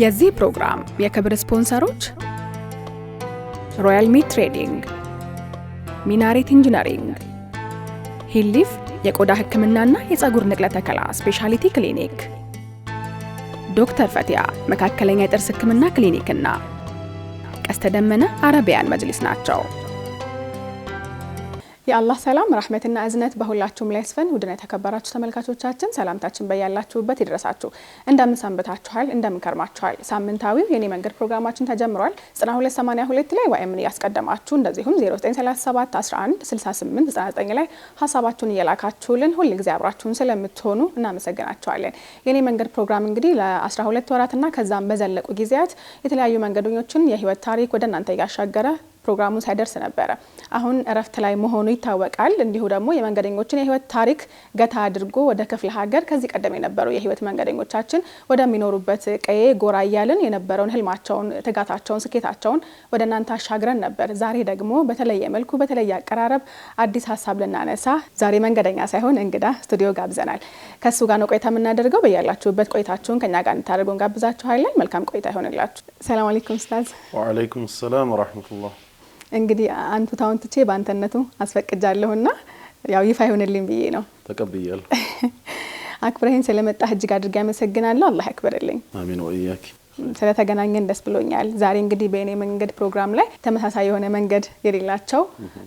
የዚህ ፕሮግራም የክብር ስፖንሰሮች ሮያል ሚት ትሬዲንግ፣ ሚናሬት ኢንጂነሪንግ፣ ሂሊፍ የቆዳ ህክምናና የፀጉር ንቅለ ተከላ ስፔሻሊቲ ክሊኒክ፣ ዶክተር ፈቲያ መካከለኛ የጥርስ ህክምና ክሊኒክና ቀስተ ደመና አረቢያን መጅሊስ ናቸው። የአላህ ሰላም ረህመትና እዝነት በሁላችሁም ላይ ይስፈን። ውድና የተከበራችሁ ተመልካቾቻችን ሰላምታችን በያላችሁበት ይድረሳችሁ። እንደምን ሰንብታችኋል? እንደምን ከርማችኋል? ሳምንታዊው የኔ መንገድ ፕሮግራማችን ተጀምሯል። 9282 ላይ ወይም ያስቀደማችሁ እንደዚሁም 0937 11 68 99 ላይ ሀሳባችሁን እየላካችሁልን ሁሉ ጊዜ አብራችሁን ስለምትሆኑ እናመሰግናችኋለን። የኔ መንገድ ፕሮግራም እንግዲህ ለ12 ወራትና ከዛም በዘለቁ ጊዜያት የተለያዩ መንገደኞችን የህይወት ታሪክ ወደ እናንተ ያሻገረ ፕሮግራሙ ሳይደርስ ነበር። አሁን እረፍት ላይ መሆኑ ይታወቃል። እንዲሁ ደግሞ የመንገደኞችን የህይወት ታሪክ ገታ አድርጎ ወደ ክፍለ ሀገር ከዚህ ቀደም የነበሩ የህይወት መንገደኞቻችን ወደሚኖሩበት ቀዬ ጎራ እያልን የነበረውን ህልማቸውን፣ ትጋታቸውን፣ ስኬታቸውን ወደ እናንተ አሻግረን ነበር። ዛሬ ደግሞ በተለየ መልኩ በተለየ አቀራረብ አዲስ ሀሳብ ልናነሳ ዛሬ መንገደኛ ሳይሆን እንግዳ ስቱዲዮ ጋብዘናል። ከሱ ጋር ነው ቆይታ የምናደርገው። በያላችሁበት ቆይታችሁን ከኛ ጋር እንድታደርጉ እንጋብዛችኋለን። መልካም ቆይታ ይሆንላችሁ። ሰላም አለይኩም ኡስታዝ። ወአለይኩም ሰላም ወራህመቱላህ። እንግዲህ አንቱ ታውንትቼ ባንተነቱ አስፈቅጃለሁና ያው ይፋ ይሁንልኝ ብዬ ነው። ተቀብያለሁ። አክብረህን ስለመጣህ እጅግ አድርጌ አመሰግናለሁ። አላህ ያክብርልኝ። አሚን ወኢያኪ። ስለተገናኘን ደስ ብሎኛል። ዛሬ እንግዲህ በእኔ መንገድ ፕሮግራም ላይ ተመሳሳይ የሆነ መንገድ የሌላቸው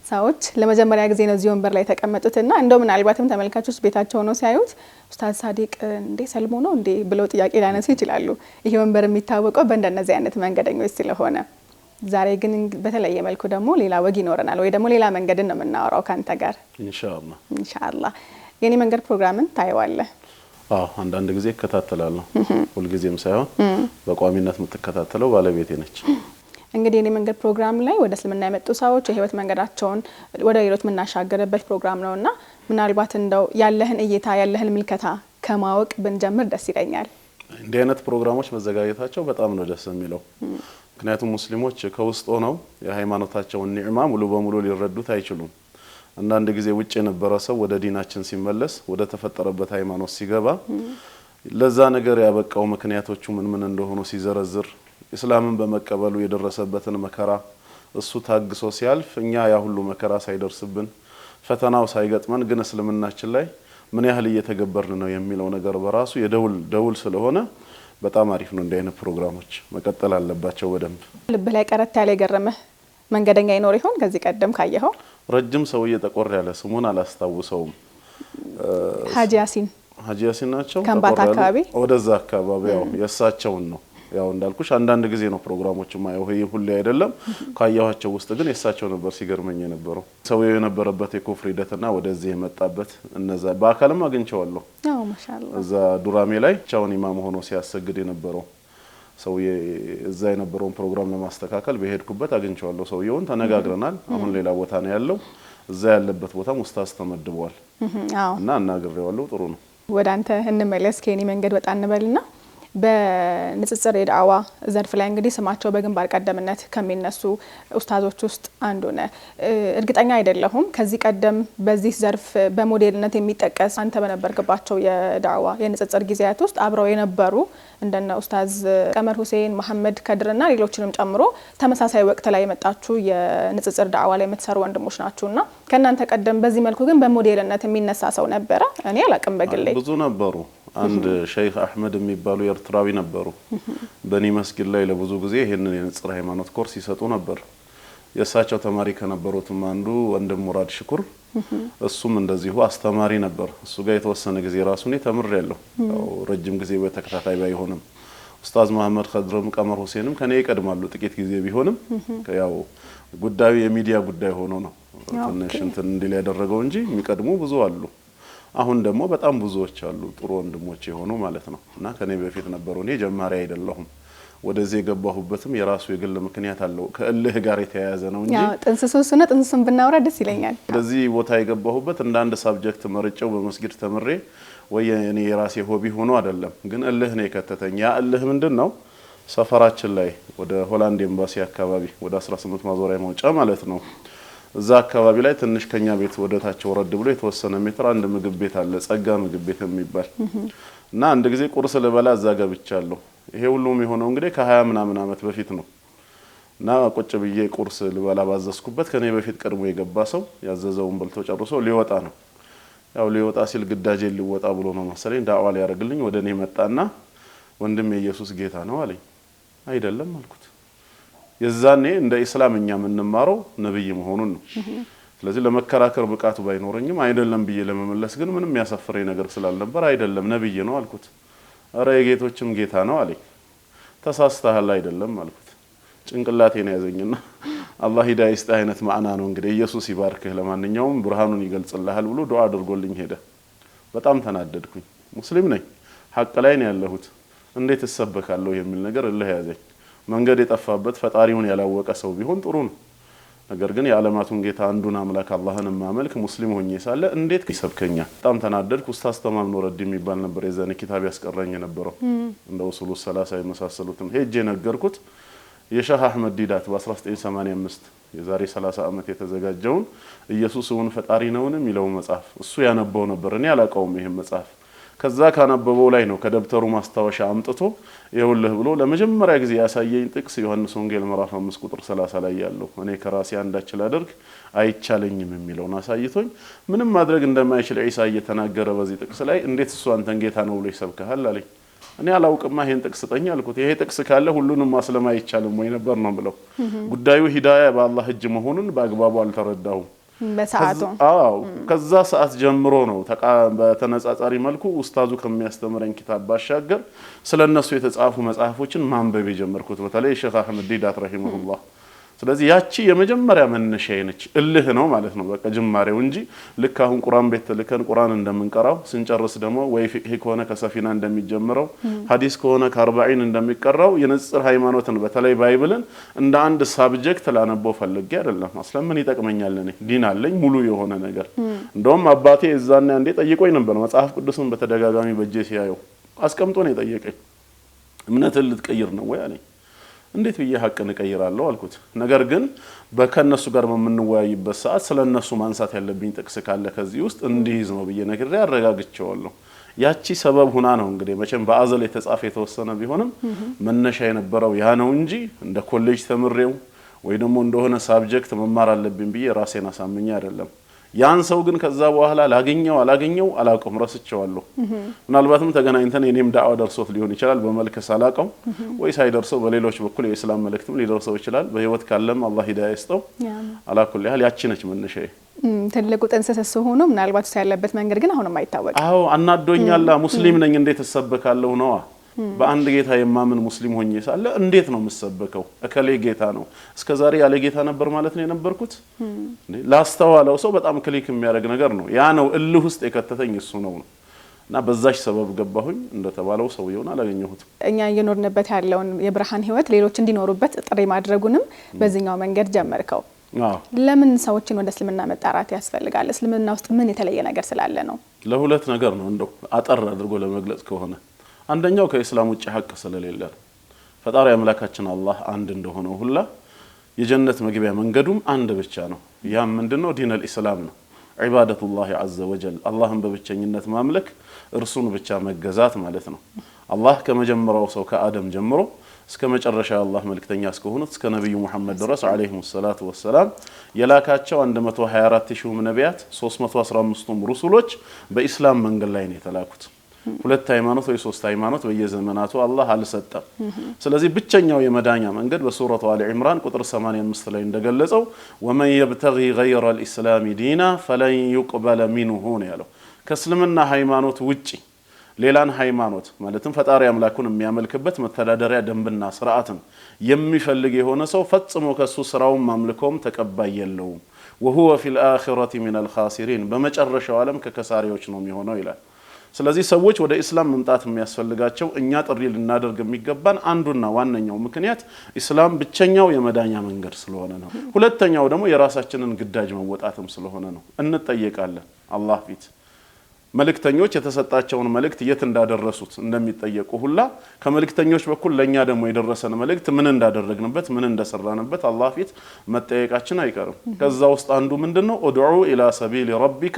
ሰዎች ለመጀመሪያ ጊዜ ነው እዚህ ወንበር ላይ የተቀመጡትና እንደው ምናልባትም ተመልካቾች ቤታቸው ሆነው ሲያዩት ኡስታዝ ሳዲቅ እንዴ ሰልሞ ነው እንዴ ብለው ጥያቄ ሊያነሱ ይችላሉ። ይሄ ወንበር የሚታወቀው በእንደነዚህ አይነት መንገደኞች ስለሆነ ዛሬ ግን በተለየ መልኩ ደግሞ ሌላ ወግ ይኖረናል ወይ ደግሞ ሌላ መንገድን ነው የምናወራው ካንተ ጋር ኢንሻአላህ። የኔ መንገድ ፕሮግራምን ታየዋለህ? አዎ፣ አንዳንድ ጊዜ እከታተላለሁ። ሁሉ ጊዜም ሳይሆን በቋሚነት የምትከታተለው ባለቤቴ ነች። እንግዲህ የኔ መንገድ ፕሮግራም ላይ ወደ እስልምና የመጡ ሰዎች የህይወት መንገዳቸውን ወደ ሌሎች የምናሻገርበት ፕሮግራም ነውና ምናልባት እንደው ያለህን እይታ ያለህን ምልከታ ከማወቅ ብንጀምር ደስ ይለኛል። እንዲህ አይነት ፕሮግራሞች መዘጋጀታቸው በጣም ነው ደስ የሚለው። ምክንያቱም ሙስሊሞች ከውስጥ ሆነው የሃይማኖታቸውን ኒዕማ ሙሉ በሙሉ ሊረዱት አይችሉም። አንዳንድ ጊዜ ውጭ የነበረ ሰው ወደ ዲናችን ሲመለስ ወደ ተፈጠረበት ሃይማኖት ሲገባ ለዛ ነገር ያበቃው ምክንያቶቹ ምን እንደሆኑ ሲዘረዝር እስላምን በመቀበሉ የደረሰበትን መከራ እሱ ታግሶ ሲያልፍ እኛ ያ ሁሉ መከራ ሳይደርስብን ፈተናው ሳይገጥመን ግን እስልምናችን ላይ ምን ያህል እየተገበርን ነው የሚለው ነገር በራሱ የደውል ስለሆነ በጣም አሪፍ ነው። እንዲህ አይነት ፕሮግራሞች መቀጠል አለባቸው በደንብ። ልብ ላይ ቀረት ያለ የገረመህ መንገደኛ ይኖር ይሆን? ከዚህ ቀደም ካየኸው ረጅም ሰውዬ ጠቆር ያለ ስሙን አላስታውሰውም። ሀጂ ያሲን ናቸው። ከምባታ አካባቢ ወደዛ አካባቢ ያው የሳቸውን ነው። ያው እንዳልኩሽ አንዳንድ ጊዜ ነው ፕሮግራሞቹ ማየው፣ ሁሌ አይደለም። ካያዋቸው ውስጥ ግን የሳቸው ነበር ሲገርመኝ የነበረው። ሰውዬው የነበረበት የኩፍር ሂደትና ወደዚህ የመጣበት እነዛ በአካልም አግኝቼዋለሁ። አዎ ማሻአላህ። እዛ ዱራሜ ላይ ቻውን ኢማም ሆኖ ሲያሰግድ የነበረው ሰውዬ እዛ የነበረውን ፕሮግራም ለማስተካከል በሄድኩበት አግኝቼዋለሁ። ሰውዬውን ተነጋግረናል። አሁን ሌላ ቦታ ነው ያለው። እዛ ያለበት ቦታም ኡስታዝ ተመድበዋል እና አናግሬዋለሁ። ጥሩ ነው። ወደ አንተ እንመለስ። ከኔ መንገድ ወጣ እንበልና በንጽጽር የዳዋ ዘርፍ ላይ እንግዲህ ስማቸው በግንባር ቀደምነት ከሚነሱ ኡስታዞች ውስጥ አንዱ ነው። እርግጠኛ አይደለሁም ከዚህ ቀደም በዚህ ዘርፍ በሞዴልነት የሚጠቀስ አንተ በነበርክባቸው የዳዋ የንጽጽር ጊዜያት ውስጥ አብረው የነበሩ እንደነ ኡስታዝ ቀመር ሁሴን፣ መሐመድ ከድርና ሌሎችንም ጨምሮ ተመሳሳይ ወቅት ላይ የመጣችሁ የንጽጽር ዳዋ ላይ የምትሰሩ ወንድሞች ናችሁና ከናንተ ቀደም በዚህ መልኩ ግን በሞዴልነት የሚነሳ ሰው ነበረ? እኔ አላቅም በግሌ። ብዙ ነበሩ። አንድ ሼክ አህመድ የሚባሉ ኤርትራዊ ነበሩ። በኒ መስጊድ ላይ ለብዙ ጊዜ ይሄንን የንጽር ሃይማኖት ኮርስ ይሰጡ ነበር። የእሳቸው ተማሪ ከነበሩትም አንዱ ወንድም ሙራድ ሽኩር፣ እሱም እንደዚሁ አስተማሪ ነበር። እሱ ጋር የተወሰነ ጊዜ ራሱን ተምሬያለሁ። ያው ረጅም ጊዜ በተከታታይ ባይሆንም ኡስታዝ መሐመድ ከድርም ቀመር ሁሴንም ከኔ ይቀድማሉ ጥቂት ጊዜ ቢሆንም ያው ጉዳዩ የሚዲያ ጉዳይ ሆኖ ነው ትንሽ እንትን እንዲል ያደረገው እንጂ የሚቀድሙ ብዙ አሉ። አሁን ደግሞ በጣም ብዙዎች አሉ ጥሩ ወንድሞች የሆኑ ማለት ነው። እና ከኔ በፊት ነበሩ። እኔ ጀማሪ አይደለሁም። ወደዚህ የገባሁበትም የራሱ የግል ምክንያት አለው። ከእልህ ጋር የተያያዘ ነው እንጂ ያው ጥንስሱን ብናወራ ደስ ይለኛል። ወደዚህ ቦታ የገባሁበት እንደ አንድ ሳብጀክት መርጬው በመስጊድ ተምሬ ወይ እኔ የራሴ ሆቢ ሆኖ አይደለም። ግን እልህ ነው የከተተኝ። ያ እልህ ምንድነው? ሰፈራችን ላይ ወደ ሆላንድ ኤምባሲ አካባቢ ወደ 18 ማዞሪያ መውጫ ማለት ነው። እዛ አካባቢ ላይ ትንሽ ከኛ ቤት ወደታቸው ወረድ ብሎ የተወሰነ ሜትር አንድ ምግብ ቤት አለ፣ ጸጋ ምግብ ቤት የሚባል እና አንድ ጊዜ ቁርስ ልበላ እዛ ገብቻለሁ። ይሄ ሁሉም የሆነው እንግዲህ ከ20 ምናምን ዓመት በፊት ነው እና ቁጭ ብዬ ቁርስ ልበላ ባዘዝኩበት ከኔ በፊት ቀድሞ የገባ ሰው ያዘዘውን በልቶ ጨርሶ ሊወጣ ነው። ያው ሊወጣ ሲል ግዳጄ ሊወጣ ብሎ ነው መሰለኝ ዳዕዋ ሊያደርግልኝ ወደ እኔ መጣና ወንድም ኢየሱስ ጌታ ነው አለኝ። አይደለም አልኩት። የዛኔ እንደ እስላምኛ የምንማረው ነብይ መሆኑን ነው። ስለዚህ ለመከራከር ብቃቱ ባይኖርኝም አይደለም ብዬ ለመመለስ ግን ምንም ያሳፍረኝ ነገር ስላልነበር አይደለም ነብይ ነው አልኩት። አረ የጌቶችም ጌታ ነው አለኝ። ተሳስተሃል አይደለም አልኩት። ጭንቅላቴን ያዘኝና አላህ ሂዳያ ይስጥ አይነት ማዕና ነው እንግዲህ ኢየሱስ ይባርክህ ለማንኛውም ብርሃኑን ይገልጽልሃል ብሎ ዱዓ አድርጎልኝ ሄደ። በጣም ተናደድኩኝ። ሙስሊም ነኝ፣ ሐቅ ላይ ነው ያለሁት፣ እንዴት እሰበካለሁ የሚል ነገር እልህ ያዘኝ። መንገድ የጠፋበት ፈጣሪውን ያላወቀ ሰው ቢሆን ጥሩ ነው። ነገር ግን የዓለማቱን ጌታ አንዱን አምላክ አላህን ማመልክ ሙስሊም ሆኜ ሳለ እንዴት ይሰብከኛል? በጣም ተናደድኩ። ኡስታዝ ተማም ኑረዲ የሚባል ነበር የዛኔ ኪታብ ያስቀረኝ የነበረው እንደ ኡሱሉ ሰላሳ የመሳሰሉትን ሄጄ ነገርኩት። የሼህ አህመድ ዲዳት በ1985 የዛሬ 30 ዓመት የተዘጋጀውን ኢየሱስ እውን ፈጣሪ ነውን የሚለው መጽሐፍ እሱ ያነበው ነበር። እኔ አላውቀውም ይሄን መጽሐፍ። ከዛ ካነበበው ላይ ነው ከደብተሩ ማስታወሻ አምጥቶ ይኸውልህ ብሎ ለመጀመሪያ ጊዜ ያሳየኝ ጥቅስ ዮሐንስ ወንጌል ምዕራፍ 5 ቁጥር 30 ላይ ያለው እኔ ከራሴ አንዳች ላደርግ አይቻለኝም የሚለውን አሳይቶኝ ምንም ማድረግ እንደማይችል ኢሳ እየተናገረ በዚህ ጥቅስ ላይ እንዴት እሱ አንተን ጌታ ነው ብሎ ይሰብከሃል አለኝ። እኔ አላውቅማ ይሄን ጥቅስ ጠኝ አልኩት። ይሄ ጥቅስ ካለ ሁሉንም ማስለም አይቻልም ወይ ነበር ነው ብለው ጉዳዩ ሂዳያ በአላህ እጅ መሆኑን በአግባቡ አልተረዳሁም በሰዓቱ። ከዛ ሰዓት ጀምሮ ነው በተነጻጻሪ መልኩ ኡስታዙ ከሚያስተምረን ኪታብ ባሻገር ስለነሱ የተጻፉ መጽሐፎችን ማንበብ የጀመርኩት በተለይ ሼህ አህመድ ዲዳት ረሂመሁላህ። ስለዚህ ያቺ የመጀመሪያ መነሻዬ ነች። እልህ ነው ማለት ነው በቃ ጅማሬው እንጂ ልክ አሁን ቁርአን ቤት ልከን ቁርአን እንደምንቀራው ስንጨርስ ደግሞ ወይ ፊቅህ ከሆነ ከሰፊና እንደሚጀምረው ሐዲስ ከሆነ ከ40 እንደሚቀራው የንጽር ሃይማኖትን በተለይ ባይብልን እንደ አንድ ሳብጀክት ላነበው ፈልጌ አይደለም። አስለም ምን ይጠቅመኛል? እኔ ዲን አለኝ ሙሉ የሆነ ነገር። እንደውም አባቴ እዛና እንደ ጠይቆኝ ነበር መጽሐፍ ቅዱስን በተደጋጋሚ በእጄ ሲያየው አስቀምጦ ነው የጠየቀኝ። እምነትን ልትቀይር ነው ወይ አለኝ። እንዴት ብዬ ሐቅን እቀይራለሁ አልኩት። ነገር ግን በከነሱ ጋር በመንወያይበት ሰዓት ስለነሱ ማንሳት ያለብኝ ጥቅስ ካለ ከዚህ ውስጥ እንዲይዝ ነው ብዬ ነግሬ አረጋግጬዋለሁ። ያቺ ሰበብ ሁና ነው እንግዲህ መቼም በአዘል የተጻፈ የተወሰነ ቢሆንም መነሻ የነበረው ያ ነው እንጂ እንደ ኮሌጅ ተምሬው ወይ ደግሞ እንደሆነ ሳብጀክት መማር አለብኝ ብዬ ራሴን አሳምኜ አይደለም። ያን ሰው ግን ከዛ በኋላ ላገኘው አላውቅም ረስቼዋለሁ። ምናልባትም ተገናኝተን የኔም ዳዕዋ ደርሶት ሊሆን ይችላል በመልክ ሳላቀው ወይ ሳይደርሰው በሌሎች በኩል የእስላም መልእክትም ሊደርሰው ይችላል። በህይወት ካለም አላህ ሂዳያ ይስጠው። አላኩል ያህል ያቺ ነች መነሻዬ። ትልቁ ጥንስስ ሆኖ ምናልባት ያለበት መንገድ ግን አሁንም አይታወቅም። አዎ አናዶኛል። ሙስሊም ነኝ እንዴት ተሰበካለሁ ነው? በአንድ ጌታ የማምን ሙስሊም ሆኜ ሳለ እንዴት ነው የምሰበከው? እከሌ ጌታ ነው እስከዛሬ ያለ ጌታ ነበር ማለት ነው የነበርኩት? ላስተዋለው ሰው በጣም ክሊክ የሚያደርግ ነገር ነው። ያ ነው እልህ ውስጥ የከተተኝ እሱ ነው እና በዛሽ ሰበብ ገባሁኝ። እንደተባለው ሰውየውን አላገኘሁትም። እኛ እየኖርንበት ያለውን የብርሃን ህይወት ሌሎች እንዲኖሩበት ጥሪ ማድረጉንም በዚህኛው መንገድ ጀመርከው። ለምን ሰዎችን ወደ እስልምና መጣራት ያስፈልጋል? እስልምና ውስጥ ምን የተለየ ነገር ስላለ ነው? ለሁለት ነገር ነው እንደው አጠር አድርጎ ለመግለጽ ከሆነ አንደኛው ከእስላም ውጭ ሐቅ ስለሌለ ፈጣሪ አምላካችን አላህ አንድ እንደሆነ ሁላ የጀነት መግቢያ መንገዱም አንድ ብቻ ነው። ያም ምንድነው? ዲነል ኢስላም ነው። ዒባደቱላህ ዐዘ ወጀል አላህን በብቸኝነት ማምለክ እርሱን ብቻ መገዛት ማለት ነው። አላህ ከመጀመሪያው ሰው ከአደም ጀምሮ እስከ መጨረሻ አላህ መልእክተኛ እስከሆኑት እስከ ነብዩ መሐመድ ድረስ አለይሂ ሰላቱ ወሰላም የላካቸው 124000 ነቢያት 315ቱም ሩሱሎች በእስላም መንገድ ላይ ነው የተላኩት። ሁለት ሃይማኖት ወይ ሶስት ሃይማኖት በየዘመናቱ አላህ አልሰጠም። ስለዚህ ብቸኛው የመዳኛ መንገድ በሱረቱ አሊ ኢምራን ቁጥር 85 ላይ እንደገለጸው ወመን يبتغي غير الاسلام دينا فلن يقبل منه ነው ያለው። ከእስልምና ሃይማኖት ውጪ ሌላን ሃይማኖት ማለትም ፈጣሪ አምላኩን የሚያመልክበት መተዳደሪያ ደንብና ስርዓትን የሚፈልግ የሆነ ሰው ፈጽሞ ከሱ ስራውን ማምልኮም ተቀባይ የለውም። وهو في الاخره من الخاسرين በመጨረሻው ዓለም ከከሳሪዎች ነው የሚሆነው ይላል። ስለዚህ ሰዎች ወደ እስላም መምጣት የሚያስፈልጋቸው እኛ ጥሪ ልናደርግ የሚገባን አንዱና ዋነኛው ምክንያት እስላም ብቸኛው የመዳኛ መንገድ ስለሆነ ነው። ሁለተኛው ደግሞ የራሳችንን ግዳጅ መወጣትም ስለሆነ ነው። እንጠየቃለን አላህ ፊት መልእክተኞች የተሰጣቸውን መልእክት የት እንዳደረሱት እንደሚጠየቁ ሁላ ከመልእክተኞች በኩል ለኛ ደግሞ የደረሰን መልእክት ምን እንዳደረግንበት ምን እንደሰራንበት አላህ ፊት መጠየቃችን አይቀርም። ከዛ ውስጥ አንዱ ምንድነው? ኡድዑ ኢላ ሰቢል ረቢከ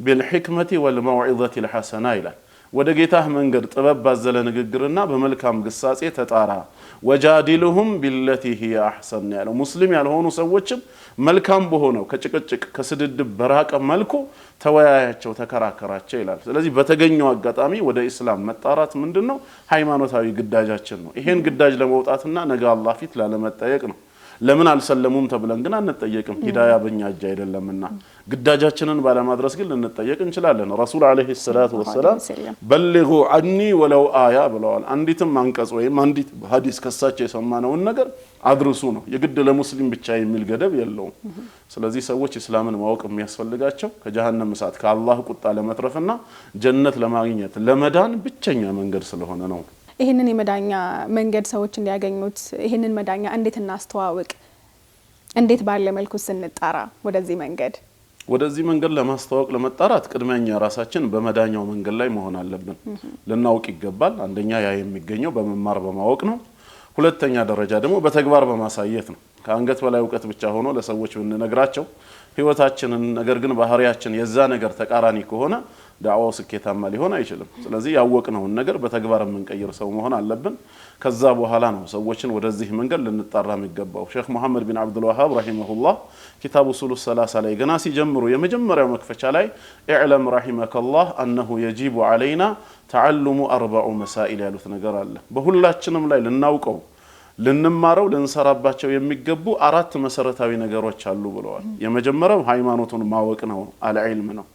ቢልሂክመቲ ወልመውዒዘቲ ልሐሰና ይላል። ወደ ጌታህ መንገድ ጥበብ ባዘለ ንግግርና በመልካም ግሳጼ ተጣራ ወጃዲልሁም ቢለቲ ሂየ አህሰን ያለው ሙስሊም ያልሆኑ ሰዎችም መልካም በሆነው ከጭቅጭቅ ከስድድብ በራቀ መልኩ ተወያያቸው ተከራከራቸው ይላል። ስለዚህ በተገኘው አጋጣሚ ወደ እስላም መጣራት ምንድነው ሃይማኖታዊ ግዳጃችን ነው። ይሄን ግዳጅ ለመውጣትና ነገ አላህ ፊት ላለመጠየቅ ነው። ለምን አልሰለሙም ተብለን ግን አንጠየቅም። ሂዳያ በእኛ እጅ አይደለምና ግዳጃችንን ባለማድረስ ግን ልንጠየቅ እንችላለን። ረሱል አለይሂ ሰላቱ ወሰላም በልጉ ዐኒ ወለው አያ ብለዋል። አንዲትም አንቀጽ ወይም አንዲት ሐዲስ ከሳቸው የሰማነውን ነገር አድርሱ ነው። የግድ ለሙስሊም ብቻ የሚል ገደብ የለውም። ስለዚህ ሰዎች እስላምን ማወቅ የሚያስፈልጋቸው ከጀሃነም እሳት ከአላህ ቁጣ ለመትረፍና ጀነት ለማግኘት ለመዳን ብቸኛ መንገድ ስለሆነ ነው። ይሄንን የመዳኛ መንገድ ሰዎች እንዲያገኙት ይሄንን መዳኛ እንዴት እናስተዋውቅ? እንዴት ባለ መልኩ ስንጣራ ወደዚህ መንገድ ለማስተዋወቅ ለመጣራት ቅድሚያኛ ራሳችን በመዳኛው መንገድ ላይ መሆን አለብን። ልናውቅ ይገባል። አንደኛ ያ የሚገኘው በመማር በማወቅ ነው። ሁለተኛ ደረጃ ደግሞ በተግባር በማሳየት ነው። ከአንገት በላይ እውቀት ብቻ ሆኖ ለሰዎች ብንነግራቸው ህይወታችንን ነገር ግን ባህሪያችን የዛ ነገር ተቃራኒ ከሆነ ዳዕዋው ስኬታማ ሊሆን አይችልም። ስለዚህ ያወቅነውን ነገር በተግባር የምንቀይር ሰው መሆን አለብን። ከዛ በኋላ ነው ሰዎችን ወደዚህ መንገድ ልንጣራ የሚገባው። ሼክ መሐመድ ቢን አብዱል ወሃብ ረሂመሁላህ ኪታብ ኡሱሉ ሰላሳ ላይ ገና ሲጀምሩ የመጀመሪያው መክፈቻ ላይ ኢዕለም ረሂመከላህ አነሁ የጂቡ ዐለይና ተዓሉሙ 40 መሳኢል ያሉት ነገር አለ። በሁላችንም ላይ ልናውቀው ልንማረው ልንሰራባቸው የሚገቡ 4 መሰረታዊ ነገሮች አሉ ብለዋል። የመጀመሪያው ሃይማኖቱን ማወቅ ነው፣ አልዕልም ነው።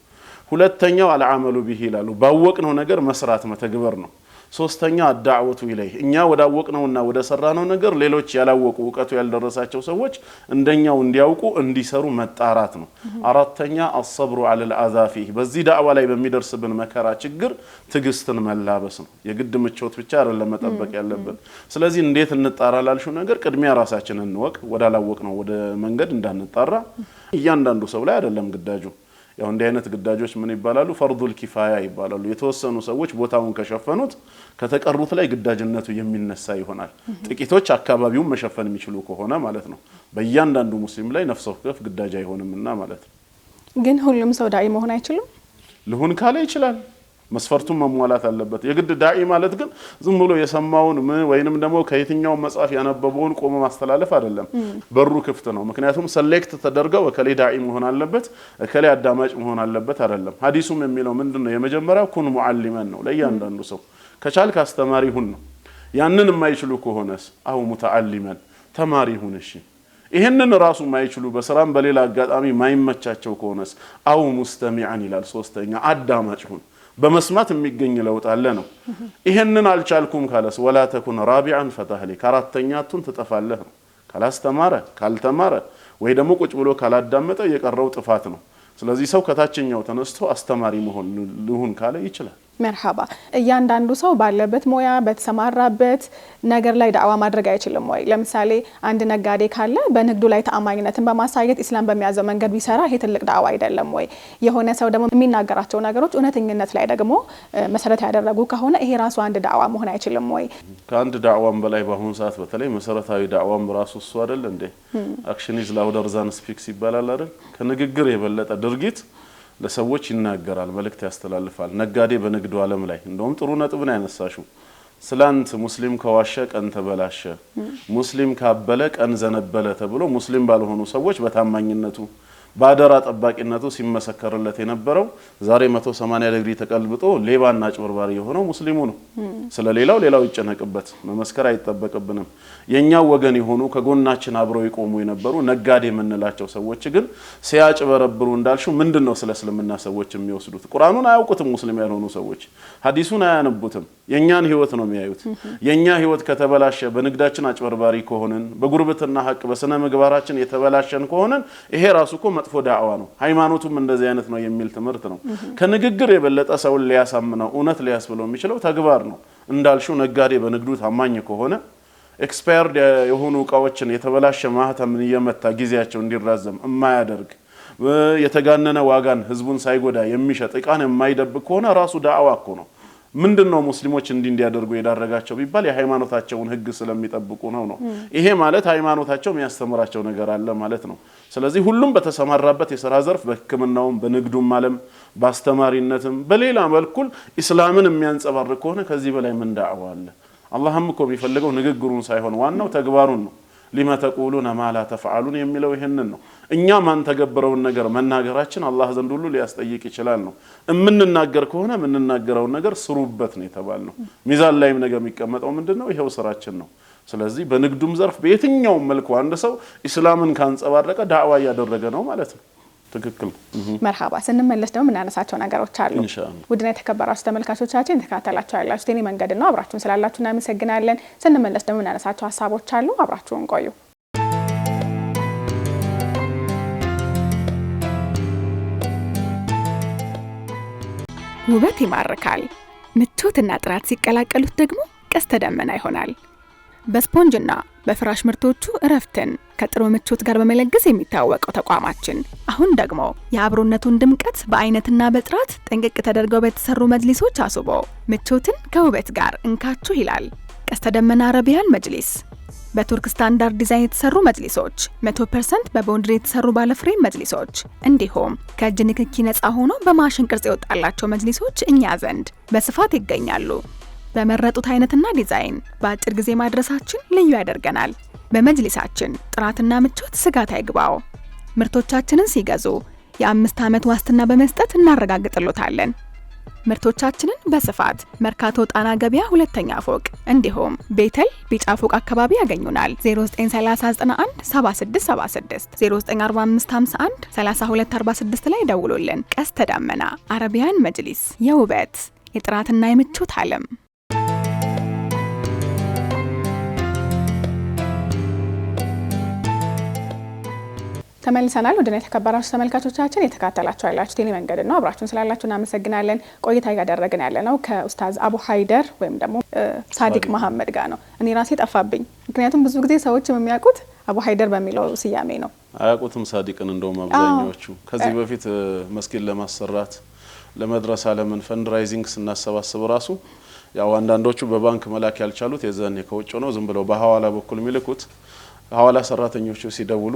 ሁለተኛው አልዓመሉ ቢሂ ይላሉ፣ ባወቅነው ነገር መስራት መተግበር ነው። ሶስተኛ አዳዕወቱ ኢለይህ እኛ ወዳወቅነውና ወደ ሰራነው ነገር ሌሎች ያላወቁ እውቀቱ ያልደረሳቸው ሰዎች እንደኛው እንዲያውቁ እንዲሰሩ መጣራት ነው። አራተኛ አልሰብሩ ዐለል አዛ ፊህ በዚህ ዳዕዋ ላይ በሚደርስብን መከራ ችግር ትዕግስትን መላበስ ነው። የግድ ምቾት ብቻ አይደለም መጠበቅ ያለብን። ስለዚህ እንዴት እንጣራ ላልሽው ነገር ቅድሚያ ራሳችንን እንወቅ። ወዳላወቅነው ወደ መንገድ እንዳንጣራ እያንዳንዱ ሰው ላይ አይደለም ግዳጁ። ያው እንዲህ አይነት ግዳጆች ምን ይባላሉ? ፈርዱል ኪፋያ ይባላሉ። የተወሰኑ ሰዎች ቦታውን ከሸፈኑት ከተቀሩት ላይ ግዳጅነቱ የሚነሳ ይሆናል። ጥቂቶች አካባቢውን መሸፈን የሚችሉ ከሆነ ማለት ነው። በእያንዳንዱ ሙስሊም ላይ ነፍስ ወከፍ ግዳጅ አይሆንምና ማለት ነው። ግን ሁሉም ሰው ዳኢ መሆን አይችልም? ልሁን ካለ ይችላል። መስፈርቱን መሟላት አለበት። የግድ ዳኢ ማለት ግን ዝም ብሎ የሰማውን ወይንም ደግሞ ከየትኛው መጽሐፍ ያነበበውን ቆሞ ማስተላለፍ አይደለም። በሩ ክፍት ነው። ምክንያቱም ሰሌክት ተደርገው እከሌ ዳኢ መሆን አለበት እከሌ አዳማጭ መሆን አለበት አይደለም። ሐዲሱም የሚለው ምንድነው? የመጀመሪያው ኩን ሙዓሊመን ነው። ለእያንዳንዱ ሰው ከቻልክ አስተማሪ ሁን ነው። ያንን የማይችሉ ከሆነስ አው ሙተዓሊመን ተማሪ ሁን። እሺ ይሄንን ራሱ ማይችሉ በስራም በሌላ አጋጣሚ ማይመቻቸው ከሆነስ አው ሙስተሚዓን ይላል። ሶስተኛ አዳማጭ ሁን። በመስማት የሚገኝ ለውጥ አለ ነው። ይሄንን አልቻልኩም ካለስ ወላ ተኩን ራቢዓን ፈተህሊክ አራተኛቱን ትጠፋለህ ነው። ካላስተማረ ካልተማረ ወይ ደግሞ ቁጭ ብሎ ካላዳመጠ የቀረው ጥፋት ነው። ስለዚህ ሰው ከታችኛው ተነስቶ አስተማሪ መሆን ልሁን ካለ ይችላል። መርሐባ። እያንዳንዱ ሰው ባለበት ሞያ በተሰማራበት ነገር ላይ ዳዕዋ ማድረግ አይችልም ወይ? ለምሳሌ አንድ ነጋዴ ካለ በንግዱ ላይ ተአማኝነትን በማሳየት ኢስላም በሚያዘው መንገድ ቢሰራ ይሄ ትልቅ ዳዕዋ አይደለም ወይ? የሆነ ሰው ደግሞ የሚናገራቸው ነገሮች እውነተኝነት ላይ ደግሞ መሰረት ያደረጉ ከሆነ ይሄ ራሱ አንድ ዳዕዋ መሆን አይችልም ወይ? ከአንድ ዳዕዋም በላይ በአሁኑ ሰዓት በተለይ መሰረታዊ ዳዕዋም ራሱ እሱ አይደል እንዴ? አክሽን ኢዝ ላውደር ዛን ስፒክስ ይባላል አይደል? ከንግግር የበለጠ ድርጊት ለሰዎች ይናገራል፣ መልእክት ያስተላልፋል። ነጋዴ በንግዱ ዓለም ላይ እንደውም ጥሩ ነጥብን ያነሳሽው ስላንት ሙስሊም ከዋሸ ቀን ተበላሸ፣ ሙስሊም ካበለ ቀን ዘነበለ ተብሎ ሙስሊም ባልሆኑ ሰዎች በታማኝነቱ ባደራ ጠባቂነቱ ሲመሰከርለት የነበረው ዛሬ 180 ዲግሪ ተቀልብጦ ሌባና ጭበርባሪ የሆነው ሙስሊሙ ነው። ስለሌላው ሌላው ይጨነቅበት መመስከር አይተበቀብንም። የኛው ወገን የሆኑ ከጎናችን አብረው ይቆሙ የነበሩ ነጋዴ የምንላቸው ሰዎች ግን ሲያጭበረብሩ እንዳልሽው ምንድነው ስለ እስልምና ሰዎች የሚወስዱት? ቁርአኑን አያውቁትም። ሙስሊም ያልሆኑ ሰዎች ሐዲሱን አያነቡትም። የኛን ህይወት ነው የሚያዩት። የኛ ህይወት ከተበላሸ በንግዳችን አጭበርባሪ ከሆነን በጉርብትና ሐቅ በስነ ምግባራችን የተበላሸን ከሆነን ይሄ ራሱ እኮ መጥፎ ዳዕዋ ነው። ሃይማኖቱም እንደዚህ አይነት ነው የሚል ትምህርት ነው። ከንግግር የበለጠ ሰውን ሊያሳምነው እውነት ሊያስብለው የሚችለው ተግባር ነው። እንዳልሽው ነጋዴ በንግዱ ታማኝ ከሆነ ኤክስፓየርድ የሆኑ እቃዎችን የተበላሸ ማህተምን እየመታ ጊዜያቸው እንዲራዘም የማያደርግ የተጋነነ ዋጋን ህዝቡን ሳይጎዳ የሚሸጥ እቃን የማይደብቅ ከሆነ ራሱ ዳዕዋ እኮ ነው። ምንድነው ሙስሊሞች እንዲያደርጉ የዳረጋቸው ቢባል የሃይማኖታቸውን ህግ ስለሚጠብቁ ነው። ይሄ ማለት ሃይማኖታቸው የሚያስተምራቸው ነገር አለ ማለት ነው። ስለዚህ ሁሉም በተሰማራበት የሥራ ዘርፍ በህክምናውም በንግዱም ዓለም በአስተማሪነትም በሌላ መልኩ እስላምን የሚያንጸባርቅ ከሆነ ከዚህ በላይ ምን ዳዕዋ አለ? አላህም እኮ የሚፈልገው ንግግሩን ሳይሆን ዋናው ተግባሩን ነው። لما تقولون ما لا تفعلون የሚለው ይሄንን ነው። እኛ ማን ተገበረውን ነገር መናገራችን አላህ ዘንድ ሁሉ ሊያስጠይቅ ይችላል ነው። እምንናገር ከሆነ የምንናገረውን ነገር ስሩበት ነው የተባልነው። ሚዛን ላይም ነገር የሚቀመጠው ምንድነው? ይሄው ስራችን ነው። ስለዚህ በንግዱም ዘርፍ በየትኛው መልኩ አንድ ሰው እስላምን ካንጸባረቀ ዳዕዋ ያደረገ ነው ማለት ነው። ትክክል። መርሐባ። ስንመለስ ደግሞ ምናነሳቸው ነገሮች አሉ። ውድና የተከበራችሁ ተመልካቾቻችን ተከታተላችሁ ያላችሁት የኔ መንገድ ነው። አብራችሁን ስላላችሁ እናመሰግናለን። ስንመለስ ደግሞ ምናነሳቸው ሀሳቦች አሉ። አብራችሁን ቆዩ። ውበት ይማርካል። ምቾትና ጥራት ሲቀላቀሉት ደግሞ ቀስተ ደመና ይሆናል። በስፖንጅና በፍራሽ ምርቶቹ እረፍትን ከጥሩ ምቾት ጋር በመለገስ የሚታወቀው ተቋማችን አሁን ደግሞ የአብሮነቱን ድምቀት በአይነትና በጥራት ጥንቅቅ ተደርገው በተሰሩ መጅሊሶች አስቦ ምቾትን ከውበት ጋር እንካችሁ ይላል። ቀስተ ደመና አረቢያን መጅሊስ በቱርክ ስታንዳርድ ዲዛይን የተሰሩ መጅሊሶች፣ 100% በቦንድሪ የተሰሩ ባለፍሬም መጅሊሶች እንዲሁም ከእጅ ንክኪ ነፃ ሆኖ በማሽን ቅርጽ የወጣላቸው መጅሊሶች እኛ ዘንድ በስፋት ይገኛሉ። በመረጡት አይነትና ዲዛይን በአጭር ጊዜ ማድረሳችን ልዩ ያደርገናል። በመጅሊሳችን ጥራትና ምቾት ስጋት አይግባው። ምርቶቻችንን ሲገዙ የ5 ዓመት ዋስትና በመስጠት እናረጋግጥሎታለን። ምርቶቻችንን በስፋት መርካቶ ጣና ገበያ ሁለተኛ ፎቅ እንዲሁም ቤተል ቢጫ ፎቅ አካባቢ ያገኙናል። 09317676 0945513246 ላይ ደውሉልን። ቀስተ ደመና አረቢያን መጅሊስ የውበት የጥራትና የምቾት ዓለም። ተመልሰናል። ወደኔ የተከበራችሁ ተመልካቾቻችን የተከታተላችሁ ያላችሁት የኔ መንገድ ነው። አብራችሁን ስላላችሁ እናመሰግናለን። ቆይታ እያደረግን ያለነው ከኡስታዝ አቡ ሀይደር ወይም ደግሞ ሳዲቅ መሐመድ ጋር ነው። እኔ ራሴ ጠፋብኝ፣ ምክንያቱም ብዙ ጊዜ ሰዎች የሚያውቁት አቡ ሀይደር በሚለው ስያሜ ነው። አያውቁትም ሳዲቅን። እንደውም አብዛኛዎቹ ከዚህ በፊት መስጊድ ለማሰራት ለመድረሳ ለምን ፈንድራይዚንግ ስናሰባስብ ራሱ ያው አንዳንዶቹ በባንክ መላክ ያልቻሉት የዘን ከውጭ ነው ዝም ብለው በሐዋላ በኩል የሚልኩት ሐዋላ ሰራተኞቹ ሲደውሉ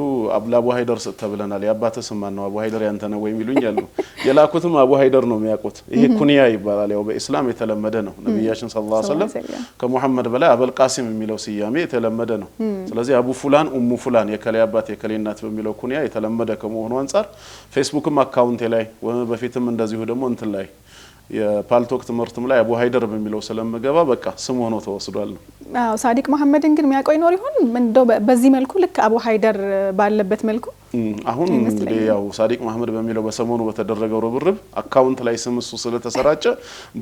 አቡ ሀይደር ተብለናል፣ ያባተ ስም ማን ነው አቡ ሀይደር ያንተ ነው ወይ የሚሉኝ አሉ። የላኩትም አቡ ሀይደር ነው የሚያውቁት። ይሄ ኩንያ ይባላል። ያው በእስላም የተለመደ ነው። ነብያችን ሰለላሁ ዐለይሂ ወሰለም ከሙሐመድ በላይ አቡል ቃሲም የሚለው ስያሜ የተለመደ ነው። ስለዚህ አቡ ፉላን ኡሙ ፉላን የከሌ አባት የከሌ እናት በሚለው ኩንያ የተለመደ ከመሆኑ አንፃር ፌስቡክም አካውንቴ ላይ በፊትም እንደዚሁ ደግሞ እንትን ላይ የፓልቶክ ትምህርትም ላይ አቡ ሀይደር በሚለው ስለምገባ በቃ ስም ሆኖ ተወስዷል። አዎ ሳዲቅ መሐመድን ግን የሚያውቀው ይኖር ይሆን? እንደው በዚህ መልኩ ልክ አቡ ሀይደር ባለበት መልኩ አሁን እንግዲህ ያው ሳዲቅ መሐመድ በሚለው በሰሞኑ በተደረገው ርብርብ አካውንት ላይ ስም እሱ ስለተሰራጨ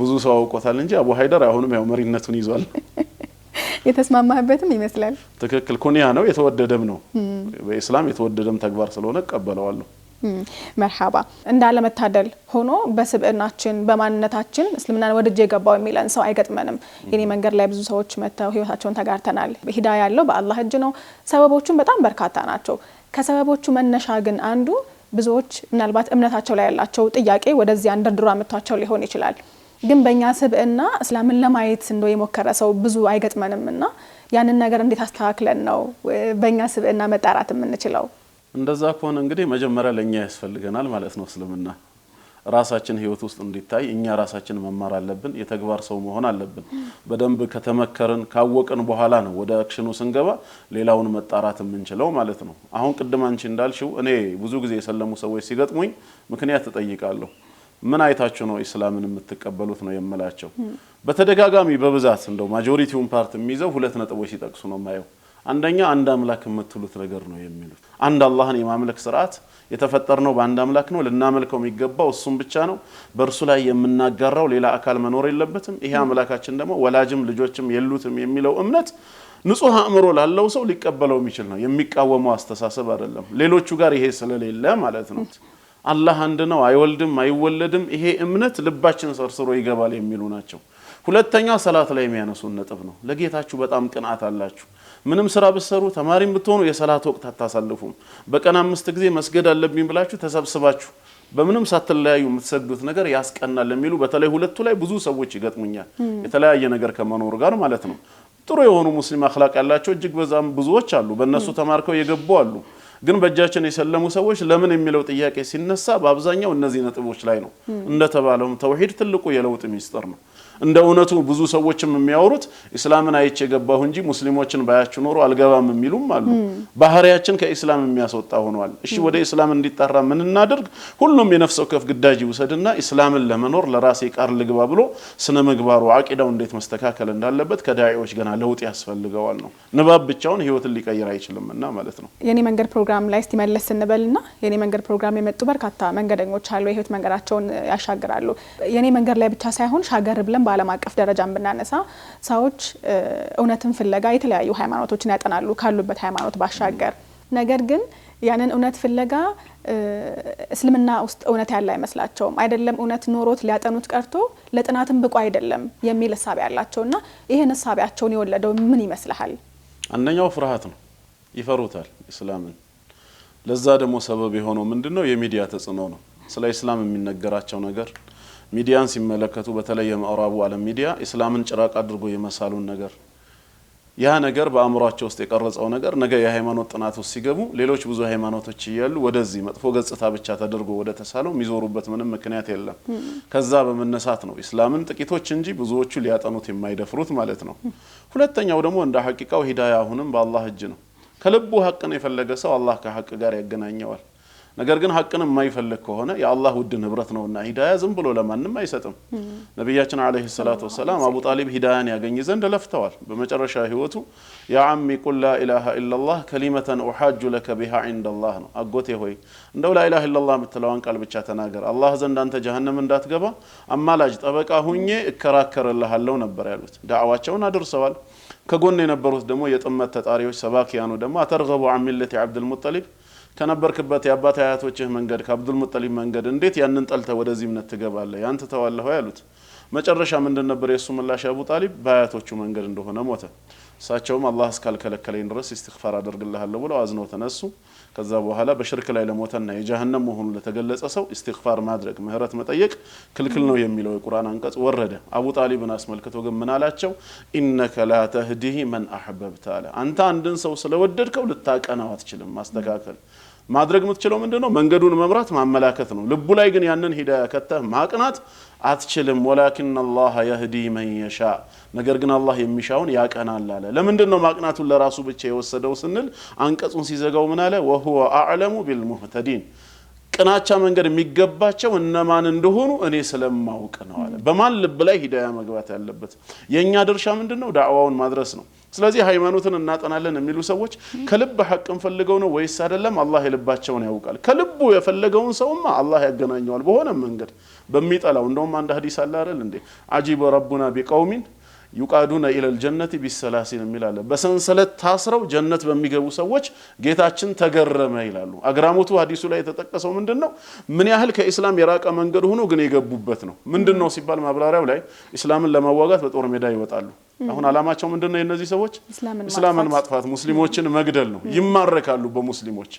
ብዙ ሰው አውቆታል እንጂ አቡ ሀይደር አሁንም ያው መሪነቱን ይዟል። የተስማማህበትም ይመስላል። ትክክል። ኩንያ ነው፣ የተወደደም ነው። በእስላም የተወደደም ተግባር ስለሆነ ቀበለዋለሁ። መርሐባ። እንዳለ መታደል ሆኖ በስብዕናችን በማንነታችን እስልምናን ወድጄ የገባው የሚለን ሰው አይገጥመንም። የኔ መንገድ ላይ ብዙ ሰዎች መተው ህይወታቸውን ተጋርተናል። ሂዳያ ያለው በአላህ እጅ ነው። ሰበቦቹም በጣም በርካታ ናቸው። ከሰበቦቹ መነሻ ግን አንዱ ብዙዎች ምናልባት እምነታቸው ላይ ያላቸው ጥያቄ ወደዚህ አንደርድሮ አመጣቸው ሊሆን ይችላል። ግን በእኛ ስብዕና እስላምን ለማየት እንደው የሞከረ ሰው ብዙ አይገጥመንምና ያንን ነገር እንዴት አስተካክለን ነው በእኛ ስብዕና መጣራት የምንችለው? እንደዛ ከሆነ እንግዲህ መጀመሪያ ለኛ ያስፈልገናል ማለት ነው። እስልምና ራሳችን ህይወት ውስጥ እንዲታይ እኛ ራሳችን መማር አለብን። የተግባር ሰው መሆን አለብን። በደንብ ከተመከረን ካወቅን በኋላ ነው ወደ አክሽኑ ስንገባ ሌላውን መጣራት የምንችለው ማለት ነው። አሁን ቅድም አንቺ እንዳልሽው እኔ ብዙ ጊዜ የሰለሙ ሰዎች ሲገጥሙኝ ምክንያት ተጠይቃለሁ። ምን አይታችሁ ነው እስላምን የምትቀበሉት ነው የምላቸው። በተደጋጋሚ በብዛት እንደው ማጆሪቲውን ፓርት የሚይዘው ሁለት ነጥቦች ሲጠቅሱ ነው ማየው። አንደኛ አንድ አምላክ የምትሉት ነገር ነው የሚሉት። አንድ አላህን የማምለክ ስርዓት የተፈጠርነው በአንድ አምላክ ነው። ልናመልከው የሚገባው እሱም ብቻ ነው። በእርሱ ላይ የምናጋራው ሌላ አካል መኖር የለበትም። ይሄ አምላካችን ደግሞ ወላጅም ልጆችም የሉትም የሚለው እምነት ንጹህ አእምሮ ላለው ሰው ሊቀበለው የሚችል ነው። የሚቃወመው አስተሳሰብ አይደለም። ሌሎቹ ጋር ይሄ ስለሌለ ማለት ነው። አላህ አንድ ነው፣ አይወልድም፣ አይወለድም። ይሄ እምነት ልባችን ሰርስሮ ይገባል የሚሉ ናቸው። ሁለተኛ ሰላት ላይ የሚያነሱ ነጥብ ነው። ለጌታችሁ በጣም ቅንዓት አላችሁ። ምንም ስራ ብትሰሩ ተማሪም ብትሆኑ የሰላት ወቅት አታሳልፉም። በቀን 5 ጊዜ መስገድ አለብኝ ብላችሁ ተሰብስባችሁ በምንም ሳትለያዩ የምትሰግዱት ነገር ያስቀናል የሚሉ በተለይ ሁለቱ ላይ ብዙ ሰዎች ይገጥሙኛል የተለያየ ነገር ከመኖር ጋር ማለት ነው ጥሩ የሆኑ ሙስሊም አኽላቅ ያላቸው እጅግ በዛም ብዙዎች አሉ በእነሱ ተማርከው የገቡ አሉ ግን በእጃችን የሰለሙ ሰዎች ለምን የሚለው ጥያቄ ሲነሳ በአብዛኛው እነዚህ ነጥቦች ላይ ነው እንደተባለው ተውሂድ ትልቁ የለውጥ ሚስጥር ነው እንደ እውነቱ ብዙ ሰዎችም የሚያወሩት እስላምን አይቼ ገባሁ እንጂ ሙስሊሞችን ባያችሁ ኖሮ አልገባም የሚሉም አሉ ባህሪያችን ከእስላም የሚያስወጣ ሆኗል እሺ ወደ እስላም እንዲጣራ ምን እናድርግ ሁሉም የነፍስ ወከፍ ግዳጅ ይወሰድና እስላምን ለመኖር ለራሴ ቃል ልግባ ብሎ ስነ ምግባሩ አቂዳው እንዴት መስተካከል እንዳለበት ከዳዒዎች ገና ለውጥ ያስፈልገዋል ነው ንባብ ብቻውን ህይወትን ሊቀይር አይችልምና ማለት ነው የኔ መንገድ ፕሮግራም ላይ እስቲ ስንበልና የኔ መንገድ ፕሮግራም የመጡ በርካታ መንገደኞች አሉ የህይወት መንገዳቸውን ያሻግራሉ የኔ መንገድ ላይ ብቻ ሳይሆን ሻገር ብለን በዓለም አቀፍ ደረጃም ብናነሳ ሰዎች እውነትን ፍለጋ የተለያዩ ሃይማኖቶችን ያጠናሉ ካሉበት ሃይማኖት ባሻገር ነገር ግን ያንን እውነት ፍለጋ እስልምና ውስጥ እውነት ያለ አይመስላቸውም አይደለም እውነት ኖሮት ሊያጠኑት ቀርቶ ለጥናትም ብቁ አይደለም የሚል ሐሳብ ያላቸውና ይሄን ሐሳባቸውን የወለደው ምን ይመስልሃል አንደኛው ፍርሃት ነው ይፈሩታል እስላምን ለዛ ደግሞ ሰበብ የሆነው ምንድነው የሚዲያ ተጽዕኖ ነው ስለ እስላም የሚነገራቸው ነገር ሚዲያን ሲመለከቱ በተለይ የምዕራቡ ዓለም ሚዲያ እስላምን ጭራቅ አድርጎ የመሳሉን ነገር ያ ነገር በአእምሯቸው ውስጥ የቀረጸው ነገር ነገ የሃይማኖት ጥናት ውስጥ ሲገቡ ሌሎች ብዙ ሃይማኖቶች ይያሉ ወደዚህ መጥፎ ገጽታ ብቻ ተደርጎ ወደ ተሳለው የሚዞሩበት ምንም ምክንያት የለም ከዛ በመነሳት ነው እስላምን ጥቂቶች እንጂ ብዙዎቹ ሊያጠኑት የማይደፍሩት ማለት ነው ሁለተኛው ደግሞ እንደ ሐቂቃው ሂዳያ አሁንም በአላህ እጅ ነው ከልቡ ሐቅን የፈለገ ሰው አላህ ከሐቅ ጋር ያገናኘዋል ነገር ግን ሐቅን የማይፈልግ ከሆነ የአላህ ውድ ንብረት ነውና ሂዳያ ዝም ብሎ ለማንም አይሰጥም ነብያችን አለይሂ ሰላቱ ወሰለም አቡ ጣሊብ ሂዳያን ያገኝ ዘንድ ለፍተዋል በመጨረሻ ህይወቱ ያ አሚ ቁል ላ ኢላሃ ኢላላህ ከሊመተን ኡሐጁ ለከ ቢሃ ዒንደላህ ነው አጎቴ ሆይ እንደው ላ ኢላሃ ኢላላህ የምትለዋን ቃል ብቻ ተናገር አላህ ዘንድ አንተ ጀሃነም እንዳትገባ አማላጅ ጠበቃ ሁኜ እከራከርልሃለሁ ነበር ያሉት ዳዕዋቸውን አድርሰዋል ከጎን የነበሩት ደግሞ የጥመት ተጣሪዎች ሰባኪያኑ ደግሞ አተርገቡ عن ملة عبد المطلب ከነበርክበት የአባት አያቶችህ መንገድ ከአብዱል ሙጠሊብ መንገድ እንዴት ያንን ጠልተ ወደዚህ እምነት ትገባለህ ያንተ ተዋለህ ያሉት መጨረሻ ምንድን ነበር የሱ ምላሽ አቡ ጣሊብ በአያቶቹ መንገድ እንደሆነ ሞተ እሳቸውም አላህ እስካልከለከለኝ ድረስ ኢስቲግፋር አደርግልሃለሁ ብለው አዝነው ተነሱ ከዛ በኋላ በሽርክ ላይ ለሞተና የጀሃነም መሆኑ ለተገለጸ ሰው ኢስቲግፋር ማድረግ ምህረት መጠየቅ ክልክል ነው የሚለው የቁርአን አንቀጽ ወረደ አቡ ጣሊብን አስመልክቶ ግን ምን አላቸው ኢነከ ላ ተህዲህ መን አህበብተ አለ አንተ አንድን ሰው ስለወደድከው ልታቀናው አትችልም ማስተካከል ማድረግ የምትችለው ምንድነው መንገዱን መምራት ማመላከት ነው ልቡ ላይ ግን ያንን ሂዳያ ከተህ ማቅናት አትችልም ወላኪን አላህ يهدي من يشاء ነገር ግን አላህ የሚሻውን ያቀናል አለ ለምንድነው ማቅናቱን ለራሱ ብቻ የወሰደው ስንል አንቀጹን ሲዘጋው ምን አለ وهو اعلم بالمهتدين ቅናቻ መንገድ የሚገባቸው እነማን እንደሆኑ እኔ ስለማውቅ ነው አለ በማን ልብ ላይ ሂዳያ መግባት ያለበት የኛ ድርሻ ምንድነው ዳዕዋውን ማድረስ ነው ስለዚህ ሃይማኖትን እናጠናለን የሚሉ ሰዎች ከልብ ሐቅን ፈልገው ነው ወይስ አይደለም አላህ የልባቸውን ያውቃል ከልቡ የፈለገውን ሰውማ አላህ ያገናኘዋል በሆነ መንገድ በሚጠላው እንደውም አንድ ሐዲስ አለ አይደል እንዴ አጂበ ረቡና ቢቀውሚን يقادون إلى الجنة بالسلاسل ميلاله بسنسلت ታስረው ጀነት በሚገቡ ሰዎች ጌታችን ተገረመ ይላሉ አግራሞቱ ሐዲሱ ላይ ተጠቀሰው ምንድነው ምን ያህል ከኢስላም የራቀ መንገድ ሆኖ ግን የገቡበት ነው ምንድነው ሲባል ማብራሪያው ላይ እስላምን ለማዋጋት በጦር ሜዳ ይወጣሉ አሁን አላማቸው ምንድነው የነዚህ ሰዎች እስላምን ማጥፋት ሙስሊሞችን መግደል ነው ይማረካሉ በሙስሊሞች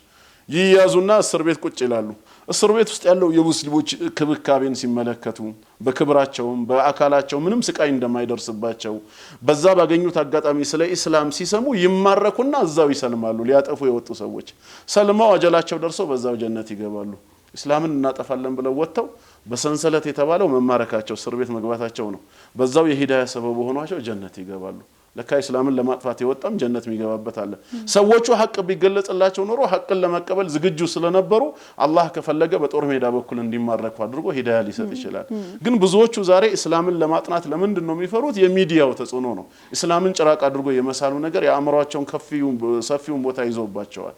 ይያዙና እስር ቤት ቁጭ ይላሉ እስር ቤት ውስጥ ያለው የሙስሊሞች ክብካቤን ሲመለከቱ በክብራቸውም በአካላቸው ምንም ስቃይ እንደማይደርስባቸው በዛ ባገኙት አጋጣሚ ስለ እስላም ሲሰሙ ይማረኩና እዛው ይሰልማሉ ሊያጠፉ የወጡ ሰዎች ሰልማው አጀላቸው ደርሶ በዛው ጀነት ይገባሉ እስላምን እናጠፋለን ብለው ወጥተው በሰንሰለት የተባለው መማረካቸው እስር ቤት መግባታቸው ነው በዛው የሂዳያ ሰበብ ሆኗቸው ጀነት ይገባሉ ለካ እስላምን ለማጥፋት የወጣም ጀነት የሚገባበት አለ ሰዎቹ ሐቅ ቢገለጽላቸው ኖሮ ሐቅን ለመቀበል ዝግጁ ስለነበሩ አላህ ከፈለገ በጦር ሜዳ በኩል እንዲማረኩ አድርጎ ሂዳያ ሊሰጥ ይችላል ግን ብዙዎቹ ዛሬ እስላምን ለማጥናት ለምንድን ነው የሚፈሩት የሚዲያው ተጽዕኖ ነው እስላምን ጭራቅ አድርጎ የመሳሉ ነገር ያአምሯቸውን ሰፊውን ቦታ ይዞባቸዋል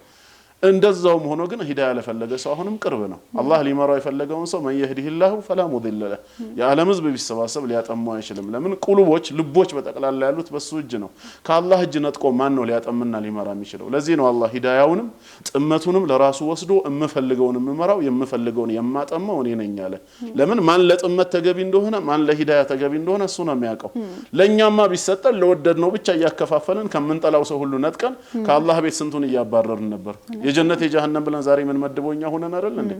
እንደዛውም ሆኖ ግን ሂዳያ ለፈለገ ሰው አሁንም ቅርብ ነው አላህ ሊመራው የፈለገውን ሰው ማን ይህዲህላሁ فلا مضل له የዓለም ህዝብ ቢሰባሰብ ሊያጠማው አይችልም ለምን ቁልቦች ልቦች በተቀላላ ያሉት በሱ እጅ ነው ከአላህ እጅ ነጥቆ ማን ነው ሊያጠምና ሊመራ የሚችለው ለዚህ ነው አላህ ሂዳያውንም ጥመቱንም ለራሱ ወስዶ እምፈልገውን እምመራው የምፈልገውን የማጠማው እኔ ነኝ አለ ለምን ማን ለጥመት ተገቢ እንደሆነ ማን ለሂዳያ ተገቢ እንደሆነ እሱ ነው የሚያውቀው ለኛማ ቢሰጠን ለወደድነው ብቻ ያከፋፈለን ከምንጠላው ሰው ሁሉ ነጥቀን ከአላህ ቤት ስንቱን ያባረርን ነበር የጀነት የጀሃነም ብለን ዛሬ ምን መድቦኛ ሆነን አይደል እንዴ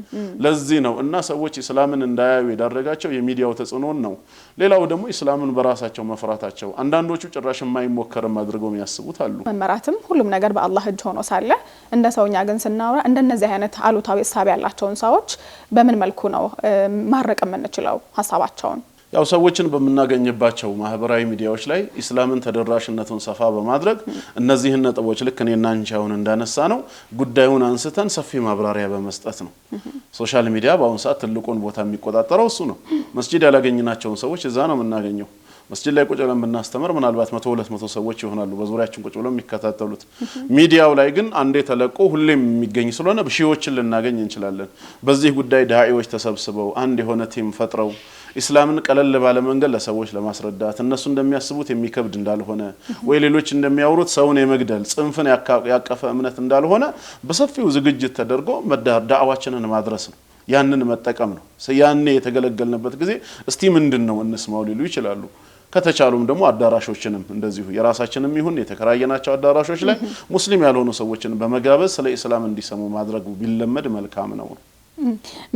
ለዚህ ነው እና ሰዎች እስላምን እንዳያዩ የዳረጋቸው የሚዲያው ተጽዕኖን ነው ሌላው ደግሞ እስላምን በራሳቸው መፍራታቸው አንዳንዶቹ ጭራሽ የማይሞከርም አድርገው የሚያስቡት አሉ መመራትም ሁሉም ነገር በአላህ እጅ ሆኖ ሳለ እንደ ሰውኛ ግን ስናወራ እንደነዚህ አይነት አሉታዊ ሐሳብ ያላቸውን ሰዎች በምን መልኩ ነው ማረቅ የምንችለው ሐሳባቸውን ያው ሰዎችን በመናገኝባቸው ማህበራዊ ሚዲያዎች ላይ እስላምን ተደራሽነቱን ሰፋ በማድረግ እነዚህን ነጥቦች ልክ እኔና አንቺውን እንዳነሳ ነው ጉዳዩን አንስተን ሰፊ ማብራሪያ በመስጠት ነው ሶሻል ሚዲያ በአሁን ሰዓት ትልቁን ቦታ የሚቆጣጠረው እሱ ነው መስጂድ ያላገኝናቸውን ሰዎች እዛ ነው የምናገኘው መስጂድ ላይ ቁጭ ብለን ብናስተምር ምናልባት 100-200 ሰዎች ይሆናሉ በዙሪያችን ቁጭ ብለው የሚከታተሉት ሚዲያው ላይ ግን አንዴ ተለቆ ሁሌም የሚገኝ ስለሆነ በሺዎችን ልናገኝ እንችላለን በዚህ ጉዳይ ዳዒዎች ተሰብስበው አንድ የሆነ ቲም ፈጥረው እስላምን ቀለል ባለ መንገድ ለሰዎች ለማስረዳት እነሱ እንደሚያስቡት የሚከብድ እንዳልሆነ ወይ ሌሎች እንደሚያወሩት ሰውን የመግደል ጽንፍን ያቀፈ እምነት እንዳልሆነ በሰፊው ዝግጅት ተደርጎ ዳዕዋችንን ማድረስ ነው ያንን መጠቀም ነው ያኔ የተገለገልንበት ጊዜ እስቲ ምንድነው እንስማው ሊሉ ይችላሉ ከተቻሉም ደግሞ አዳራሾችንም እንደዚሁ የራሳችንም ይሁን የተከራየናቸው አዳራሾች ላይ ሙስሊም ያልሆኑ ሰዎችን በመጋበዝ ስለ እስላም እንዲሰሙ ማድረጉ ቢለመድ መልካም ነው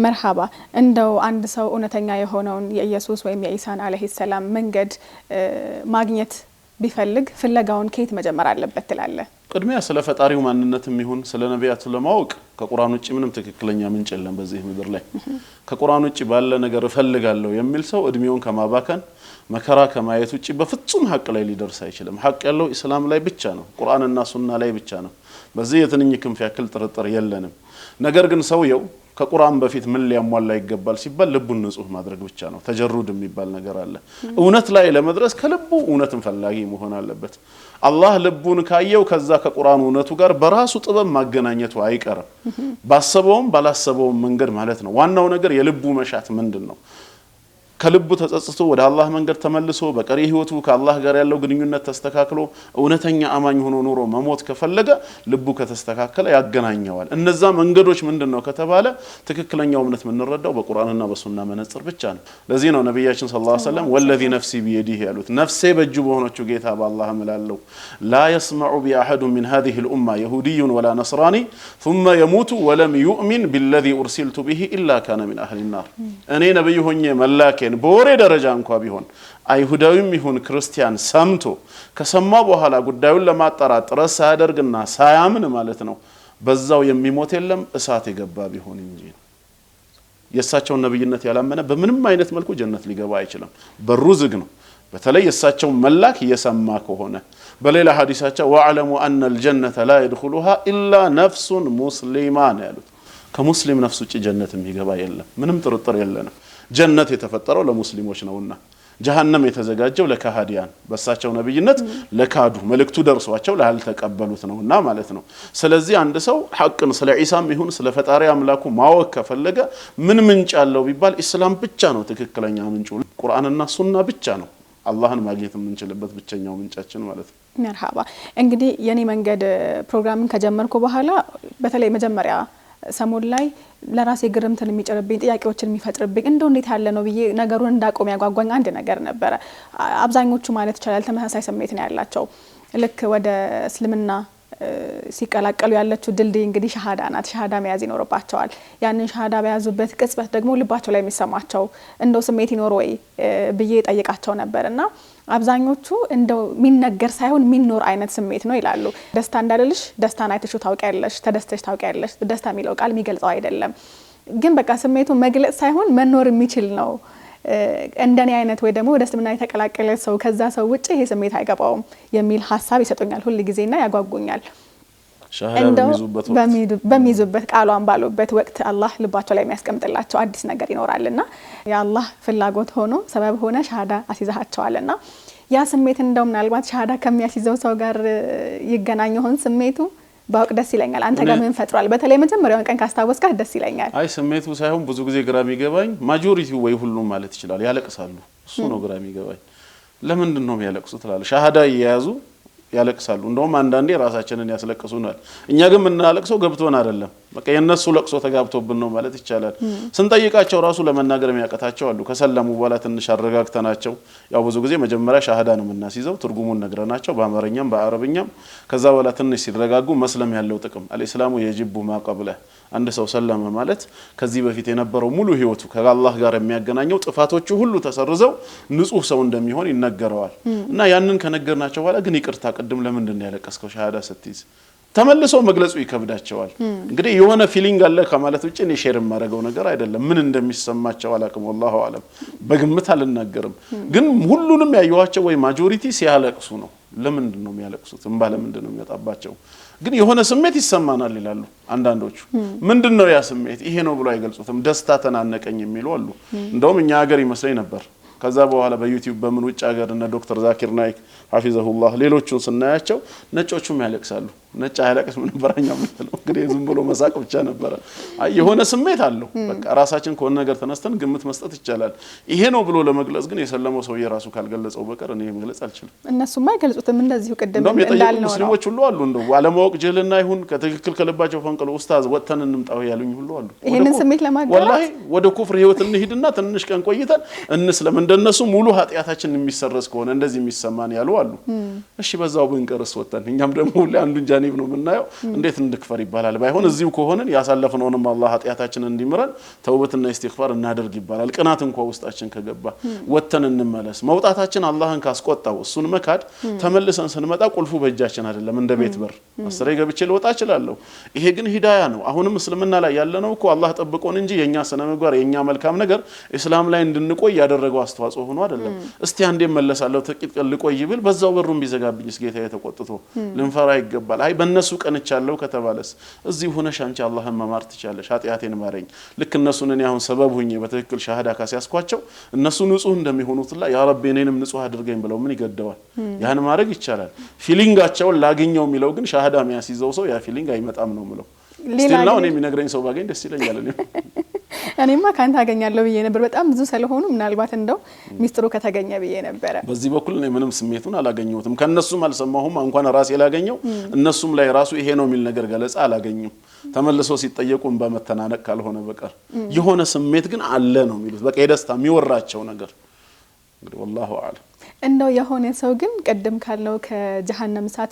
መርሃባ እንደው አንድ ሰው እውነተኛ የሆነውን የኢየሱስ ወይም የኢሳን አለይሂ ሰላም መንገድ ማግኘት ቢፈልግ ፍለጋውን ከየት መጀመር አለበት ትላለ ቅድሚያ ስለ ፈጣሪው ማንነትም ይሁን ስለ ነቢያቱ ለማወቅ ከቁርአን ውጪ ምንም ትክክለኛ ምንጭ የለም በዚህ ምድር ላይ ከቁርአን ውጪ ባለ ነገር ፈልጋለሁ የሚል ሰው እድሜውን ከማባከን መከራ ከማየት ውጪ በፍጹም ሐቅ ላይ ሊደርስ አይችልም ሐቅ ያለው እስላም ላይ ብቻ ነው ቁርአንና ሱና ላይ ብቻ ነው በዚህ የትንኝ ክንፍ ያክል ጥርጥር የለንም ነገር ግን ሰውየው ከቁርአን በፊት ምን ሊያሟላ ይገባል ሲባል ልቡን ንጹህ ማድረግ ብቻ ነው ተጀሩድ የሚባል ነገር አለ እውነት ላይ ለመድረስ ከልቡ እውነትን ፈላጊ መሆን አለበት አላህ ልቡን ካየው ከዛ ከቁርአን እውነቱ ጋር በራሱ ጥበብ ማገናኘቱ አይቀርም ባሰበውም ባላሰበውም መንገድ ማለት ነው ዋናው ነገር የልቡ መሻት ምንድነው ከልቡ ተጸጽቶ ወደ አላህ መንገድ ተመልሶ በቀሪ ህይወቱ ከአላህ ጋር ያለው ግንኙነት ተስተካክሎ እውነተኛ አማኝ ሆኖ ኖሮ መሞት ከፈለገ ልቡ ከተስተካከለ ያገናኘዋል እነዛ መንገዶች ምንድነው ከተባለ ትክክለኛው እምነት ምንረዳው በቁርአንና በሱና መነጽር ብቻ ነው ለዚህ ነው ነብያችን ሰለላሁ ዐለይሂ ወሰለም ወለዚ ነፍሲ ቢየዲህ ያሉት ነፍሴ በእጁ በሆነችው ጌታ በአላህ እምላለሁ لا يسمع بأحد من هذه الأمة يهودي ولا نصراني ثم يموت ولم يؤمن بالذي أرسلت به إلا كان من أهل النار أنا نبي هوني ملاك በወሬ ደረጃ እንኳን ቢሆን አይሁዳዊም ይሁን ክርስቲያን ሰምቶ ከሰማ በኋላ ጉዳዩን ለማጣራት ጥረት ሳያደርግና ሳያምን ማለት ነው በዛው የሚሞት የለም እሳት የገባ ቢሆን እንጂ የሳቸው ነብይነት ያላመነ በምንም አይነት መልኩ ጀነት ሊገባ አይችልም በሩ ዝግ ነው በተለይ የሳቸው መላክ እየሰማ ከሆነ በሌላ ሐዲሳቸው ወአለሙ አነ الجنة لا يدخلها الا نفس مسلمة ያሉት ከሙስሊም ነፍስ ውጪ ጀነት የሚገባ የለም ምንም ጥርጥር የለንም ጀነት የተፈጠረው ለሙስሊሞች ነውና ጀሃነም የተዘጋጀው ለካሃዲያን በሳቸው ነብይነት ለካዱ መልእክቱ ደርሷቸው ላልተቀበሉት ነውና ማለት ነው ስለዚህ አንድ ሰው ሐቅን ስለ ኢሳም ይሁን ስለ ፈጣሪ አምላኩ ማወቅ ከፈለገ ምን ምንጭ አለው ቢባል እስላም ብቻ ነው ትክክለኛ ምንጩ ቁርአንና ሱና ብቻ ነው አላህን ማግኘት የምንችልበት ብቸኛው ምንጫችን ማለት ነው መርሃባ እንግዲህ የኔ መንገድ ፕሮግራምን ከጀመርኩ በኋላ በተለይ መጀመሪያ ሰሞን ላይ ለራሴ ግርምትን የሚጨርብኝ ጥያቄዎችን የሚፈጥርብኝ እንደው እንዴት ያለ ነው ብዬ ነገሩን እንዳቆም ያጓጓኝ አንድ ነገር ነበር አብዛኞቹ ማለት ይችላል ተመሳሳይ ስሜት ነው ያላቸው ልክ ወደ እስልምና ሲቀላቀሉ ያለችው ድልድይ እንግዲህ ሻሃዳ ናት ሻሃዳ መያዝ ይኖርባቸዋል ያንን ሻሃዳ በያዙበት ቅጽበት ደግሞ ልባቸው ላይ የሚሰማቸው እንደው ስሜት ይኖር ወይ ብዬ ጠይቃቸው ነበርና አብዛኞቹ እንደው ሚነገር ሳይሆን ሚኖር አይነት ስሜት ነው ይላሉ ደስታ እንዳለልሽ ደስታን አይተሽው ታውቂያለሽ ተደስተሽ ታውቂያለሽ ደስታ የሚለው ቃል የሚገልጸው አይደለም ግን በቃ ስሜቱ መግለጽ ሳይሆን መኖር የሚችል ነው እንደኔ አይነት ወይ ደግሞ ወደ እስልምና የተቀላቀለ ሰው ከዛ ሰው ውጪ ይሄ ስሜት አይገባውም የሚል ሐሳብ ይሰጡኛል ሁሉ ጊዜና ያጓጉኛል ሻሃዳ በሚይዙበት ቃሏን ባሉበት ወቅት አላህ ልባቸው ላይ የሚያስቀምጥላቸው አዲስ ነገር ይኖራልና ያአላህ ፍላጎት ሆኖ ሰበብ ሆነ ሻሃዳ አሲዛቸዋልና ያ ስሜት እንደው ምናልባት ሻሃዳ ከሚያስይዘው ሰው ጋር ይገናኝ ሆን ስሜቱ ባውቅ ደስ ይለኛል አንተ ጋር ምን ፈጥሯል በተለይ መጀመሪያውን ቀን ካስታወስካ ደስ ይለኛል አይ ስሜቱ ሳይሆን ብዙ ጊዜ ግራም ይገባኝ ማጆሪቲው ወይ ሁሉም ማለት ይችላል ያለቅሳሉ እሱ ነው ግራም ይገባኝ ለምን ነው የሚያለቅሱት ትላለ ሻሃዳ ይያዙ ያለቅሳሉ እንደውም አንዳንዴ ራሳችንን ያስለቅሱናል እኛ ግን ምናለቅሰው ገብቶን አይደለም በቃ የነሱ ለቅሶ ተጋብቶብን ነው ማለት ይቻላል ስንጠይቃቸው ራሱ ለመናገር የሚያቀታቸው አሉ ከሰለሙ በኋላ ትንሽ አረጋግተናቸው ያው ብዙ ጊዜ መጀመሪያ ሻሃዳ ነው የምናስይዘው ትርጉሙን ነግረናቸው በአማርኛም በአረብኛም ከዛ በኋላ ትንሽ ሲረጋጉ መስለም ያለው ጥቅም አልእስላሙ የጅቡ ማቀብለ አንድ ሰው ሰለመ ማለት ከዚህ በፊት የነበረው ሙሉ ህይወቱ ከአላህ ጋር የሚያገናኘው ጥፋቶቹ ሁሉ ተሰርዘው ንጹህ ሰው እንደሚሆን ይነገረዋል እና ያንን ከነገርናቸው በኋላ ግን ይቅርታ ቅድም ለምንድን ነው ያለቀስከው ሻሃዳ ስትይዝ ተመልሶ መግለጹ ይከብዳቸዋል እንግዲህ የሆነ ፊሊንግ አለ ከማለት ውጪ እኔ ሼር ማረጋው ነገር አይደለም ምን እንደሚሰማቸው አላቅም والله አለም በግምት አልናገርም ግን ሁሉንም ያዩዋቸው ወይ ማጆሪቲ ሲያለቅሱ ነው ለምንድን ነው የሚያለቅሱት እንባ ለምንድን ነው የሚያጣባቸው ግን የሆነ ስሜት ይሰማናል ይላሉ አንዳንዶቹ ምንድነው ያ ስሜት ይሄ ነው ብሎ አይገልጹትም ደስታ ተናነቀኝ የሚሉ አሉ እንደውም እኛ ሀገር ይመስለኝ ነበር ከዛ በኋላ በዩቲዩብ በምን ውጭ ሀገር እና ዶክተር ዛኪር ናይክ ሐፊዘሁላህ ሌሎቹን ስናያቸው ነጮቹም ያለቅሳሉ ነጭ ያለቅስ ምን በራኛው ምትለው እንግዲህ ዝም ብሎ መሳቅ ብቻ ነበር የሆነ ስሜት አለው በቃ ራሳችን ከሆነ ነገር ተነስተን ግምት መስጠት ይቻላል ይሄ ነው ብሎ ለመግለጽ ግን የሰለመው ሰው የራሱ ካልገለጸው በቀር እኔ መግለጽ አልችልም እነሱማ አይገልጹትም እንደዚሁ ቀደም እንዳልነው ሙስሊሞች ሁሉ አሉ እንደው ዋለማወቅ ጅህልና ይሁን ከትክክል ከልባቸው ፈንቅሎ ኡስታዝ ወጥተን እንምጣው ያሉኝ ሁሉ አሉ ይሄንን ስሜት ለማጋራት ወላሂ ወደ ኩፍር ህይወት እንሂድና ትንሽ ቀን ቆይተን እንስለም እንደነሱ ሙሉ ኃጢያታችን የሚሰረዝ ከሆነ እንደዚህ የሚሰማን ያሉ አሉ እሺ በዛው ብንቀርስ ወጥተን እኛም ደግሞ ሁሉ አንዱን ጃኒብ ነው ምናየው እንዴት እንድክፈር ይባላል ባይሆን እዚሁ ከሆነን ያሳለፈነውንም አላህ ኃጢያታችንን እንዲምረን ተውበትና ኢስቲግፋር እናደርግ ይባላል ቅናት እንኳን ውስጣችን ከገባ ወጥተን እንመለስ መውጣታችን አላህን ካስቆጣው እሱን መካድ ተመልሰን ስንመጣ ቁልፉ በእጃችን አይደለም እንደ ቤት በር አስሬ ገብቼ ልወጣ እችላለሁ ይሄ ግን ሂዳያ ነው አሁንም እስልምና ላይ ያለነው እኮ አላህ ጠብቆን እንጂ የኛ ስነ ምግባር የኛ መልካም ነገር እስላም ላይ እንድንቆይ ያደረገው አስተዋጽኦ ሆኖ አይደለም እስቲ አንዴ መለሳለሁ ጥቂት ቀን ልቆይ ብል በዛው በሩን ቢዘጋብኝስ ጌታዬ ተቆጥቶ ልንፈራ ይገባል አይ በእነሱ ቀንቻለሁ ከተባለስ እዚህ ሆነሽ አንቺ አላህን መማር ትቻለሽ ኃጢያቴን ማረኝ ልክ እነሱን እኔ አሁን ሰበብ ሆኜ በትክክል ሻሃዳ ካስያስኳቸው እነሱ ንጹህ እንደሚሆኑትላ ያ ረቢ እኔንም ንጹህ አድርገኝ ብለው ምን ይገደዋል ያን ማድረግ ይቻላል ፊሊንጋቸው ላግኘው የሚለው ግን ሻሃዳ የሚያስይዘው ሰው ያ ፊሊንግ አይመጣም ነው ምለው ስቲላው እኔ የሚነግረኝ ሰው ባገኝ ደስ ይለኛል እኔማ ካንተ አገኛለሁ ብዬ ነበር በጣም ብዙ ስለሆኑ ምናልባት እንደው ሚስጥሩ ከተገኘ ብዬ ነበር በዚህ በኩል እኔ ምንም ስሜቱን አላገኘሁትም ከነሱም አልሰማሁም እንኳን ራሴ ላገኘው እነሱም ላይ ራሱ ይሄ ነው የሚል ነገር ገለጻ አላገኘም ተመልሶ ሲጠየቁን በመተናነቅ ካልሆነ በቀር የሆነ ስሜት ግን አለ ነው የሚሉት በቃ የደስታ የሚወራቸው ነገር እንግዲህ والله اعلم እንደው የሆነ ሰው ግን ቀደም ካለው ከጀሃነም ሰዓት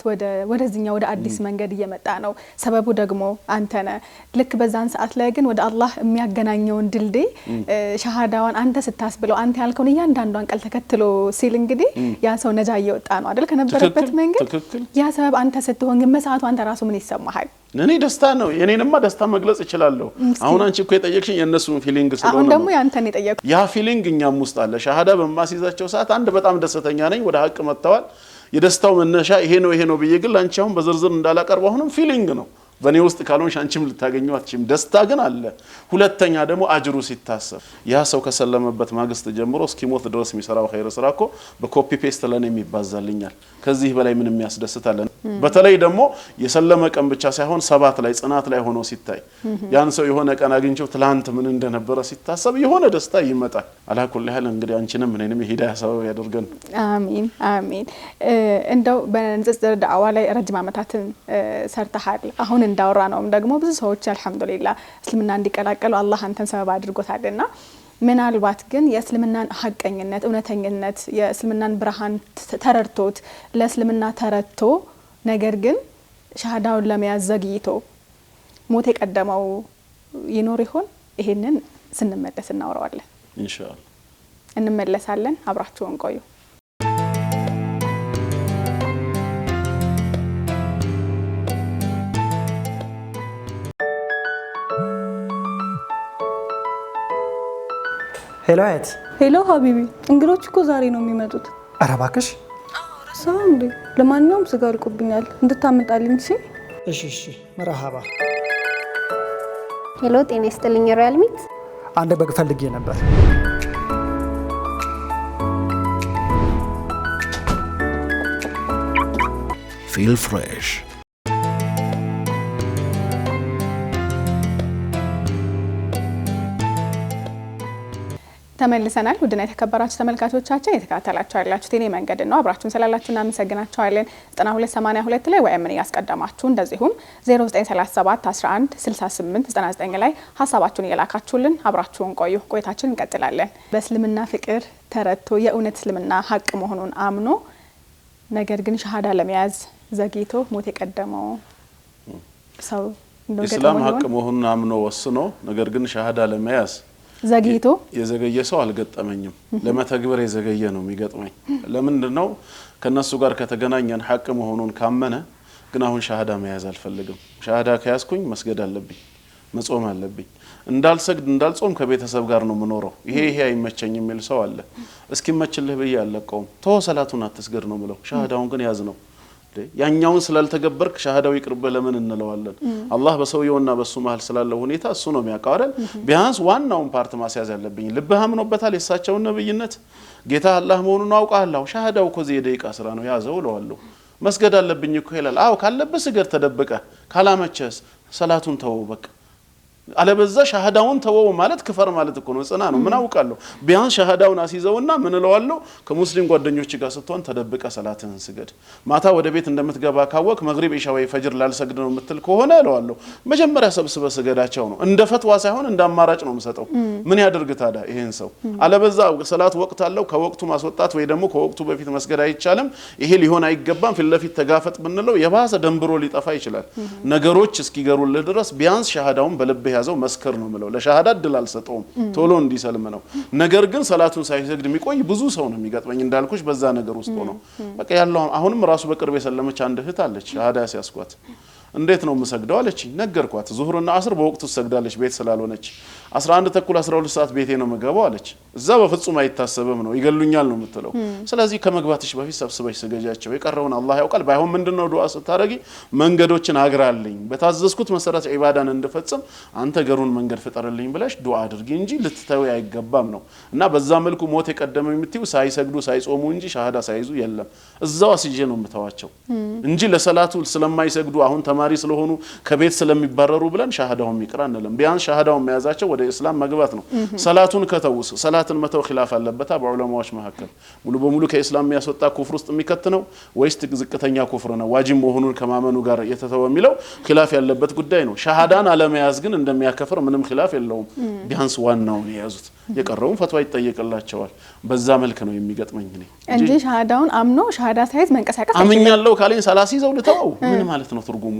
ወደዚህኛው ወደ አዲስ መንገድ እየመጣ ነው ሰበቡ ደግሞ አንተ ነህ ልክ በዛን ሰዓት ላይ ግን ወደ አላህ የሚያገናኘውን ድልድይ ሻሃዳዋን አንተ ስታስብለው አንተ ያልከውን እያንዳንዷን ቃል ተከትሎ ሲል እንግዲህ ያ ሰው ነጃ እየወጣ ነው አይደል ከነበረበት መንገድ ያ ሰበብ አንተ ስትሆን ግን በሰዓቱ አንተ ራሱ ምን ይሰማሃል እኔ ደስታ ነው የኔንማ ደስታ መግለጽ ይችላልው አሁን አንቺ እኮ የጠየቅሽኝ የነሱን ፊሊንግ ስለሆነ አሁን ደግሞ ያንተን የጠየቁ ያ ፊሊንግ እኛም ውስጥ አለ ሻሃዳ በማስይዛቸው ሰዓት አንድ በጣም ደስተኛ ነኝ ወደ ሀቅ መጣዋል የደስታው መነሻ ይሄ ነው ብዬ ግን አንቺ አሁን በዝርዝር እንዳላቀርብ አሁንም ፊሊንግ ነው በኔ ውስጥ ካልሆንሽ አንቺም ልታገኙ አትችም ደስታ ግን አለ ሁለተኛ ደግሞ አጅሩ ሲታሰብ ያ ሰው ከሰለመበት ማግስት ጀምሮ እስኪሞት ድረስ የሚሰራው ኸይር ስራ እኮ በኮፒ ፔስት ለኔ የሚባዛልኛል ከዚህ በላይ ምንም ያስደስታለን በተለይ ደግሞ የሰለመ ቀን ብቻ ሳይሆን ሰባት ላይ ጽናት ላይ ሆኖ ሲታይ ያን ሰው የሆነ ቀን አግኝቸው ትላንት ምን እንደነበረ ሲታሰብ የሆነ ደስታ ይመጣል አላኩል ያህል እንግዲህ አንቺንም እኔንም ሂዳያ ሰበብ ያደርገን አሚን አሚን እንደው በንጽጽር ዳዕዋ ላይ ረጅም አመታትን ሰርተሃል አሁን እንዳወራ ነውም ደግሞ ብዙ ሰዎች አልহামዱሊላህ እስልምና እንዲቀላቀሉ አላህ አንተን ሰበብ አድርጎታልና ምናልባት ግን የእስልምናን ሐቀኝነት እውነተኝነት የእስልምናን ብርሃን ተረድቶት ለእስልምና ተረድቶ ነገር ግን ሻሃዳውን ለመያዝ ዘግይቶ ሞት የቀደመው ይኖር ይሆን ይሄንን ስንመለስ እናወራዋለን ኢንሻአላህ እንመለሳለን አብራችሁን ቆዩ ሄሎ አያት ሄሎ ሀቢቢ እንግዶች እኮ ዛሬ ነው የሚመጡት ኧረ እባክሽ ሰው እንዴ ለማንኛውም ስጋ አልቆብኛል እንድታመጣልኝ እሺ መርሃባ ሄሎ ጤና ይስጥልኝ ሮያል ሚት አንድ በግ ፈልጌ ነበር Feel fresh ተመልሰናል። ውድና የተከበራችሁ ተመልካቾቻችን የተከታተላችሁ ያላችሁት የኔ መንገድ ነው። አብራችሁን ስላላችሁ እናመሰግናችኋለን። 9282 ላይ ወይም ምን ያስቀደማችሁ እንደዚሁም 0937 11 68 99 ላይ ሐሳባችሁን እየላካችሁልን አብራችሁን ቆዩ። ቆይታችን እንቀጥላለን። በእስልምና ፍቅር ተረድቶ የእውነት እስልምና ሀቅ መሆኑን አምኖ ነገር ግን ሸሃዳ ለመያዝ ዘግይቶ ሞት የቀደመው ሰው ኢስላም ሀቅ መሆኑን አምኖ ወስኖ ነገር ግን ሸሃዳ ለመያዝ ዘግይቶ የዘገየ ሰው አልገጠመኝም። ለመተግበር የዘገየ ነው የሚገጥመኝ። ለምንድነው ከነሱ ጋር ከተገናኘን ሀቅ መሆኑን ካመነ ግን አሁን ሸሃዳ መያዝ አልፈልግም። ሸሃዳ ከያዝኩኝ መስገድ አለብኝ፣ መጾም አለብኝ። እንዳልሰግድ እንዳልጾም ከቤተሰብ ጋር ነው የምኖረው። ይሄ አይመቸኝም የሚል ሰው አለ። እስኪመችልህ ብዬ አለቀውም። ተው ሰላቱን አትስገድ ነው ምለው። ሸሃዳውን ግን ያዝ ነው። ያኛውን ስላልተገበርክ ሸሃዳው ይቅርብ ለምን እንለዋለን? አላህ በሰውየውና በሱ መሃል ስላለው ሁኔታ እሱ ነው የሚያውቀው አይደል? ቢያንስ ዋናውን ፓርት ማስያዝ ያለብኝ ልብህ አምኖበታል የሳቸውን ነብይነት ጌታ አላህ መሆኑን አውቃለሁ። ሸሃዳው እኮ የደቂቃ ስራ ነው ያዘው እለዋለሁ። መስገድ አለብኝ እኮ ይላል። አዎ ካለበት ስገድ ተደብቀ፣ ካላመቸስ ሰላቱን ተወው በቃ። አለበዛ ሸሃዳውን ተወው ማለት ክፈር ማለት እኮ ነው። ጽና ነው ምን አውቃለሁ። ቢያንስ ሸሃዳውን አስይዘውና ምን እለዋለሁ? ከሙስሊም ጓደኞች ጋር ስትሆን ተደብቀ ሰላትህን ስገድ። ማታ ወደ ቤት እንደምትገባ ካወቅ መግሪብ ኢሻ ወይ ፈጅር ላልሰግድ ነው የምትል ከሆነ እለዋለሁ መጀመሪያ ሰብስበ ስገዳቸው ነው። እንደ ፈትዋ ሳይሆን እንደ አማራጭ ነው የምሰጠው። ምን ያድርግ ታዲያ ይሄን ሰው? አለበዛ ሰላት ወቅት አለው ከወቅቱ ማስወጣት ወይ ደግሞ ከወቅቱ በፊት መስገድ አይቻልም። ይሄ ሊሆን አይገባም። ፊት ለፊት ተጋፈጥ ብንለው የባሰ ደንብሮ ሊጠፋ ይችላል። ነገሮች እስኪገሩልህ ድረስ ቢያንስ ሸሃዳውን በልብ ያዘው መስከር ነው ምለው። ለሸሃዳ ድል አልሰጠውም ቶሎ እንዲሰልም ነው። ነገር ግን ሰላቱን ሳይሰግድ የሚቆይ ብዙ ሰው ነው የሚገጥመኝ። እንዳልኩሽ በዛ ነገር ውስጥ ነው በቃ ያለው። አሁንም ራሱ በቅርብ የሰለመች አንድ እህት አለች። ሸሃዳ ሲያስኳት እንዴት ነው የምሰግደው አለች። ነገርኳት። ዙህርና አስር በወቅቱ ሰግዳለች ቤት ስላልሆነች። 11 ተኩል 12 ሰዓት ቤቴ ነው የምገባው አለች። እዛ በፍጹም አይታሰብም ነው ይገሉኛል ነው የምትለው። ስለዚህ ከመግባትሽ በፊት ሰብስበሽ ስገጃቸው። የቀረውን አላህ ያውቃል። ባይሆን ምንድነው ዱዓ ስታረጊ መንገዶችን አግራልኝ በታዘዝኩት መሰረት ኢባዳን እንድፈጽም አንተ ገሩን መንገድ ፍጠርልኝ ብለሽ ዱዓ አድርጊ እንጂ ልትተው አይገባም ነው። እና በዛ መልኩ ሞት የቀደመው የምትይው ሳይሰግዱ ሳይጾሙ እንጂ ሸሃዳ ሳይዙ የለም። እዛው አስጄ ነው የምተዋቸው እንጂ ለሰላቱ ስለማይሰግዱ አሁን ተማሪ ስለሆኑ ከቤት ስለሚባረሩ ብለን ሸሃዳውን ይቅር አንልም። ቢያንስ ሸሃዳውን መያዛቸው ወደ እስላም መግባት ነው። ሰላቱን ከተውስ ሰላትን መተው ኺላፍ አለበት በዑለማዎች መካከል። ሙሉ በሙሉ ከእስላም የሚያስወጣ ኩፍር ውስጥ የሚከት ነው ወይስ ዝቅተኛ ኩፍር ነው? ዋጅብ መሆኑን ከማመኑ ጋር የተተወ የሚለው ኺላፍ ያለበት ጉዳይ ነው። ሸሃዳን አለመያዝ ግን እንደሚያከፍር ምንም ኺላፍ የለውም። ቢያንስ ዋናውን የያዙት የቀረውን ፈትዋ ይጠየቅላቸዋል። በዛ መልክ ነው የሚገጥመኝ ነው እንጂ ሸሃዳውን አምኖ ሸሃዳ ሳይዝ መንቀሳቀስ አምኛለሁ ካለኝ ሰላሲ ይዘው ልተው ምን ማለት ነው ትርጉሙ?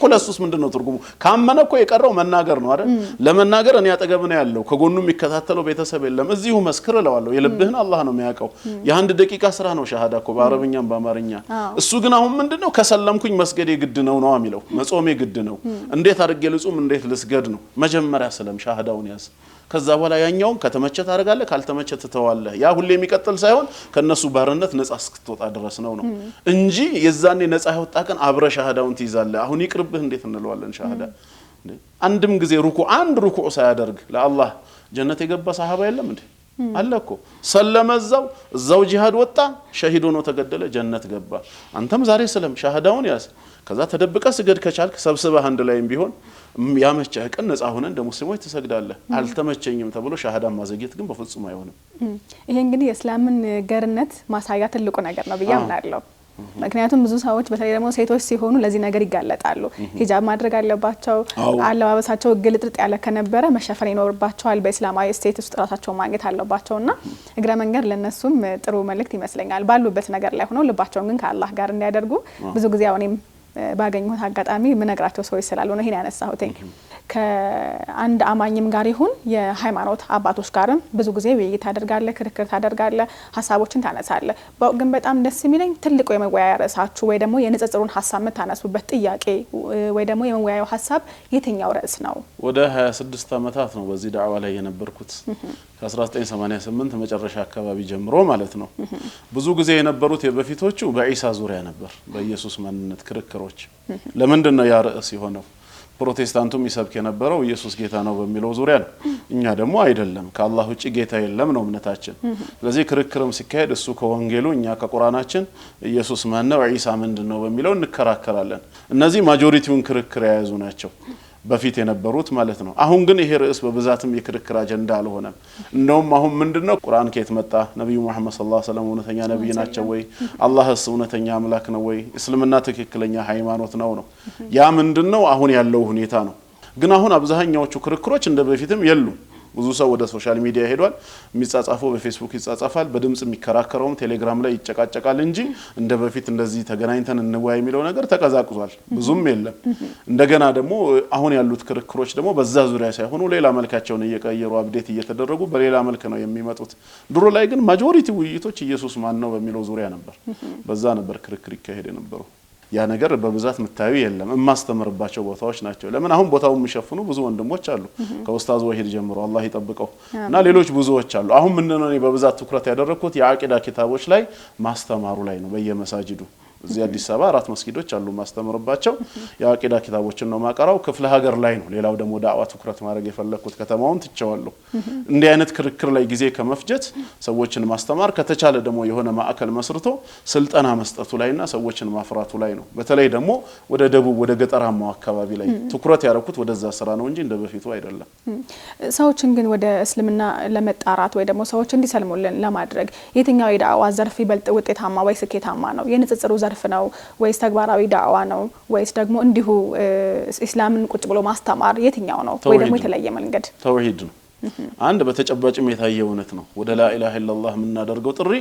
ሁለሱስ ምንድነው ትርጉሙ? ካመነ እኮ የቀረው መናገር ነው አይደል? ለመናገር እኔ አጠገብ ነው ያለው ከጎኑ የሚከታተለው ቤተሰብ የለም። እዚሁ መስክር እለዋለሁ። የልብህን አላህ ነው የሚያውቀው። የአንድ ደቂቃ ስራ ነው ሸሃዳ እኮ በአረብኛም በአማርኛ። እሱ ግን አሁን ምንድነው ከሰለምኩኝ መስገድ ግድ ነው ነው የሚለው። መጾሜ ግድ ነው። እንዴት አድርጌ ልጹም እንዴት ልስገድ ነው? መጀመሪያ ሰለም ሸሃዳውን ያዝ። ከዛ በኋላ ያኛውን ከተመቸ ታረጋለህ ካልተመቸ ትተዋለህ። ያ ሁሌ የሚቀጥል ሳይሆን ከነሱ ባርነት ነፃ እስክትወጣ ድረስ ነው እንጂ የዛኔ ነፃ ያወጣ ቀን አብረ ሸሃዳውን ትይዛለህ። አሁን ይቅርብህ እንዴት እንለዋለን? ሸሃዳ አንድም ጊዜ ሩኩዕ ሳያደርግ ለአላህ ጀነት የገባ ሰሃባ የለም እንዴ? አለ እኮ ሰለመ እዛው ጂሃድ ወጣ ሸሂድ ሆኖ ተገደለ ጀነት ገባ። አንተም ዛሬ ሰለም ሸሃዳውን ያዝ። ከዛ ተደብቀ ስገድ ከቻልክ ሰብስበህ አንድ ላይም ቢሆን ያመቸህ ቀን ነፃ ሆነ እንደ ሙስሊሞች ትሰግዳለህ። አልተመቸኝም ተብሎ ሸሃዳ ማዘግየት ግን በፍጹም አይሆንም። ይሄ እንግዲህ የእስላምን ገርነት ማሳያ ትልቁ ነገር ነው ብዬ አምናለሁ። ምክንያቱም ብዙ ሰዎች በተለይ ደግሞ ሴቶች ሲሆኑ ለዚህ ነገር ይጋለጣሉ። ሂጃብ ማድረግ አለባቸው። አለባበሳቸው ግልጥልጥ ያለ ከነበረ መሸፈን ይኖርባቸዋል። በእስላማዊ ስቴት ውስጥ ራሳቸው ማግኘት አለባቸውና እግረ መንገድ ለነሱም ጥሩ መልእክት ይመስለኛል። ባሉበት ነገር ላይ ሆነው ልባቸውን ግን ከአላህ ጋር እንዲያደርጉ ብዙ ጊዜ አሁንም ባገኙት አጋጣሚ ምነግራቸው ሰዎች ስላሉ ነው ይሄን ያነሳሁት። ከአንድ አማኝም ጋር ይሁን የሃይማኖት አባቶች ጋርም ብዙ ጊዜ ውይይት ታደርጋለህ፣ ክርክር ታደርጋለህ፣ ሀሳቦችን ታነሳለህ። ግን በጣም ደስ የሚለኝ ትልቁ የመወያያ ርዕሳችሁ ወይ ደግሞ የንጽጽሩን ሀሳብ የምታነሱበት ጥያቄ ወይ ደግሞ የመወያያው ሀሳብ የትኛው ርዕስ ነው? ወደ 26 ዓመታት ነው በዚህ ዳዕዋ ላይ የነበርኩት ከ1988 መጨረሻ አካባቢ ጀምሮ ማለት ነው። ብዙ ጊዜ የነበሩት የበፊቶቹ በኢሳ ዙሪያ ነበር፣ በኢየሱስ ማንነት ክርክሮች። ለምንድን ነው ያ ርዕስ የሆነው? ፕሮቴስታንቱም ይሰብክ የነበረው ኢየሱስ ጌታ ነው በሚለው ዙሪያ ነው። እኛ ደግሞ አይደለም ከአላህ ውጪ ጌታ የለም ነው እምነታችን። ስለዚህ ክርክርም ሲካሄድ እሱ ከወንጌሉ እኛ ከቁርአናችን ኢየሱስ ማን ነው ኢሳ ምንድነው በሚለው እንከራከራለን። እነዚህ ማጆሪቲውን ክርክር የያዙ ናቸው። በፊት የነበሩት ማለት ነው አሁን ግን ይሄ ርዕስ በብዛትም የክርክር አጀንዳ አልሆነም እንደውም አሁን ምንድነው ቁርአን ከየት መጣ ነብዩ መሐመድ ሰለላሁ ዐለይሂ ወሰለም እውነተኛ ነብይ ናቸው ወይ አላህስ እውነተኛ አምላክ ነው ወይ እስልምና ትክክለኛ ሃይማኖት ነው ያ ምንድነው አሁን ያለው ሁኔታ ነው ግን አሁን አብዛኛዎቹ ክርክሮች እንደ በፊትም የሉም ብዙ ሰው ወደ ሶሻል ሚዲያ ሄዷል የሚጻጻፈው በፌስቡክ ይጻጻፋል በድምጽ የሚከራከረው ቴሌግራም ላይ ይጨቃጨቃል እንጂ እንደ በፊት እንደዚህ ተገናኝተን እንወያይ የሚለው ነገር ተቀዛቅዟል ብዙም የለም እንደገና ደግሞ አሁን ያሉት ክርክሮች ደግሞ በዛ ዙሪያ ሳይሆኑ ሌላ መልካቸውን እየቀየሩ አፕዴት እየተደረጉ በሌላ መልክ ነው የሚመጡት ድሮ ላይ ግን ማጆሪቲ ውይይቶች ኢየሱስ ማን ነው በሚለው ዙሪያ ነበር በዛ ነበር ክርክር ይካሄድ የነበረው ያ ነገር በብዛት መታዩ የለም ማስተምርባቸው ቦታዎች ናቸው ለምን አሁን ቦታው የሚሸፍኑ ብዙ ወንድሞች አሉ ከኡስታዝ ወሂድ ጀምሮ አላህ ይጠብቀው እና ሌሎች ብዙዎች አሉ አሁን ምንድነው በብዛት ትኩረት ያደረኩት የአቂዳ ኪታቦች ላይ ማስተማሩ ላይ ነው በየመሳጂዱ እዚህ አዲስ አበባ 4 መስጊዶች አሉ ማስተምርባቸው የአቂዳ ኪታቦችን ነው ማቀራው ክፍለ ሀገር ላይ ነው ሌላው ደግሞ ዳዕዋ ትኩረት ማድረግ የፈለኩት ከተማውን ትቻዋለሁ እንዴ አይነት ክርክር ላይ ጊዜ ከመፍጀት ሰዎችን ማስተማር ከተቻለ ደግሞ የሆነ ማዕከል መስርቶ ስልጠና መስጠቱ ላይና ሰዎችን ማፍራቱ ላይ ነው በተለይ ደግሞ ወደ ደቡብ ወደ ገጠራማው አካባቢ ላይ ትኩረት ያደረኩት ወደዛ ስራ ነው እንጂ እንደበፊቱ አይደለም ሰዎችን ግን ወደ እስልምና ለመጣራት ወይ ደግሞ ሰዎች እንዲሰልሙልን ለማድረግ የትኛው የዳዕዋ ዘርፍ ይበልጥ ውጤታማ ወይ ስኬታማ ነው የንጽጽሩ ዘርፍ ነው ወይስ ተግባራዊ ዳዕዋ ነው ወይስ ደግሞ እንዲሁ እስላምን ቁጭ ብሎ ማስተማር የትኛው ነው ወይ ደግሞ የተለየ መንገድ ተውሂድ ነው አንድ በተጨባጭም የታየ እውነት ነው ወደ ላ ኢላሃ ኢላላህ ምናደርገው ጥሪ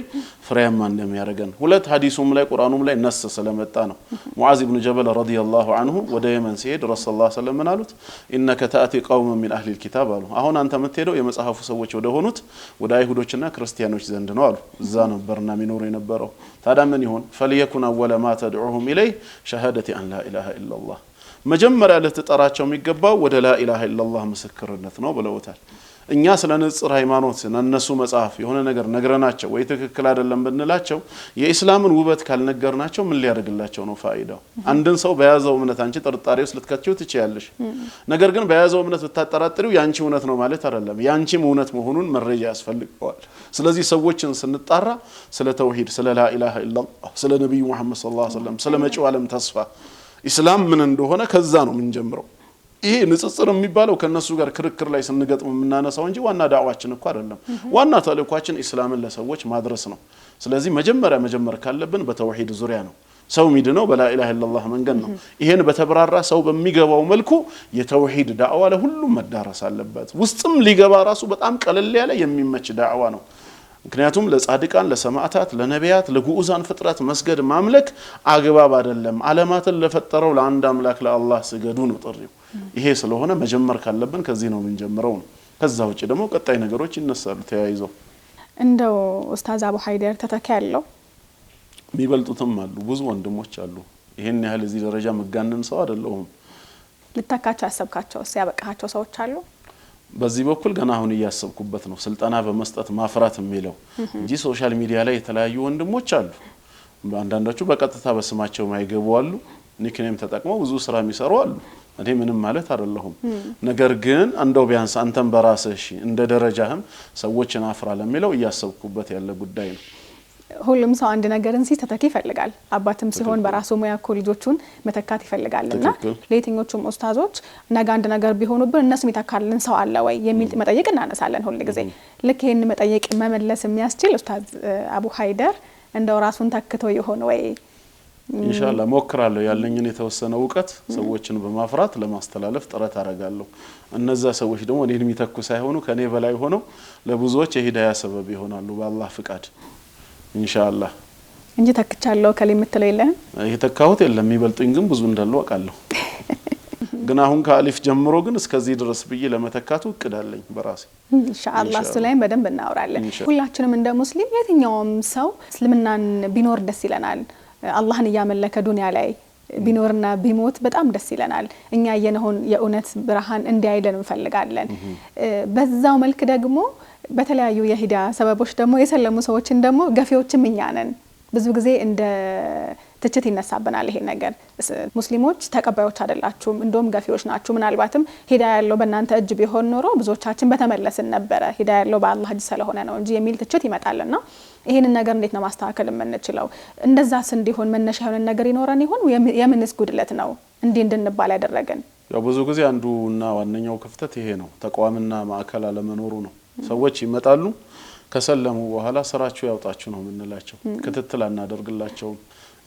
ፍሬያማ እንደሚያደርገን ሁለት ሐዲሱም ላይ ቁርአኑም ላይ ነስ ስለመጣ ነው ሙዓዝ ኢብኑ ጀበል ረዲየላሁ ዐንሁ ወደ የመን ሲሄድ ረሱላህ ሰለላሁ ዐለይሂ ወሰለም አሉት ኢነከ ተአቲ ቀውም ሚን አህሊ الكتاب አሉ አሁን አንተ የምትሄደው የመጽሐፉ ሰዎች ወደ ሆኑት ወደ አይሁዶችና ክርስቲያኖች ዘንድ ነው አሉ እዛ ነበርና ሚኖር የነበረው ታዲያ ምን ይሆን فليكن اول ما تدعوهم اليه شهاده ان لا اله الا الله መጀመሪያ ለተጠራቸው የሚገባው ወደ ላ ኢላሃ ኢላላህ ምስክርነት ነው ብለውታል እኛ ስለ ንጽር ሃይማኖት እነሱ መጽሐፍ የሆነ ነገር ነግረናቸው ወይ ትክክል አይደለም ብንላቸው የኢስላምን ውበት ካልነገርናቸው ምን ሊያደርግላቸው ነው ፋይዳው አንድን ሰው በያዘው እምነት አንቺ ጥርጣሬ ውስጥ ልትከቺው ትችያለሽ ነገር ግን በያዘው እምነት ብታጠራጥሪው ያንቺ እውነት ነው ማለት አይደለም ያንቺም እውነት መሆኑን መረጃ ያስፈልገዋል ስለዚህ ሰዎችን ስንጣራ ስለ ተውሂድ ስለ ላ ኢላሃ ኢላላህ ስለ ነብዩ መሐመድ ሰለላሁ ዐለይሂ ወሰለም ስለ መጪው ዓለም ተስፋ ኢስላም ምን እንደሆነ ከዛ ነው ምን ጀምረው ይሄ ንጽጽር የሚባለው ከነሱ ጋር ክርክር ላይ ስንገጥም ምናነሳው እንጂ ዋና ዳዕዋችን እኮ አይደለም ዋና ተልእኳችን ኢስላምን ለሰዎች ማድረስ ነው ስለዚህ መጀመር ካለብን በተውሂድ ዙሪያ ነው ሰው ሚድነው በላ ኢላሃ ኢላላህ መንገድ ነው ይሄን በተብራራ ሰው በሚገባው መልኩ የተውሂድ ዳዕዋ ለሁሉም መዳረስ አለበት ውስጥም ሊገባ ራሱ በጣም ቀለል ያለ የሚመች ዳዕዋ ነው ምክንያቱም ለጻድቃን ለሰማዕታት ለነቢያት ለጉኡዛን ፍጥረት መስገድ ማምለክ አግባብ አይደለም ዓለማትን ለፈጠረው ለአንድ አምላክ ለአላህ ስገዱ ነው ጥሪው ይሄ ስለሆነ መጀመር ካለብን ከዚህ ነው የምንጀምረው ከዛ ውጪ ደግሞ ቀጣይ ነገሮች ይነሳሉ ተያይዘው እንደው ኡስታዝ አቡ ሀይደር ተተካ ያለው የሚበልጡትም አሉ ብዙ ወንድሞች አሉ ይሄን ያህል እዚህ ደረጃ መጋነን ሰው አይደለሁም ልታካቸው ያሰብካቸው ሲያበቃቸው ሰዎች አሉ በዚህ በኩል ገና አሁን ያያሰብኩበት ነው ስልጣና በመስጠት ማፍራት የሚለው እንጂ ሶሻል ሚዲያ ላይ የተለያዩ ወንድሞች አሉ አንዳንዶቹ በቀጥታ በስማቸው ማይገቡ አሉ ኒክኔም ተጠቅመው ብዙ ስራ የሚሰሩ አሉ እኔ ምንም ማለት አይደለሁም ነገር ግን አንደው ቢያንስ አንተም በራስህ እንደ ደረጃህም ሰዎችን አፍራ ለሚለው ያያሰብኩበት ያለ ጉዳይ ነው ሁሉም ሰው አንድ ነገርን ሲተተክ ይፈልጋል አባትም ሲሆን በራሱ ሙያ እኮ ልጆቹን መተካት ይፈልጋልና ለየትኞቹም ኡስታዞች ነገ አንድ ነገር ቢሆኑብን እነሱም ይተካልን ሰው አለ ወይ የሚል መጠየቅ እናነሳለን ሁሉ ጊዜ ልክ ይሄን መጠየቅ መመለስ የሚያስችል ኡስታዝ አቡ ሀይደር እንደው ራሱን ተክቶ ይሆን ወይ ኢንሻአላህ ሞክራለሁ ያለኝን የተወሰነ ዕውቀት ሰዎችን በማፍራት ለማስተላለፍ ጥረት አደርጋለሁ እነዛ ሰዎች ደግሞ እኔን የሚተኩ ሳይሆኑ ከኔ በላይ ሆነው ለብዙዎች የሂዳያ ሰበብ ይሆናሉ በአላህ ፍቃድ ኢንሻአላህ እንጂ ተክቻለሁ ከለምትለው የለም የተካሁት የለም ይበልጡኝ ግን ብዙ እንዳለው አቃለሁ ግን አሁን ከአሊፍ ጀምሮ ግን እስከዚህ ድረስ ብዬ ለመተካቱ እቅዳለኝ በራሴ ኢንሻአላህ ስለዚህ በደንብ እናወራለን ሁላችንም እንደ ሙስሊም የትኛውም ሰው እስልምናን ቢኖር ደስ ይለናል አላህን ያመለከ ዱንያ ላይ ቢኖርና ቢሞት በጣም ደስ ይለናል እኛ የነሆን የኡነት ብርሃን እንዲያይለን እንፈልጋለን በዛው መልክ ደግሞ በተለያዩ የሂዳ ሰበቦች ደግሞ የሰለሙ ሰዎችን ደግሞ ገፊዎችም እኛ ነን ብዙ ጊዜ እንደ ትችት ይነሳብናል ይሄ ነገር ሙስሊሞች ተቀባዮች አይደላችሁም እንደውም ገፊዎች ናችሁ ምናልባትም ሂዳ ያለው በእናንተ እጅ ቢሆን ኖሮ ብዙዎቻችን በተመለስን ነበር ሂዳ ያለው በአላህ እጅ ስለሆነ ነው እንጂ የሚል ትችት ይመጣልና ይሄንን ነገር እንዴት ነው ማስተካከል የምንችለው እንደዛስ እንዲሆን መነሻ የሆነ ነገር ይኖረን ይሆን የምንስ ጉድለት ነው እንዴ እንድንባል ያደረገን ያው ብዙ ጊዜ አንዱና ዋነኛው ክፍተት ይሄ ነው ተቋምና ማዕከል አለመኖሩ ነው ሰዎች ይመጣሉ ከሰለሙ በኋላ ስራቸው ያውጣችሁ ነው ምንላቸው ክትትል አናደርግላቸው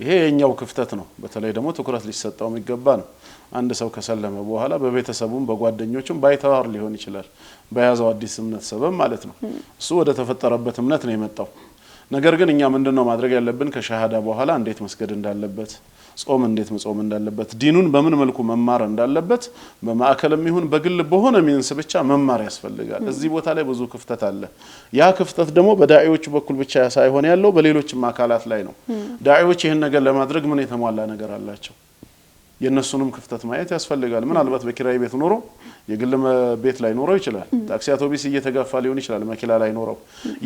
ይሄ የኛው ክፍተት ነው በተለይ ደግሞ ትኩረት ሊሰጣው የሚገባ ነው አንድ ሰው ከሰለመ በኋላ በቤተሰቡም በጓደኞቹም ባይተዋር ሊሆን ይችላል በያዘው አዲስ እምነት ሰበብ ማለት ነው እሱ ወደ ተፈጠረበት እምነት ነው የመጣው ነገር ግን እኛ ምንድነው ማድረግ ያለብን ከሸሃዳ በኋላ እንዴት መስገድ እንዳለበት ጾም እንዴት መጾም እንዳለበት ዲኑን በምን መልኩ መማር እንዳለበት በማዕከልም ይሁን በግል በሆነ ሚንስ ብቻ መማር ያስፈልጋል እዚህ ቦታ ላይ ብዙ ክፍተት አለ ያ ክፍተት ደግሞ በዳዒዎች በኩል ብቻ ሳይሆን ያለው በሌሎችም አካላት ላይ ነው ዳዒዎች ይሄን ነገር ለማድረግ ምን የተሟላ ነገር አላቸው የነሱንም ክፍተት ማየት ያስፈልጋል ምናልባት በኪራይ ቤት ኖሮ የግል ቤት ላይ ኖሮ ይችላል ታክሲ አውቶቡስ እየተጋፋ ሊሆን ይችላል መኪና ላይ ኖሮ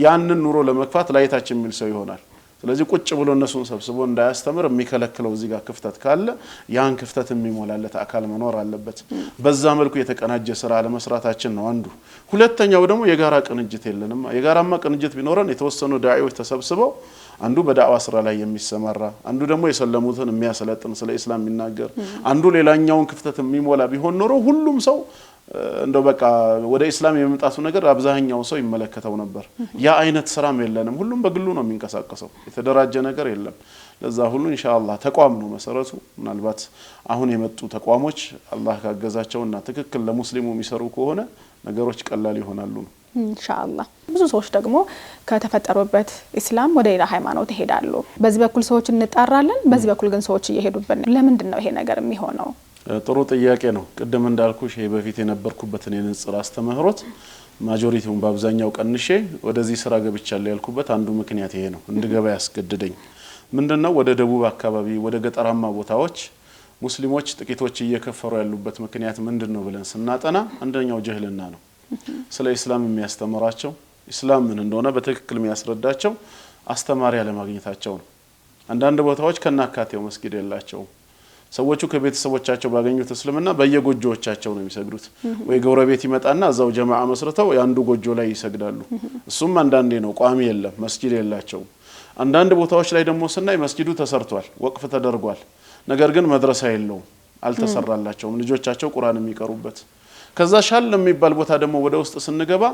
ያንን ኑሮ ለመግፋት ላይታችን የሚል ሰው ይሆናል ስለዚህ ቁጭ ብሎ እነሱን ሰብስቦ እንዳያስተምር የሚከለክለው እዚህ ጋር ክፍተት ካለ ያን ክፍተት የሚሞላለት አካል መኖር አለበት በዛ መልኩ የተቀናጀ ስራ ለመስራታችን ነው አንዱ ሁለተኛው ደግሞ የጋራ ቅንጅት የለንም የጋራማ ቅንጅት ቢኖረን የተወሰኑ ዳዒዎች ተሰብስበው አንዱ በዳዕዋ ስራ ላይ የሚሰማራ አንዱ ደግሞ የሰለሙትን የሚያሰለጥን ስለ እስላም የሚናገር አንዱ ሌላኛውን ክፍተት የሚሞላ ቢሆን ኖሮ ሁሉም ሰው እንደው በቃ ወደ እስላም የመምጣቱ ነገር አብዛኛው ሰው ይመለከተው ነበር ያ አይነት ስራም የለንም ሁሉም በግሉ ነው የሚንቀሳቀሰው የተደራጀ ነገር የለም ለዛ ሁሉ ኢንሻአላህ ተቋም ነው መሰረቱ ምናልባት አሁን የመጡ ተቋሞች አላህ ካገዛቸውና ትክክል ለሙስሊሙ የሚሰሩ ከሆነ ነገሮች ቀላል ይሆናሉ ኢንሻአላህ ብዙ ሰዎች ደግሞ ከተፈጠሩበት እስላም ወደ ሌላ ሃይማኖት ይሄዳሉ በዚህ በኩል ሰዎች እንጣራለን በዚህ በኩል ግን ሰዎች እየሄዱበት ለምንድን ነው ይሄ ነገር የሚሆነው ጥሩ ጥያቄ ነው ቅድም እንዳልኩሽ ይሄ በፊት የነበርኩበትን የንጽር አስተምህሮት ማጆሪቲውን በአብዛኛው ቀንሼ ወደዚህ ስራ ገብቻለሁ ያልኩበት አንዱ ምክንያት ይሄ ነው እንድገባ ያስገድደኝ ምንድነው ወደ ደቡብ አካባቢ ወደ ገጠራማ ቦታዎች ሙስሊሞች ጥቂቶች እየከፈሩ ያሉበት ምክንያት ምንድነው ብለን ስናጠና አንደኛው ጀህልና ነው ስለ እስላም የሚያስተምራቸው እስላም ምን እንደሆነ በትክክል የሚያስረዳቸው አስተማሪ ያለማግኘታቸው ነው አንዳንድ ቦታዎች ከናካቴው መስጊድ ያላቸው ሰዎቹ ከቤተሰቦቻቸው ባገኙት እስልምና በየጎጆዎቻቸው ነው የሚሰግዱት ወይ ጎረቤት ይመጣና እዛው ጀማዓ መስርተው ያንዱ ጎጆ ላይ ይሰግዳሉ እሱም አንዳንዴ ነው ቋሚ የለም መስጊድ የላቸው አንዳንድ ቦታዎች ላይ ደግሞ ስናይ መስጊዱ ተሰርቷል ወቅፍ ተደርጓል ነገር ግን መድረሳ የለውም አልተሰራላቸውም ልጆቻቸው ቁርአን የሚቀሩበት ከዛ ሻል የሚባል ቦታ ደግሞ ወደ ውስጥ ስንገባ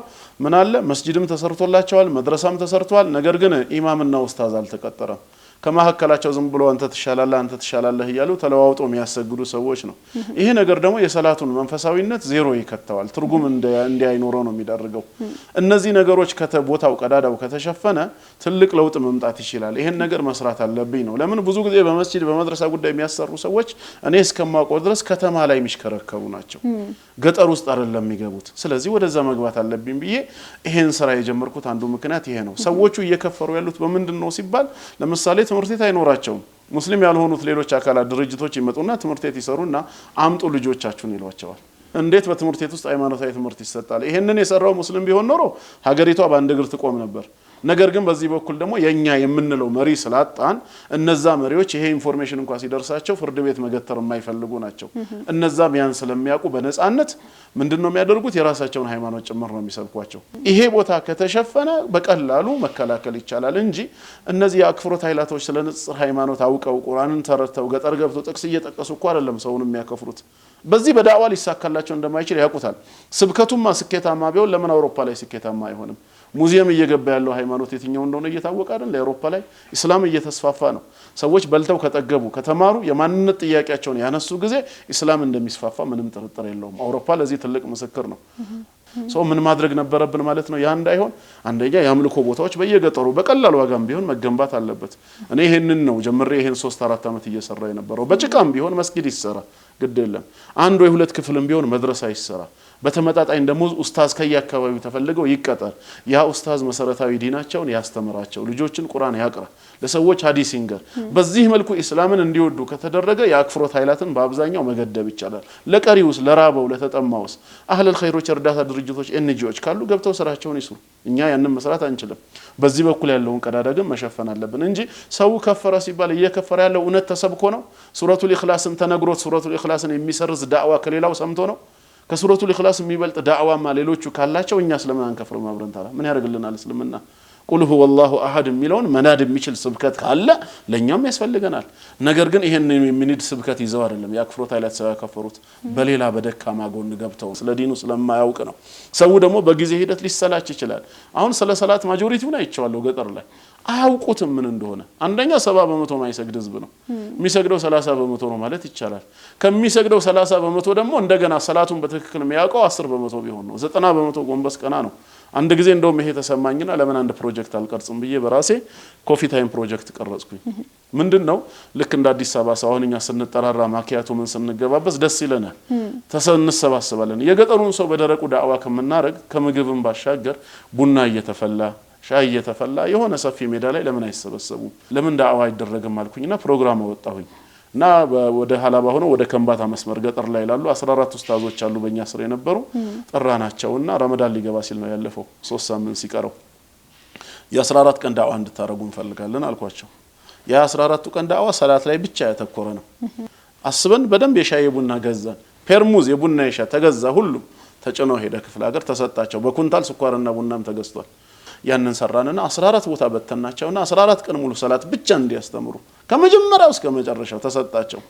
ምን አለ መስጊድም ተሰርቶላቸዋል መድረሳም ተሰርቷል ነገር ግን ኢማምና ኡስታዝ አልተቀጠረም ከማህከላቸው ዝም ብሎ አንተ ተሻላለህ ይያሉ ተለዋውጦ የሚያሰግዱ ሰዎች ነው ይሄ ነገር ደግሞ የሰላቱን መንፈሳዊነት ዜሮ ይከተዋል ትርጉም እንዲያይኖረው ነው የሚደረገው እነዚህ ነገሮች ከተቦታው ቀዳዳው ከተሸፈነ ትልቅ ለውጥ መምጣት ይችላል ይሄን ነገር መስራት አለብኝ ነው ለምን ብዙ ጊዜ በመስጊድ በመድረሳ ጉዳይ የሚያሰሩ ሰዎች እኔ እስከማውቀው ድረስ ከተማ ላይ የሚሽከረከሩ ናቸው ገጠር ውስጥ አይደለም የሚገቡት ስለዚህ ወደዛ መግባት አለብኝ ብዬ ይሄን ስራ የጀመርኩት አንዱ ምክንያት ይሄ ነው ሰዎቹ እየከፈሩ ያሉት በምንድነው ሲባል ለምሳሌ ትምህርት ቤት አይኖራቸውም ሙስሊም ያልሆኑት ሌሎች አካላት ድርጅቶች ይመጡና ትምህርት ቤት ይሰሩና አምጡ ልጆቻችሁን ይሏቸዋል እንዴት በትምህርት ቤት ውስጥ ሃይማኖታዊ ትምህርት ይሰጣል ይሄንን የሰራው ሙስሊም ቢሆን ኖሮ ሀገሪቷ በአንድ እግር ትቆም ነበር ነገር ግን በዚህ በኩል ደግሞ የኛ የምንለው መሪ ስላጣን እነዛ መሪዎች ይሄ ኢንፎርሜሽን እንኳን ሲደርሳቸው ፍርድ ቤት መገተር የማይፈልጉ ናቸው እነዛ ቢያን ስለሚያውቁ በነጻነት ምንድነው የሚያደርጉት የራሳቸውን ሃይማኖት ጭምር ነው የሚሰብኳቸው ይሄ ቦታ ከተሸፈነ በቀላሉ መከላከል ይቻላል እንጂ እነዚህ አክፍሮት ኃይላቶች ስለ ንጽር ሃይማኖት አውቀው ቁርአንን ተረድተው ገጠር ገብተው ጥቅስ እየጠቀሱ እኮ አይደለም ሰውን የሚያከፍሩት በዚህ በዳዕዋ ሊሳካላቸው እንደማይችል ያውቁታል ስብከቱማ ስኬታማ ቢሆን ለምን አውሮፓ ላይ ስኬታማ አይሆንም ሙዚየም እየገባ ያለው ሃይማኖት የትኛው እንደሆነ እየታወቀ አይደል ለአውሮፓ ላይ እስላም እየተስፋፋ ነው ሰዎች በልተው ከተገቡ ከተማሩ የማንነት ጥያቄያቸውን ያነሱ ጊዜ እስላም እንደሚስፋፋ ምንም ጥርጥር የለውም አውሮፓ ለዚህ ትልቅ ምስክር ነው ሰው ምን ማድረግ ነበረብን ማለት ነው ያ እንዳይሆን አንደኛ ያምልኮ ቦታዎች በየገጠሩ በቀላል ዋጋም ቢሆን መገንባት አለበት እኔ ይሄንን ነው ጀምሬ ይሄን 3-4 አመት እየሰራ የነበረው በጭቃም ቢሆን መስጊድ ይሰራ ግድ የለም አንድ ወይ ሁለት ክፍልም ቢሆን መድረሳ ይሰራ በተመጣጣኝ ደሞዝ ኡስታዝ ከያካባቢው ተፈልገው ይቀጠር ያ ኡስታዝ መሰረታዊ ዲናቸውን ያስተምራቸው ልጆችን ቁርአን ያቅራ ለሰዎች ሐዲስ ይንገር በዚህ መልኩ እስላምን እንዲወዱ ከተደረገ የአክፍሮት ኃይላትን በአብዛኛው መገደብ ይቻላል ለቀሪውስ ለራበው ለተጠማውስ አህለል ኸይሮች እርዳታ ድርጅቶች ኤንጂኦዎች ካሉ ገብተው ስራቸውን ይስሩ እኛ ያንን መስራት አንችልም በዚህ በኩል ያለውን ቀዳዳ ግን መሸፈን አለብን እንጂ ሰው ከፈረ ሲባል እየከፈረ ያለው እውነት ተሰብኮ ነው ሱረቱል ኢኽላስን ተነግሮት ሱረቱል ኢኽላስን የሚሰርዝ ዳዕዋ ከሌላው ሰምቶ ነው ከሱረቱል ኢኽላስ የሚበልጥ ዳዕዋማ ሌሎቹ ካላቸው እኛ ስለምን አንከፍርም አብረን ታላ ምን ያደርግልናል እስልምና ቁል ሁወላሁ አሐድ የሚለውን መናድ የሚችል ስብከት ካለ ለኛም ያስፈልገናል ነገር ግን ይሄን የሚኒድ ስብከት ይዘው አይደለም ያክፍሮት አይላት ሰው ያከፈሩት በሌላ በደካማ ጎን ገብተው ስለ ዲኑ ስለማያውቅ ነው ሰው ደግሞ በጊዜ ሂደት ሊሰላች ይችላል አሁን ስለ ሰላት ማጆሪቲውን አይቻለሁ ገጠር ላይ አያውቁትም ምን እንደሆነ አንደኛ 70% ማይሰግድ ህዝብ ነው የሚሰግደው 30% ነው ማለት ይቻላል ከሚሰግደው 30% ደግሞ እንደገና ሰላቱን በትክክል የሚያውቀው 10% ቢሆን ነው 90% ጎንበስ ቀና ነው አንድ ጊዜ እንደውም ይሄ ተሰማኝና ለምን አንድ ፕሮጀክት አልቀርጽም ብዬ በራሴ ኮፊ ታይም ፕሮጀክት ቀረጽኩኝ ምንድነው ልክ እንደ አዲስ አበባ ሰውኛ ስንጠራራ ማኪያቱ ምን ስንገባበስ ደስ ይለናል ተሰንሰባስባለን የገጠሩን ሰው በደረቁ ዳዕዋ ከመናረግ ከምግብም ባሻገር ቡና እየተፈላ ሻይ እየተፈላ የሆነ ሰፊ ሜዳ ላይ ለምን አይሰበሰቡ ለምን ዳዕዋ ይደረግም አልኩኝና ፕሮግራም አወጣሁኝ እና ወደ ሐላባ ሆኖ ወደ ከምባታ መስመር ገጠር ላይ ያሉ 14 ኡስታዞች አሉ በእኛ ስር የነበሩ ጠራናቸውና ረመዳን ሊገባ ሲል ነው ያለፈው 3 ሳምንት ሲቀረው የ14 ቀን ዳዕዋ እንድታረጉ እንፈልጋለን አልኳቸው የ14ቱ ቀን ዳዕዋ ሰላት ላይ ብቻ ያተኮረ ነው አስበን በደንብ የሻይ ቡና ገዛን ፔርሙዝ የቡና ይሻ ተገዛ ሁሉም ተጭኖ ሄደ ክፍለ ሀገር ተሰጣቸው በኩንታል ስኳርና ቡናም ተገዝቷል ያንን ሰራንና 14 ቦታ በተናቸውና 14 ቀን ሙሉ ሰላት ብቻ እንዲያስተምሩ ከመጀመሪያው እስከ መጨረሻው ተሰጣቸው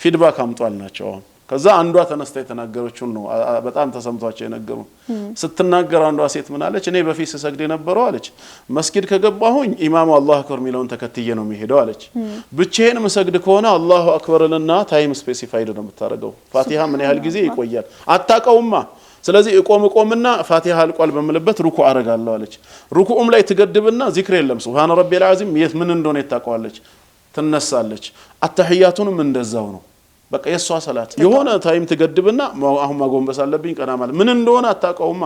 ፊድባክ አምጧልናቸው ከዛ አንዷ ተነስታ የተናገረችው ነው በጣም ተሰምቷቸው የነገሩ ስትናገር አንዷ ሴት ምን አለች እኔ በፊት ሰግድ የነበረው አለች መስጊድ ከገባሁኝ ኢማሙ አላሁ አክበር ሚለውን ተከትዬ ነው የሚሄደው አለች ብቻዬን መስገድ ከሆነ አላሁ አክበርልና ታይም ስፔሲፋይድ ነው የምታረገው ፋቲሃ ምን ያህል ጊዜ ይቆያል አታቀውማ ስለዚህ እቆምና ፋቲሃ አልቋል በመለበት ሩኩዕ አረጋለሁ አለች ሩኩዑም ላይ ትገድብና ዚክር የለም ሱብሃን ረቢል አዚም የት ምን እንደሆነ ይታቀዋለች ትነሳለች አተህያቱንም እንደዛው ነው በቃ የሷ ሰላት የሆነ ታይም ትገድብና አሁን ማጎንበስ አለብኝ ቀና ማለት ምን እንደሆነ አታቀውማ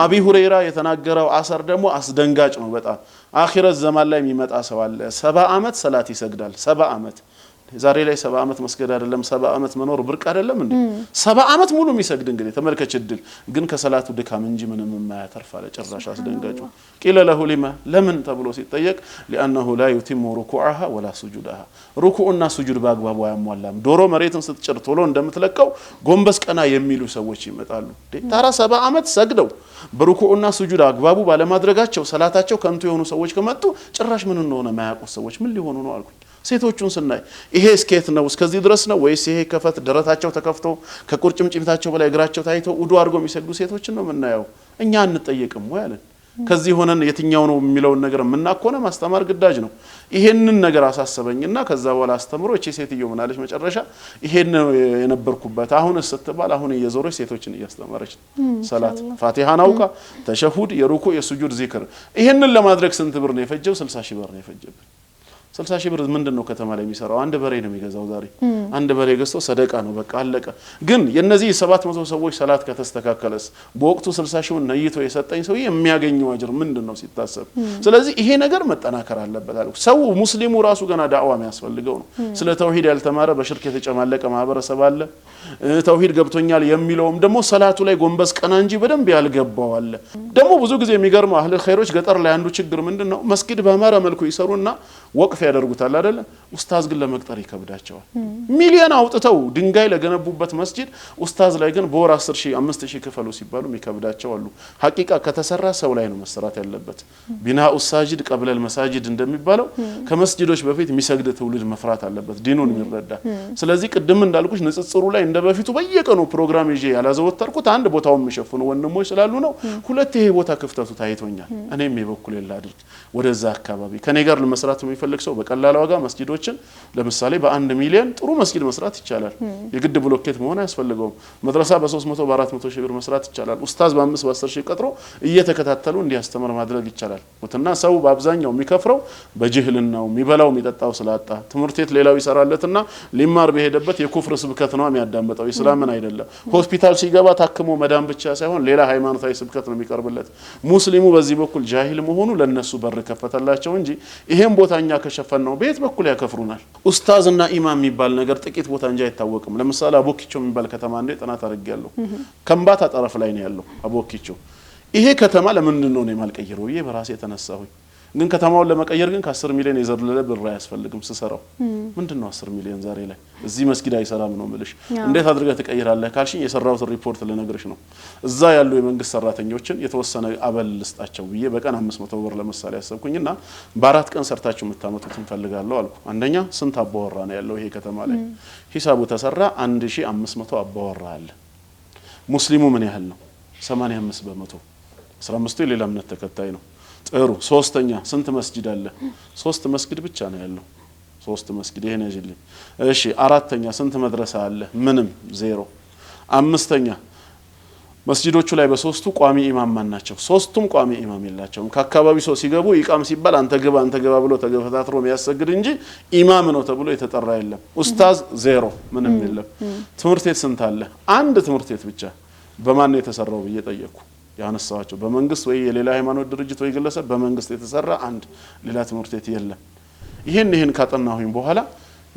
አቢ ሁረይራ የተናገረው አሰር ደግሞ አስደንጋጭ ነው በጣም አኺረት ዘማን ላይ የሚመጣ ሰው አለ 70 አመት ሰላት ይሰግዳል 70 አመት ዛሬ ላይ 70 አመት መስገድ አይደለም 70 አመት መኖር ብርቅ አይደለም እንዴ 70 አመት ሙሉ የሚሰግድ እንግዲህ ተመልከች እድል ግን ከሰላቱ ድካም እንጂ ምንም የማያተርፍ አለ ጭራሽ አስደንጋጩ ቂለ ለሁ ሊማ ለምን ተብሎ ሲጠየቅ لانه لا يتم ركوعها ولا سجودها ሩኩዕና ሱጁድ በአግባቡ አያሟላም ዶሮ መሬትን ስትጭር ቶሎ እንደምትለቀው ጎንበስ ቀና የሚሉ ሰዎች ይመጣሉ ታራ 70 አመት ሰግደው በሩኩዕና ሱጁድ አግባቡ ባለማድረጋቸው ሰላታቸው ከንቱ የሆኑ ሰዎች ከመጡ ጭራሽ ምን እንደሆነ ማያውቁ ሰዎች ምን ሊሆኑ ነው አልኩኝ ሴቶቹን ስናይ ይሄ ስኬት ነው እስከዚህ ድረስ ነው ወይስ ይሄ ከፈት ደረታቸው ተከፍቶ ከቁርጭምጭሚታቸው በላይ እግራቸው ታይቶ ውዱ አድርገው የሚሰግዱ ሴቶችን ነው የምናየው እኛ አንጠየቅም ወይ አለን ከዚህ ሆነን የትኛው ነው የሚለውን ነገር ምናቆነ ማስተማር ግዳጅ ነው ይሄንን ነገር አሳሰበኝና ከዛ በኋላ አስተምሮ እቺ ሴትዮ ምን አለች መጨረሻ ይሄን የነበርኩበት አሁን ስትባል አሁን እየዞረች ሴቶችን እያስተማረች ሰላት ፋቲሃን አውቃ ተሸሁድ የሩኩዕ የሱጁድ ዚክር ይሄንን ለማድረግ ስንት ብር ነው የፈጀው 60 ሺህ ብር ነው የፈጀው 60 ሺህ ብር ምንድነው ከተማ ላይ የሚሰራው አንድ በሬ ነው የሚገዛው ዛሬ አንድ በሬ ገዝቶ ሰደቃ ነው በቃ አለቀ ግን የነዚህ 700 ሰዎች ሰላት ከተስተካከለስ በወቅቱ 60 ሺውን ነይቶ የሰጠኝ ሰው የሚያገኘው አጅር ምንድነው ሲታሰብ ስለዚህ ይሄ ነገር መጠናከር አለበት አልኩ ሰው ሙስሊሙ ራሱ ገና ዳዕዋ የሚያስፈልገው ነው ስለ ተውሂድ ያልተማረ በሽርክ የተጨማለቀ ማህበረሰብ አለ ተውሂድ ገብቶኛል የሚለውም ደግሞ ሰላቱ ላይ ጎንበስ ቀና እንጂ በደንብ ያልገባው አለ ደግሞ ብዙ ጊዜ የሚገርመው አህለ ኸይሮች ገጠር ላይ አንዱ ችግር ምንድነው መስጊድ በአማራ መልኩ ይሰሩና ወቅፍ ያደርጉታል አይደል ኡስታዝ ግን ለመቅጠር ይከብዳቸዋል ሚሊዮን አውጥተው ድንጋይ ለገነቡበት መስጊድ ኡስታዝ ላይ ግን በወር 10000 5000 ክፈሉ ሲባሉ ይከብዳቸው አሉ ሐቂቃ ከተሰራ ሰው ላይ ነው መሰራት ያለበት ቢናኡ ሳጂድ ቀብለ المساجد እንደሚባለው ከመስጊዶች በፊት የሚሰግድ ትውልድ መፍራት አለበት ዲኑን የሚረዳ ስለዚህ ቅድም እንዳልኩሽ ንጽጽሩ ላይ እንደበፊቱ በየቀኑ ፕሮግራም ይዤ ያላዘወተርኩት አንድ ቦታውን የሚሸፍኑ ወንድሞች ስላሉ ነው ሁለት ይሄ ቦታ ክፍተቱ ታይቶኛል እኔም የበኩል ይላድርግ ወደዛ አካባቢ ከኔ ጋር ለመስራት የሚፈልግ ሰው በቀላል ዋጋ መስጊዶችን ለምሳሌ በ1 ሚሊዮን ጥሩ መስጊድ መስራት ይቻላል የግድ ብሎኬት መሆን አያስፈልገውም መድረሳ በ300 በ400 ሺህ ብር መስራት ይቻላል ኡስታዝ በ5 በ10 ሺህ ቀጥሮ እየተከታተሉ እንዲያስተምር ማድረግ ይቻላል ወጥና ሰው በአብዛኛው የሚከፍረው በጅህልናው የሚበላው የሚጠጣው ስላጣ ትምህርት ቤት ሌላው ይሰራለትና ሊማር በሄደበት የኩፍር ስብከት ነው የሚያዳምጠው እስላምን አይደለም ሆስፒታል ሲገባ ታክሞ መዳን ብቻ ሳይሆን ሌላ ሃይማኖታዊ ስብከት ነው የሚቀርብለት ሙስሊሙ በዚህ በኩል ጃሂል መሆኑ ለነሱ በር ከፈተላቸው እንጂ ይሄን ቦታኛ ከሸፈነው በየት በኩል ያከፍሩናል ኡስታዝና ኢማም የሚባል ነገር ጥቂት ቦታ እንጂ አይታወቅም ለምሳሌ አቦኪቾ የሚባል ከተማ እንደ ጥናት አድርጌያለሁ ከምባታ ጠረፍ ላይ ነው ያለው አቦኪቾ ይሄ ከተማ ለምን ነው የማልቀይረው ይሄ በራሴ ተነሳሁኝ ግን ከተማውን ለመቀየር ግን ከ10 ሚሊዮን የዘለለ ብር አያስፈልግም ስሰራው ምንድነው 10 ሚሊዮን ዛሬ ላይ እዚህ መስጊድ አይሰራም ነው ምልሽ እንዴት አድርገህ ትቀይራለህ ካልሽኝ የሰራውት ሪፖርት ለነገርሽ ነው እዛ ያሉ የመንግስት ሰራተኞችን የተወሰነ አበል ልስጣቸው ብዬ በቀን 500 ብር ለምሳሌ ያሰብኩኝና በአራት ቀን ሰርታችሁ የምታመጡት እንፈልጋለሁ አልኩ አንደኛ ስንት አባወራ ነው ያለው ይሄ ከተማ ላይ ሂሳቡ ተሰራ 1500 አባወራ አለ ሙስሊሙ ምን ያህል ነው 85 በመቶ 15 የሌላ እምነት ተከታይ ነው ጥሩ ሶስተኛ ስንት መስጊድ አለ 3 መስጊድ ብቻ ነው ያለው 3 መስጊድ ይሄን ያጅልኝ እሺ አራተኛ ስንት መድረሳ አለ ምንም ዜሮ አምስተኛ መስጊዶቹ ላይ በሶስቱ ቋሚ ኢማም ማን ናቸው ሶስቱም ቋሚ ኢማም የላቸውም ከአካባቢ ሰው ሲገቡ ኢቃም ሲባል አንተ ገባ ብሎ ተገፈታትሮ የሚያሰግድ እንጂ ኢማም ነው ተብሎ የተጠራ የለም ኡስታዝ ዜሮ ምንም የለም ትምህርት ቤት ስንት አለ አንድ ትምህርት ቤት ብቻ በማን ነው የተሰራው ብዬ ጠየቅኩ ያነሳዋቸው በመንግስት ወይ የሌላ ሃይማኖት ድርጅት ወይ ግለሰብ በመንግስት የተሰራ አንድ ሌላ ትምህርት ቤት የለም ይሄን ካጠናሁኝ በኋላ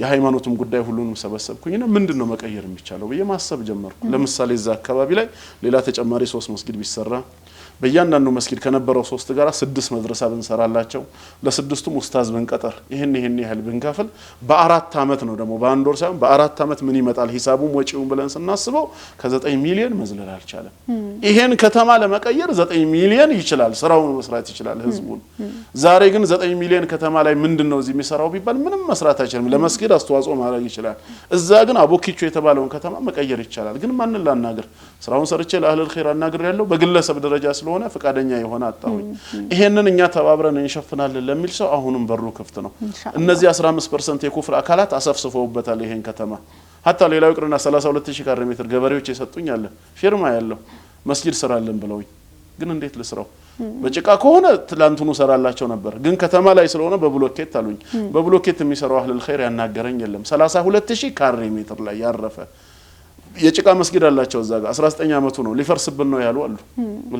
የሃይማኖቱም ጉዳይ ሁሉንም ሰበሰብኩኝና ምንድነው መቀየር የሚቻለው ብዬ ማሰብ ጀመርኩ ለምሳሌ እዛ አካባቢ ላይ ሌላ ተጨማሪ 3 መስጊድ ቢሰራ በእያንዳንዱ መስጊድ ከነበረው 3 ጋራ 6 መድረሳ ብንሰራላቸው ለስድስቱም ኡስታዝ ብንቀጠር ይሄን ያህል ብንከፍል በ4 አመት ነው ደግሞ በአንድ ወር ሳይሆን በ4 አመት ምን ይመጣል ሂሳቡም ወጪውን ብለን ስናስበው ከ9 ሚሊዮን መዝለል አልቻለም ይሄን ከተማ ለመቀየር 9 ሚሊዮን ይችላል ስራውን መስራት ይችላል ህዝቡን ዛሬ ግን 9 ሚሊዮን ከተማ ላይ ምንድነው እዚህ የሚሰራው ቢባል ምንም መስራት አይችልም ለመስጊድ አስተዋጽኦ ማድረግ ይችላል እዛ ግን አቦኪቾ የተባለውን ከተማ መቀየር ይችላል ግን ማንን ላናገር ስራውን ሰርቼ ለአህለል ኸይር አናገር ያለው በግለሰብ ደረጃ ስለሆነ ፈቃደኛ የሆነ አጣሁኝ ይሄንን እኛ ተባብረን እንሸፍናለን ለሚል ሰው አሁንም በሩ ክፍት ነው እነዚህ 15% የኩፍር አካላት አሰፍስፈውበታል ይሄን ከተማ hatta ሌላው ይቅርና 32000 ካሬ ሜትር ገበሬዎች የሰጡኝ አለ ፊርማ ያለው መስጊድ ሰራለን ብለውኝ ግን እንዴት ልስራው በጭቃ ከሆነ ትላንቱኑ ሰራላቸው ነበር ግን ከተማ ላይ ስለሆነ በብሎኬት አሉኝ በብሎኬት የሚሰራው አህለል ኸይር ያናገረኝ የለም 32000 ካሬ ሜትር ላይ ያረፈ የጭቃ መስጊድ አላቸው እዛ ጋር 19 አመቱ ነው ሊፈርስብን ነው ያሉ አሉ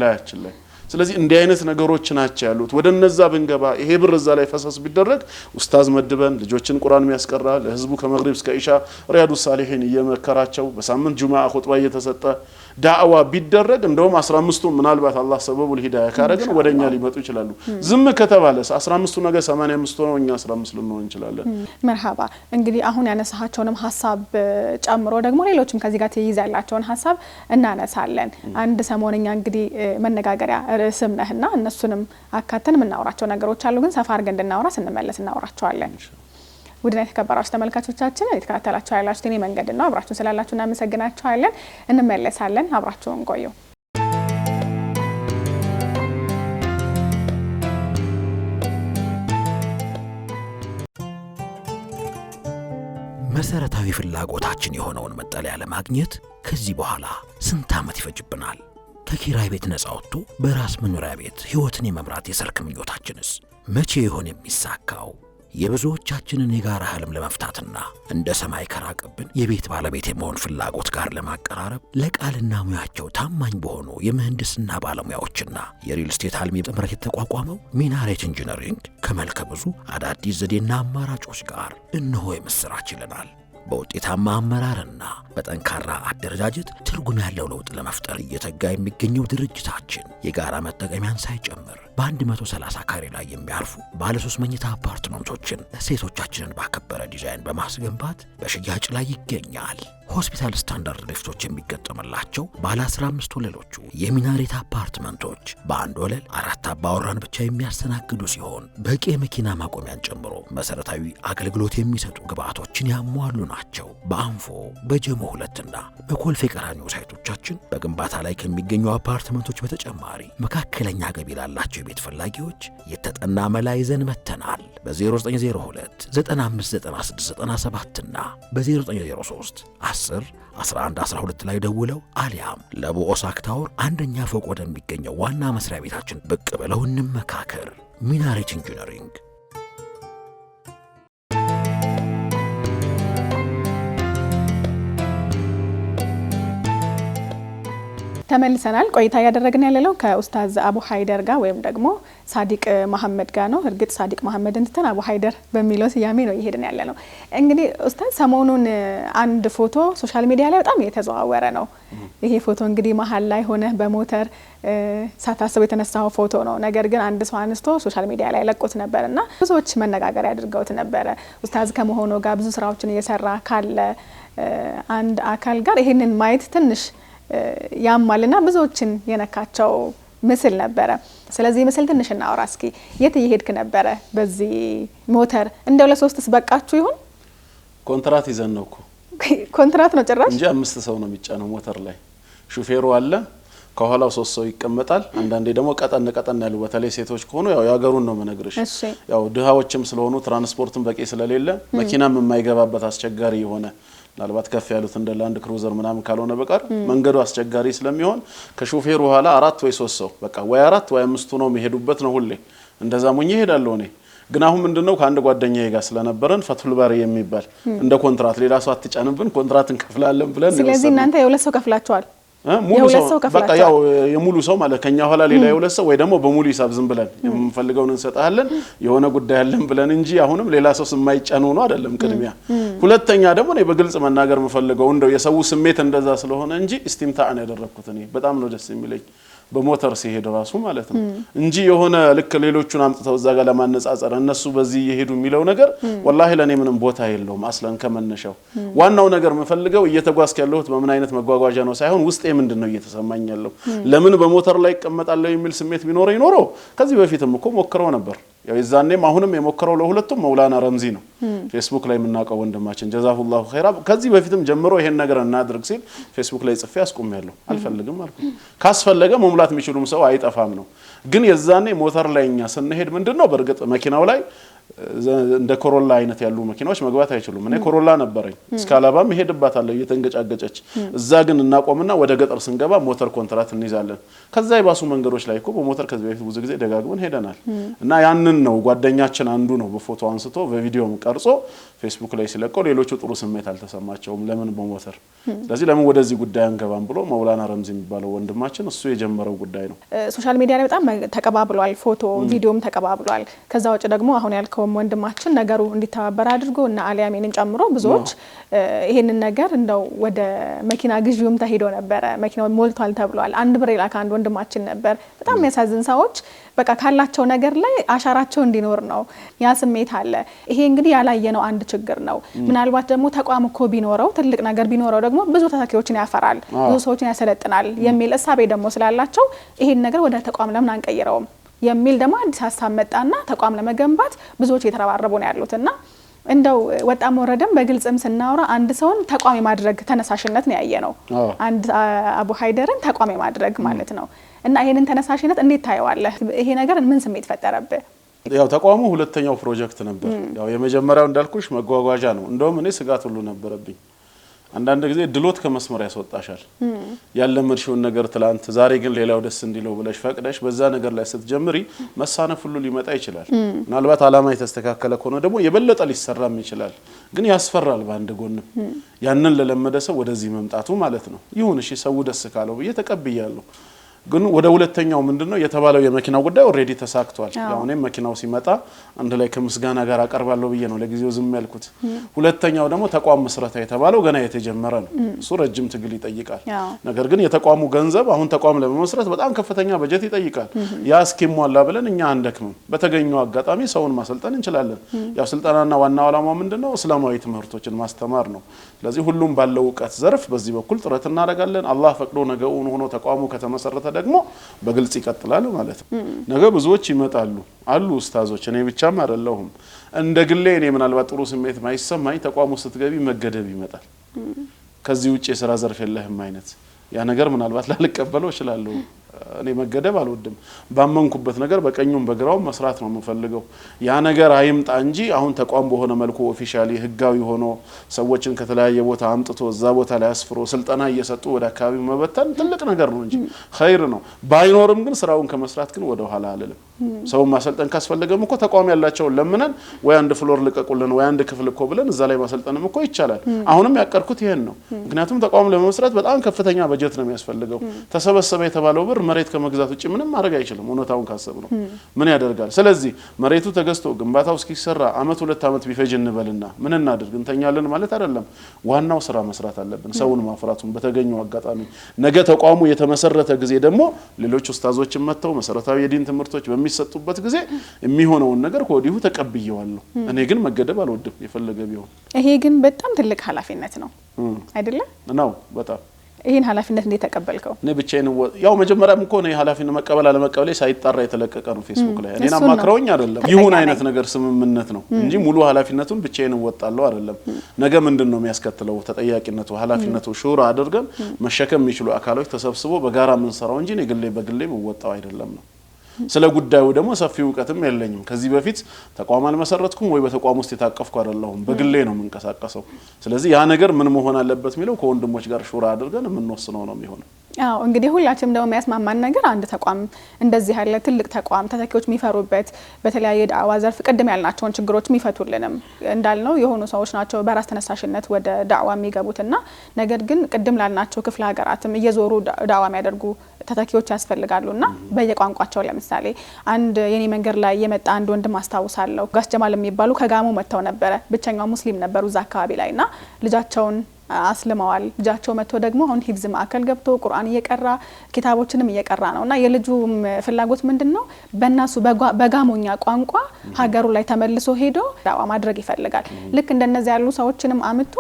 ላያችን ላይ ስለዚህ እንዲህ አይነት ነገሮች ናቸው ያሉት ወደነዛ ብንገባ ይሄ ብር እዛ ላይ ፈሰስ ቢደረግ ኡስታዝ መድበን ልጆችን ቁርአን የሚያስቀራ ለህዝቡ ከመግሪብ እስከ ኢሻ ሪያዱ ሳሊሂን እየመከራቸው በሳምንት ጁማዓ ኹጥባ እየተሰጠ ዳዕዋ ቢደረግ እንደውም 15ቱ ምናልባት አላህ ሰበቡል ሂዳያ ካረገን ወደኛ ሊመጡ ይችላሉ ዝም ከተባለስ 15ቱ ነገ 85ቱ ነው እኛ 15 ልንሆን እንችላለን መርሃባ እንግዲህ አሁን ያነሳሃቸውንም ሐሳብ ጨምሮ ደግሞ ሌሎችም ከዚህ ጋር ተይዛላቸውን ሐሳብ እናነሳለን አንድ ሰሞንኛ እንግዲህ መነጋገሪያ ርዕስም ነህና እነሱንም አካተን ምናወራቸው ነገሮች አሉ ግን ሰፋ አድርገን እንድናወራ ስንመለስ እናወራቸዋለን ውድና የተከበራችሁ ተመልካቾቻችን የተከታተላችሁ ያላችሁት የኔ መንገድ ነው አብራችሁን ስላላችሁ እናመሰግናችኋለን እንመለሳለን አብራችሁን ቆዩ መሰረታዊ ፍላጎታችን የሆነውን መጠለያ ለማግኘት ከዚህ በኋላ ስንት አመት ይፈጅብናል ከኪራይ ቤት ነፃ ወጥቶ በራስ መኖሪያ ቤት ህይወትን የመምራት የሰርክ ምኞታችንስ መቼ ይሆን የሚሳካው የብዙዎቻችንን የጋራ ህልም ለመፍታትና እንደ ሰማይ ከራቀብን የቤት ባለቤት የመሆን ፍላጎት ጋር ለማቀራረብ ለቃልና ሙያቸው ታማኝ በሆኑ የምህንድስና ባለሙያዎችና የሪል ስቴት አልሚ ጥምረት የተቋቋመው ሚናሬት ኢንጂነሪንግ ከመልከ ብዙ አዳዲስ ዘዴና አማራጮች ጋር እነሆ የምስራች ይለናል በውጤታማ አመራርና በጠንካራ አደረጃጀት ትርጉም ያለው ለውጥ ለመፍጠር እየተጋ የሚገኘው ድርጅታችን የጋራ መጠቀሚያን ሳይጨምር በ130 ካሬ ላይ የሚያርፉ ባለ 3 መኝታ አፓርትመንቶችን ሴቶቻችንን ባከበረ ዲዛይን በማስገንባት በሽያጭ ላይ ይገኛል ሆስፒታል ስታንዳርድ ሊፍቶች የሚገጠምላቸው ባለ 15 ወለሎቹ የሚናሬት አፓርትመንቶች በአንድ ወለል 4 አባወራን ብቻ የሚያስተናግዱ ሲሆን በቂ የመኪና ማቆሚያን ጨምሮ መሰረታዊ አገልግሎት የሚሰጡ ግብአቶችን ያሟሉ ናቸው በአንፎ በጀሞ 2 እና በኮልፌ ቀራኒዮ ሳይቶቻችን በግንባታ ላይ ከሚገኙ አፓርትመንቶች በተጨማሪ መካከለኛ ገቢ ላላቸው የቤት ፈላጊዎች የተጠና መላ ይዘን መተናል በ0902 959697 እና በ0903 10 11 12 ላይ ደውለው አሊያም ለቡ ኦሳክ ታወር አንደኛ ፎቅ ወደሚገኘው ዋና መስሪያ ቤታችን ብቅ ብለው እንመካከር ሚናሬት ኢንጂነሪንግ ተመልሰናል። ቆይታ ያደረግን ያለለው ከኡስታዝ አቡ ሀይደር ጋር ወይም ደግሞ ሳዲቅ መሐመድ ጋር ነው። እርግጥ ሳዲቅ መሐመድ እንትን አቡ ሀይደር በሚለው ስያሜ ነው እየሄድን ያለነው። እንግዲህ ኡስታዝ ሰሞኑን አንድ ፎቶ ሶሻል ሚዲያ ላይ በጣም እየተዘዋወረ ነው። ይሄ ፎቶ እንግዲህ መሀል ላይ ሆነ በሞተር ሳታስበው የተነሳው ፎቶ ነው። ነገር ግን አንድ ሰው አንስቶ ሶሻል ሚዲያ ላይ ለቆት ነበርና ብዙዎች መነጋገሪያ አድርገውት ነበረ። ኡስታዝ ከመሆኑ ጋር ብዙ ስራዎችን እየሰራ ካለ አንድ አካል ጋር ይሄንን ማየት ትንሽ ያማልና ብዙዎችን የነካቸው ምስል ነበረ። ስለዚህ ምስል ትንሽ እናወራ እስኪ። የት እየሄድክ ነበረ በዚህ ሞተር? እንደው ለሶስትስ በቃችሁ ይሁን? ኮንትራት ይዘን ነው እኮ። ኮንትራት ነው ጭራሽ እንጂ 5 ሰው ነው የሚጫነው ሞተር ላይ። ሹፌሩ አለ፣ ከኋላው 3 ሰው ይቀመጣል። አንዳንዴ ደግሞ ቀጠን ያሉ በተለይ ሴቶች ከሆኑ ያው ያገሩን ነው መነግርሽ። ያው ድሃዎችም ስለሆኑ ትራንስፖርትም በቂ ስለሌለ መኪናም የማይገባበት አስቸጋሪ የሆነ ምናልባት ከፍ ያሉት እንደ ላንድ ክሩዘር ምናምን ካልሆነ በቀር መንገዱ አስቸጋሪ ስለሚሆን ከሹፌሩ ኋላ 4 ወይ 3 ሰው በቃ ወይ 4 ወይ 5 ነው የሚሄዱበት ነው ሁሌ። እንደዛ ሙኝ ይሄዳለሁ እኔ። ግን አሁን ምንድነው ከአንድ ጓደኛዬ ጋር ስለነበረን ፈትሁል ባሪ የሚባል እንደ ኮንትራት ሌላ ሰው አትጫንብን ኮንትራት እንከፍላለን ብለን ነው። ስለዚህ እናንተ የሁለት ሰው ከፍላችኋል? ሙሉ ሰው በቃ ያው የሙሉ ሰው ማለት ከኛ ኋላ ሌላ የሁለት ሰው ወይ ደግሞ በሙሉ ሂሳብ ዝም ብለን የምንፈልገውን እንሰጣለን የሆነ ጉዳይ አለን ብለን እንጂ አሁንም ሌላ ሰው ስማይጫኑ ነው አይደለም ቅድሚያ። ሁለተኛ ደግሞ እኔ በግልጽ መናገር የምፈልገው እንደው የሰው ስሜት እንደዛ ስለሆነ እንጂ ኢስቲምታዕ ነው ያደረኩት። እኔ በጣም ነው ደስ የሚለኝ በሞተር ሲሄድ ራሱ ማለት ነው እንጂ የሆነ ልክ ሌሎቹን አምጥተው እዛ ጋር ለማነጻጸር እነሱ በዚህ ይሄዱ የሚለው ነገር ወላሂ ለኔ ምንም ቦታ የለውም። አስለን ከመነሻው ዋናው ነገር መፈልገው እየተጓዝክ ያለሁት በምን አይነት መጓጓዣ ነው ሳይሆን ውስጤ ምንድነው እየተሰማኝ ያለው ለምን በሞተር ላይ ይቀመጣለሁ የሚል ስሜት ቢኖረኝ ኖሮ ከዚህ በፊትም እኮ ሞክረው ነበር። ያው ይዛኔም አሁንም የሞከረው ለሁለቱም መውላና ረምዚ ነው ፌስቡክ ላይ የምናውቀው ወንድማችን ጀዛሁላሁ ኸይራ። ከዚህ በፊትም ጀምሮ ይሄን ነገር እናድርግ ሲል ፌስቡክ ላይ ጽፌ አስቆምያለሁ። አልፈልግም አልኩ። ካስፈለገ መሙላት የሚችሉም ሰው አይጠፋም ነው። ግን የዛኔ ሞተር ላይኛ ስንሄድ ምንድነው በርግጥ መኪናው ላይ እንደ ኮሮላ አይነት ያሉ መኪናዎች መግባት አይችሉም። እኔ ኮሮላ ነበረኝ እስካላባም ሄድባታለሁ እየተንገጫገጨች። እዛ ግን እናቆምና ወደ ገጠር ስንገባ ሞተር ኮንትራት እንይዛለን። ከዛ ይባሱ መንገዶች ላይ እኮ በሞተር ከዚህ በፊት ብዙ ጊዜ ደጋግመን ሄደናል። እና ያንን ነው ጓደኛችን አንዱ ነው በፎቶ አንስቶ በቪዲዮም ቀርጾ ፌስቡክ ላይ ሲለቀው ሌሎቹ ጥሩ ስሜት አልተሰማቸውም። ለምን በሞተር ስለዚህ ለምን ወደዚህ ጉዳይ አንገባም ብሎ መውላና ረምዚ የሚባለው ወንድማችን እሱ የጀመረው ጉዳይ ነው። ሶሻል ሚዲያ ላይ በጣም ተቀባብሏል፣ ፎቶ ቪዲዮም ተቀባብሏል። ከዛ ወጭ ደግሞ አሁን ያልከው ወንድማችን ነገሩ እንዲተባበር አድርጎ እና አሊያሜንን ጨምሮ ብዙዎች ይሄንን ነገር እንደው ወደ መኪና ግዢውም ተሄዶ ነበር። መኪናው ሞልቷል ተብሏል። አንድ ብር ላካ አንድ ወንድማችን ነበር። በጣም የሚያሳዝን ሰዎች በቃ ካላቸው ነገር ላይ አሻራቸው እንዲኖር ነው። ያ ስሜት አለ። ይሄ እንግዲህ ያላየነው አንድ ችግር ነው። ምናልባት ደግሞ ተቋም እኮ ቢኖረው ትልቅ ነገር ቢኖረው ደግሞ ብዙ ተተኪዎችን ያፈራል፣ ብዙ ሰዎችን ያሰለጥናል የሚል እሳቤ ደግሞ ስላላቸው ይሄን ነገር ወደ ተቋም ለምን አንቀይረውም የሚል ደግሞ አዲስ ሀሳብ መጣና ተቋም ለመገንባት ብዙዎች እየተረባረቡ ነው ያሉትና እንደው ወጣም ወረደም በግልጽም ስናወራ አንድ ሰውን ተቋም የማድረግ ተነሳሽነት ነው ያየነው። አንድ አቡ ሀይደርን ተቋም የማድረግ ማለት ነው። እና ይሄንን ተነሳሽነት እንዴት ታየዋለህ? ይሄ ነገር ምን ስሜት ፈጠረብህ? ያው ተቋሙ ሁለተኛው ፕሮጀክት ነበር። ያው የመጀመሪያው እንዳልኩሽ መጓጓዣ ነው። እንደውም እኔ ስጋት ሁሉ ነበረብኝ። አንዳንድ ጊዜ ድሎት ከመስመር ያስወጣሻል። ያለመድሽውን ነገር ትላንት ዛሬ ግን ሌላው ደስ እንዲለው ብለሽ ፈቅደሽ በዛ ነገር ላይ ስትጀምሪ መሳነፍ ሁሉ ሊመጣ ይችላል። ምናልባት አላማ የተስተካከለ ከሆነ ደግሞ የበለጠ ሊሰራም ይችላል። ግን ያስፈራል በአንድ ጎንም ያንን ለለመደ ሰው ወደዚህ መምጣቱ ማለት ነው። ይሁን እሺ ሰው ደስ ካለው ብዬ ተቀብያለሁ። ግን ወደ ሁለተኛው ምንድነው የተባለው የመኪናው ጉዳይ ኦሬዲ ተሳክቷል። ያው እኔም መኪናው ሲመጣ አንድ ላይ ከምስጋና ጋር አቀርባለሁ ብዬ ነው ለጊዜው ዝም ያልኩት። ሁለተኛው ደግሞ ተቋም መስረታ የተባለው ገና የተጀመረ ነው። እሱ ረጅም ትግል ይጠይቃል። ነገር ግን የተቋሙ ገንዘብ አሁን ተቋም ለመመስረት በጣም ከፍተኛ በጀት ይጠይቃል። ያ እስኪሟላ ብለን እኛ አንደክምም። በተገኘው አጋጣሚ ሰውን ማሰልጠን እንችላለን። ያው ስልጠናና ዋናው ዓላማው ምንድነው እስላማዊ ትምህርቶችን ማስተማር ነው። ስለዚህ ሁሉም ባለው ዕውቀት ዘርፍ በዚህ በኩል ጥረት እናደርጋለን። አላህ ፈቅዶ ነገውን ሆኖ ተቋሙ ከተመሰረተ ደግሞ በግልጽ ይቀጥላል ማለት ነው። ነገ ብዙዎች ይመጣሉ አሉ ኡስታዞች፣ እኔ ብቻም አይደለሁም። እንደ ግሌ እኔ ምናልባት ጥሩ ስሜት ማይሰማኝ ተቋሙ ስትገቢ መገደብ ይመጣል። ከዚህ ውጪ የሥራ ዘርፍ የለህም አይነት ያ ነገር ምናልባት ላልቀበለው እችላለሁ። እኔ መገደብ አልወድም። ባመንኩበት ነገር በቀኙም በግራውም መስራት ነው የምፈልገው። ያ ነገር አይምጣ እንጂ አሁን ተቋም በሆነ መልኩ ኦፊሻሊ ህጋዊ ሆኖ ሰዎችን ከተለያየ ቦታ አምጥቶ እዛ ቦታ ላይ አስፍሮ ስልጠና እየሰጡ ወደ አካባቢው መበተን ትልቅ ነገር ነው እንጂ ኸይር ነው። ባይኖርም ግን ስራውን ከመስራት ግን ወደ ኋላ አልልም። ሰው ማሰልጠን ካስፈልገም እኮ ተቋም ያላቸው ለምነን ወይ አንድ ፍሎር ልቀቁልን ወይ አንድ ክፍል እኮ ብለን እዛ ላይ ማሰልጠንም እኮ ይቻላል አሁንም ያቀርኩት ይሄን ነው ምክንያቱም ተቋም ለመስራት በጣም ከፍተኛ በጀት ነው የሚያስፈልገው ተሰበሰበ የተባለው ብር መሬት ከመግዛት ውጪ ምንም ማድረግ አይችልም እውነታውን ካሰብ ነው ምን ያደርጋል ስለዚህ መሬቱ ተገዝቶ ግንባታው እስኪሰራ አመት 2 አመት ቢፈጅ እንበልና ምን እናድርግ እንተኛለን ማለት አይደለም ዋናው ስራ መስራት አለብን ሰውን ማፍራቱን በተገኘው አጋጣሚ ነገ ተቋሙ የተመሰረተ ጊዜ ደግሞ ሌሎች ኡስታዞችን መተው መሰረታዊ የዲን ትምህርቶች በሚሰጡበት ጊዜ የሚሆነውን ነገር ኮዲሁ ተቀብየዋለሁ እኔ ግን መገደብ አልወድም የፈለገ ቢሆን ይሄ ግን በጣም ትልቅ ኃላፊነት ነው አይደለ ነው በጣም ይሄን ኃላፊነት እንዴት ተቀበልከው እኔ ብቻዬን ያው መጀመሪያም እኮ ነው ኃላፊነት መቀበል አለመቀበል ሳይጣራ የተለቀቀ ነው ፌስቡክ ላይ እኔና ማክረውኝ አይደለም ይሁን አይነት ነገር ስምምነት ነው እንጂ ሙሉ ኃላፊነቱን ብቻዬን ወጣለው አይደለም ነገ ምንድነው የሚያስከትለው ተጠያቂነቱ ኃላፊነቱ ሹራ አድርገን መሸከም የሚችሉ አካሎች ተሰብስቦ በጋራ ምን ሰራው እንጂ እኔ በግሌ ወጣው አይደለም ነው ስለ ጉዳዩ ደግሞ ሰፊ ዕውቀትም የለኝም ከዚህ በፊት ተቋም አልመሰረትኩም ወይ በተቋም ውስጥ የታቀፍኩ አይደለሁም በግሌ ነው መንቀሳቀሰው ስለዚህ ያ ነገር ምን መሆን አለበት ሚለው ከወንድሞች ጋር ሹራ አድርገን ምንወስነው ነው የሚሆነው አዎ እንግዲህ ሁላችንም ደግሞ የሚያስማማን ነገር አንድ ተቋም እንደዚህ ያለ ትልቅ ተቋም ተተኪዎች የሚፈሩበት በተለያየ ዳዋ ዘርፍ ቅድም ያልናቸውን ችግሮች የሚፈቱልንም እንዳልነው የሆኑ ሰዎች ናቸው በራስ ተነሳሽነት ወደ ዳዋ የሚገቡትና ነገር ግን ቅድም ላልናቸው ክፍለ ሀገራትም እየዞሩ ዳዋ የሚያደርጉ ተተኪዎች ያስፈልጋሉና በየቋንቋቸው ለምሳሌ አንድ የኔ መንገድ ላይ የመጣ አንድ ወንድም አስተዋውሳለሁ ጋስ ጀማል የሚባሉ ከጋሞ መተው ነበር ብቸኛው ሙስሊም ነበሩ እዛ አካባቢ ላይና ልጃቸውን አስለማዋል ልጃቸው መጥቶ ደግሞ አሁን ሂፍዝ ማዕከል ገብቶ ቁርአን እየቀራ ኪታቦችንም እየቀራ ነውና የልጁ ፍላጎት ምንድነው በእናሱ በጋሞኛ ቋንቋ ሀገሩ ላይ ተመልሶ ሄዶ ዳዋ ማድረግ ይፈልጋል ልክ እንደነዚህ ያሉ ሰዎችንም አምጥቶ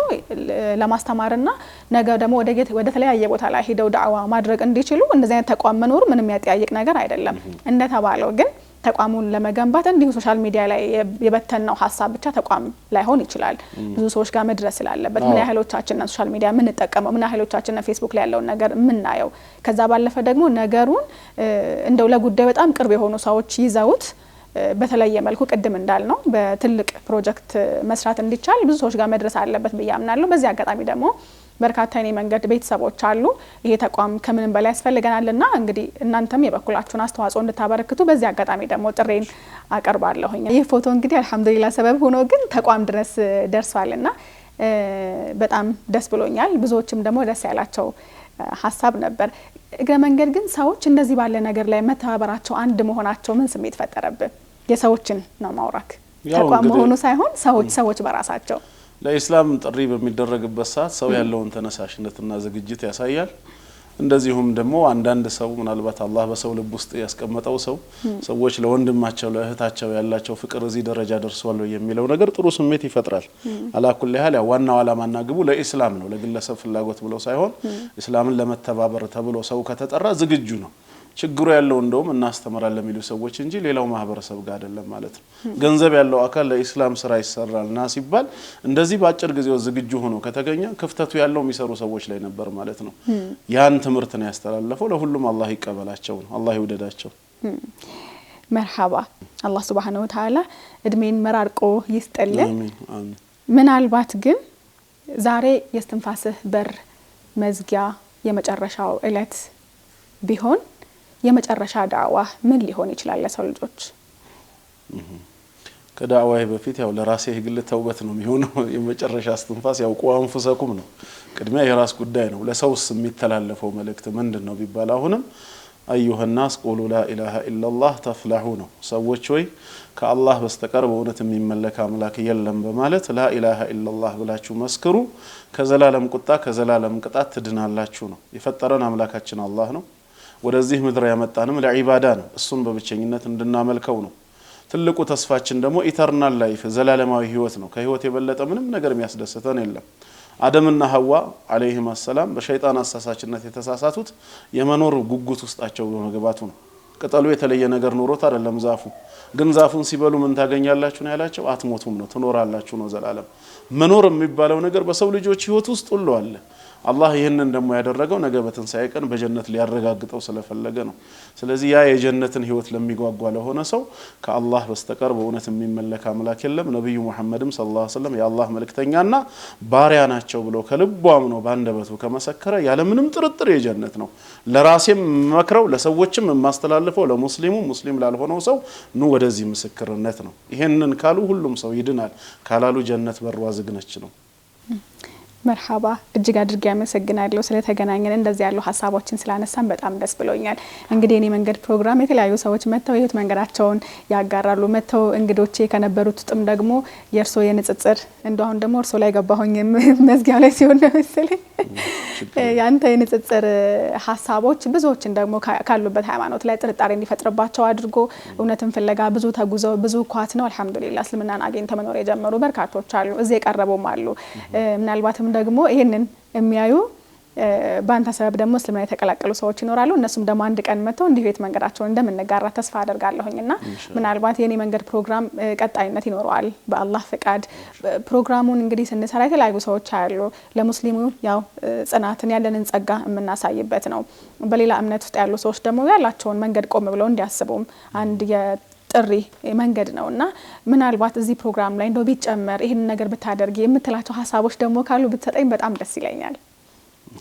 ለማስተማርና ነገ ደግሞ ወደ ተለያየ ቦታ ላይ ሄደው ዳዋ ማድረግ እንዲችሉ እንደዚህ አይነት ተቋም መኖር ምንም ያጠያይቅ ነገር አይደለም እንደተባለው ግን ተቋሙን ለመገንባት እንዲሁ ሶሻል ሚዲያ ላይ የበተነው ሐሳብ ብቻ ተቋም ላይሆን ይችላል ብዙ ሰዎች ጋር መድረስ ስላለበት ምን ያህሎቻችን ሶሻል ሚዲያ ምን ተጠቀመው ምን ያህሎቻችን ፌስቡክ ላይ ያለው ነገር ምናየው ከዛ ባለፈ ደግሞ ነገሩን እንደው ለጉዳዩ በጣም ቅርብ የሆኑ ሰዎች ይዘውት በተለየ መልኩ ቅድም እንዳልነው በትልቅ ፕሮጀክት መስራት እንዲቻል ብዙ ሰዎች ጋር መድረስ አለበት በያምናለሁ በዚህ አጋጣሚ ደግሞ በርካታ የኔ መንገድ ቤተሰቦች አሉ ይሄ ተቋም ከምንም በላይ ያስፈልገናልና እንግዲህ እናንተም የበኩላችሁን አስተዋጽኦ እንድታበረክቱ በዚህ አጋጣሚ ደግሞ ጥሬን አቀርባለሁኝ ይሄ ፎቶ እንግዲህ አልহামዱሊላህ ሰበብ ሆኖ ግን ተቋም ድረስ ደርሷልና በጣም ደስ ብሎኛል ብዙዎችም ደግሞ ደስ ያላቸው ሐሳብ ነበር እግረ መንገድ ግን ሰዎች እንደዚህ ባለ ነገር ላይ መተባበራቸው አንድ መሆናቸው ምን ስሜት ፈጠረብህ የሰዎችን ነው ማውራክ ተቋም መሆኑ ሳይሆን ሰዎች በራሳቸው ለኢስላም ጥሪ በሚደረግበት ሰዓት ሰው ያለውን ተነሳሽነትና ዝግጅት ያሳያል እንደዚሁም ደግሞ አንዳንድ ሰው ምናልባት አላህ በሰው ልብ ውስጥ ያስቀመጠው ሰዎች ለወንድማቸው ለእህታቸው ያላቸው ፍቅር እዚህ ደረጃ ደርሷል የሚለው ነገር ጥሩ ስሜት ይፈጥራል አላኩል ያህል ዋናው ዓላማና ግቡ ለኢስላም ነው ለግለሰብ ፍላጎት ብለው ሳይሆን ኢስላምን ለመተባበር ተብሎ ሰው ከተጠራ ዝግጁ ነው ችግሩ ያለው እንደውም እናስተምራለን ለሚሉ ሰዎች እንጂ ሌላው ማህበረሰብ ጋር አይደለም ማለት ነው ገንዘብ ያለው አካል ለኢስላም ስራ ይሰራልና ሲባል እንደዚህ ባጭር ጊዜው ዝግጁ ሆኖ ከተገኘ ክፍተቱ ያለው የሚሰሩ ሰዎች ላይ ነበር ማለት ነው ያን ትምህርት ነው ያስተላለፈው ለሁሉም አላህ ይቀበላቸው ነው አላህ ይወደዳቸው መርሐባ አላህ Subhanahu Wa Ta'ala እድሜን መራርቆ ይስጥልን አሜን ምናልባት ግን ዛሬ የስትንፋስህ በር መዝጊያ የመጨረሻው እለት ቢሆን የመጨረሻ ዳዋ ምን ሊሆን ይችላል ለሰው ልጆች ከዳዋይ በፊት ያው ለራሴ ህግል ተውበት ነው የሚሆነው የመጨረሻ አስተንፋስ ያው ቋንፉሰኩም ነው ቅድሚያ የራስ ጉዳይ ነው ለሰውስ የሚተላለፈው መልእክት ምንድነው ቢባል አሁንም ايها الناس قولوا لا اله الا الله تفلحون ሰዎች ወይ ከአላህ በስተቀር በእውነት የሚመለክ አምላክ የለም በማለት لا اله الا الله ብላችሁ መስክሩ ከዘላለም ቁጣ ከዘላለም ቅጣት ትድናላችሁ ነው የፈጠረን አምላካችን አላህ ነው ወደዚህ ምድር ያመጣንም ለዒባዳ ነው እሱን በብቸኝነት እንድናመልከው ነው ትልቁ ተስፋችን ደግሞ ኢተርናል ላይፍ ዘላለማዊ ህይወት ነው ከህይወት የበለጠ ምንም ነገር የሚያስደስተን የለም አደምና ሐዋ አለይሂም ሰላም በሸይጣን አሳሳችነት የተሳሳቱት የመኖር ጉጉት ውስጣቸው በመግባቱ ነው ቅጠሉ የተለየ ነገር ኖሮት አይደለም ዛፉ ግን ዛፉን ሲበሉ ምን ታገኛላችሁ ነው ያላቸው አትሞቱም ነው ትኖራላችሁ ነው ዘላለም መኖር የሚባለው ነገር በሰው ልጆች ህይወት ውስጥ ሁሉ አለ አላህ ይሄንን ደግሞ ያደረገው ነገ በትንሳኤ ቀን በጀነት ሊያረጋግጠው ስለፈለገ ነው ስለዚህ ያ የጀነትን ህይወት ለሚጓጓ ለሆነ ሰው ከአላህ በስተቀር በእውነት የሚመለክ አምላክ የለም ነብዩ መሐመድም ሰለላሁ ዐለይሂ ወሰለም የአላህ መልእክተኛና ባሪያ ናቸው ብሎ ከልቡ አምኖ ባንደበቱ ከመሰከረ ያለ ምንም ጥርጥር የጀነት ነው ለራሴም መክረው ለሰዎችም ማስተላልፈው ለሙስሊሙ ሙስሊም ላልሆነው ሰው ነው ወደዚህ ምስክርነት ነው ይሄንን ካሉ ሁሉም ሰው ይድናል ካላሉ ጀነት በሯ ዝግነች ነው መርሐባ እጅግ አድርጌ ያመሰግናለሁ ስለተገናኘን እንደዚህ ያሉ ሀሳቦችን ስላነሳን በጣም ደስ ብሎኛል እንግዲህ የኔ መንገድ ፕሮግራም የተለያዩ ሰዎች መተው የህይወት መንገዳቸውን ያጋራሉ መተው እንግዶቼ ከነበሩት ጥም ደግሞ የርሶ የንጽጽር እንደው ደግሞ እርሶ ላይ ገባሁኝ መዝጊያው ላይ ሲሆን መሰለኝ ያንተ የንጽጽር ሀሳቦች ብዙዎችን ደግሞ ካሉበት ሃይማኖት ላይ ጥርጣሬ እንዲፈጥርባቸው አድርጎ እውነትን ፍለጋ ብዙ ተጉዘው ብዙ ኳት ነው አልহামዱሊላህ እስልምናን አግኝተው መኖር የጀመሩ በርካቶች አሉ እዚህ የቀረቡም አሉ ምናልባትም ደግሞ ይሄንን የሚያዩ ባንተ ሰበብ ደግሞ እስልምና የተቀላቀሉ ሰዎች ይኖራሉ እነሱም ደግሞ አንድ ቀን መተው እንዲህ ቤት መንገዳቸውን እንደምንጋራ ተስፋ አደርጋለሁኝና ምናልባት የኔ መንገድ ፕሮግራም ቀጣይነት ይኖረዋል በአላህ ፍቃድ ፕሮግራሙን እንግዲህ ስንሰራ የተለያዩ ሰዎች አሉ ለሙስሊሙ ያው ጽናትን ያለንን ጸጋ የምናሳይበት ነው በሌላ እምነት ውስጥ ያሉ ሰዎች ደግሞ ያላቸውን መንገድ ቆም ብለው እንዲያስቡም አንድ ጥሪ መንገድ ነውና ምናልባት እዚህ ፕሮግራም ላይ እንደው ቢጨመር ይሄን ነገር ብታደርጊ የምትላቸው ሀሳቦች ደግሞ ካሉ ብትሰጠኝ በጣም ደስ ይለኛል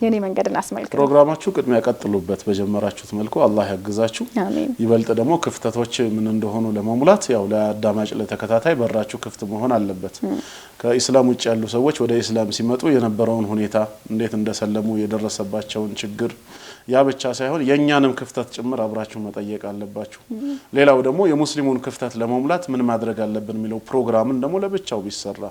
የኔ መንገድን አስመልክቶ ፕሮግራማችሁ ቅድሚያ ያቀጥሉበት በጀመራችሁት መልኩ አላህ ያግዛችሁ አሜን ይበልጥ ደግሞ ክፍተቶች ምን እንደሆኑ ለመሙላት ያው ለአዳማጭ ለተከታታይ በራችሁ ክፍት መሆን አለበት ከኢስላም ውጭ ያሉ ሰዎች ወደ ኢስላም ሲመጡ የነበረውን ሁኔታ እንዴት እንደሰለሙ የደረሰባቸውን ችግር ያ ብቻ ሳይሆን የኛንም ክፍተት ጭምር አብራችሁ መጠየቅ አለባችሁ ሌላው ደግሞ የሙስሊሙን ክፍተት ለመሙላት ምን ማድረግ አለብን የሚለው ፕሮግራምን ደግሞ ለብቻው ቢሰራ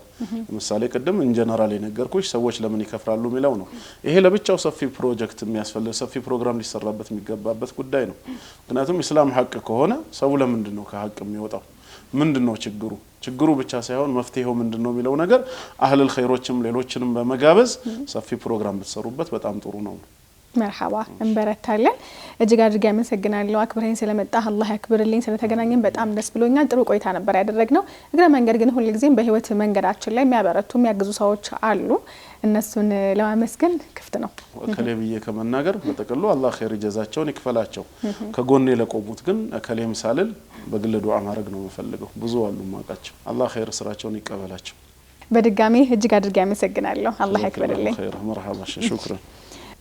ለምሳሌ ቀደም ኢንጀነራል የነገርኩሽ ሰዎች ለምን ይከፍራሉ የሚለው ነው ይሄ ለብቻው ሰፊ ፕሮጀክት የሚያስፈልግ ሰፊ ፕሮግራም ሊሰራበት የሚገባበት ጉዳይ ነው ምክንያቱም እስላም ሐቅ ከሆነ ሰው ለምንድን ነው ከሐቅ የሚወጣው ምንድነው ችግሩ ብቻ ሳይሆን መፍትሄው ምንድነው የሚለው ነገር አህለል ኸይሮችም ሌሎችንም በመጋበዝ ሰፊ ፕሮግራም ብትሰሩበት በጣም ጥሩ ነው መርሐባ እንበረታለን እጅግ አድርጌ ያመሰግናለሁ አክብረኝ ስለመጣህ አላህ ያክብርልኝ ስለተገናኘን በጣም ደስ ብሎኛል ጥሩ ቆይታ ነበር ያደረግነው እግረ መንገድ ግን ሁሉ ጊዜም በህይወት መንገዳችን ላይ የሚያበረቱ የሚያግዙ ሰዎች አሉ እነሱን ለማመስገን ክፍት ነው ከለብዬ ከመናገር በተቀሉ አላህ ኸይር ጀዛቸውን ይክፈላቸው ከጎኔ ለቆሙት ግን ከለም ሳልል በግል ዱዓ ማድረግ ነው የምፈልገው ብዙ አሉ ማቃቸው አላህ ኸይር ስራቸውን ይቀበላቸው በድጋሚ እጅግ አድርጌ ያመሰግናለሁ አላህ ያክብርልኝ ኸይር መርሐባ ሹክራን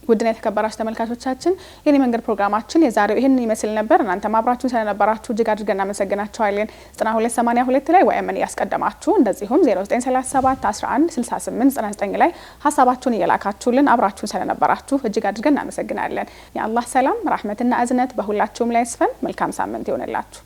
ውድና የተከበራችሁ ተመልካቾቻችን የኔ መንገድ ፕሮግራማችን የዛሬው ይሄንን ይመስል ነበር እናንተ ማብራችሁ ስለነበራችሁ እጅግ አድርገን እናመሰግናችኋለን 9282 ላይ ወይም ያስቀደማችሁ እንደዚሁም 0937 11 68 99 ላይ ሐሳባችሁን እየላካችሁልን አብራችሁ ስለነበራችሁ እጅግ አድርገን እናመሰግናለን የአላህ ሰላም ረህመትና እዝነት በሁላችሁም ላይ ይስፈን መልካም ሳምንት ይሆንላችሁ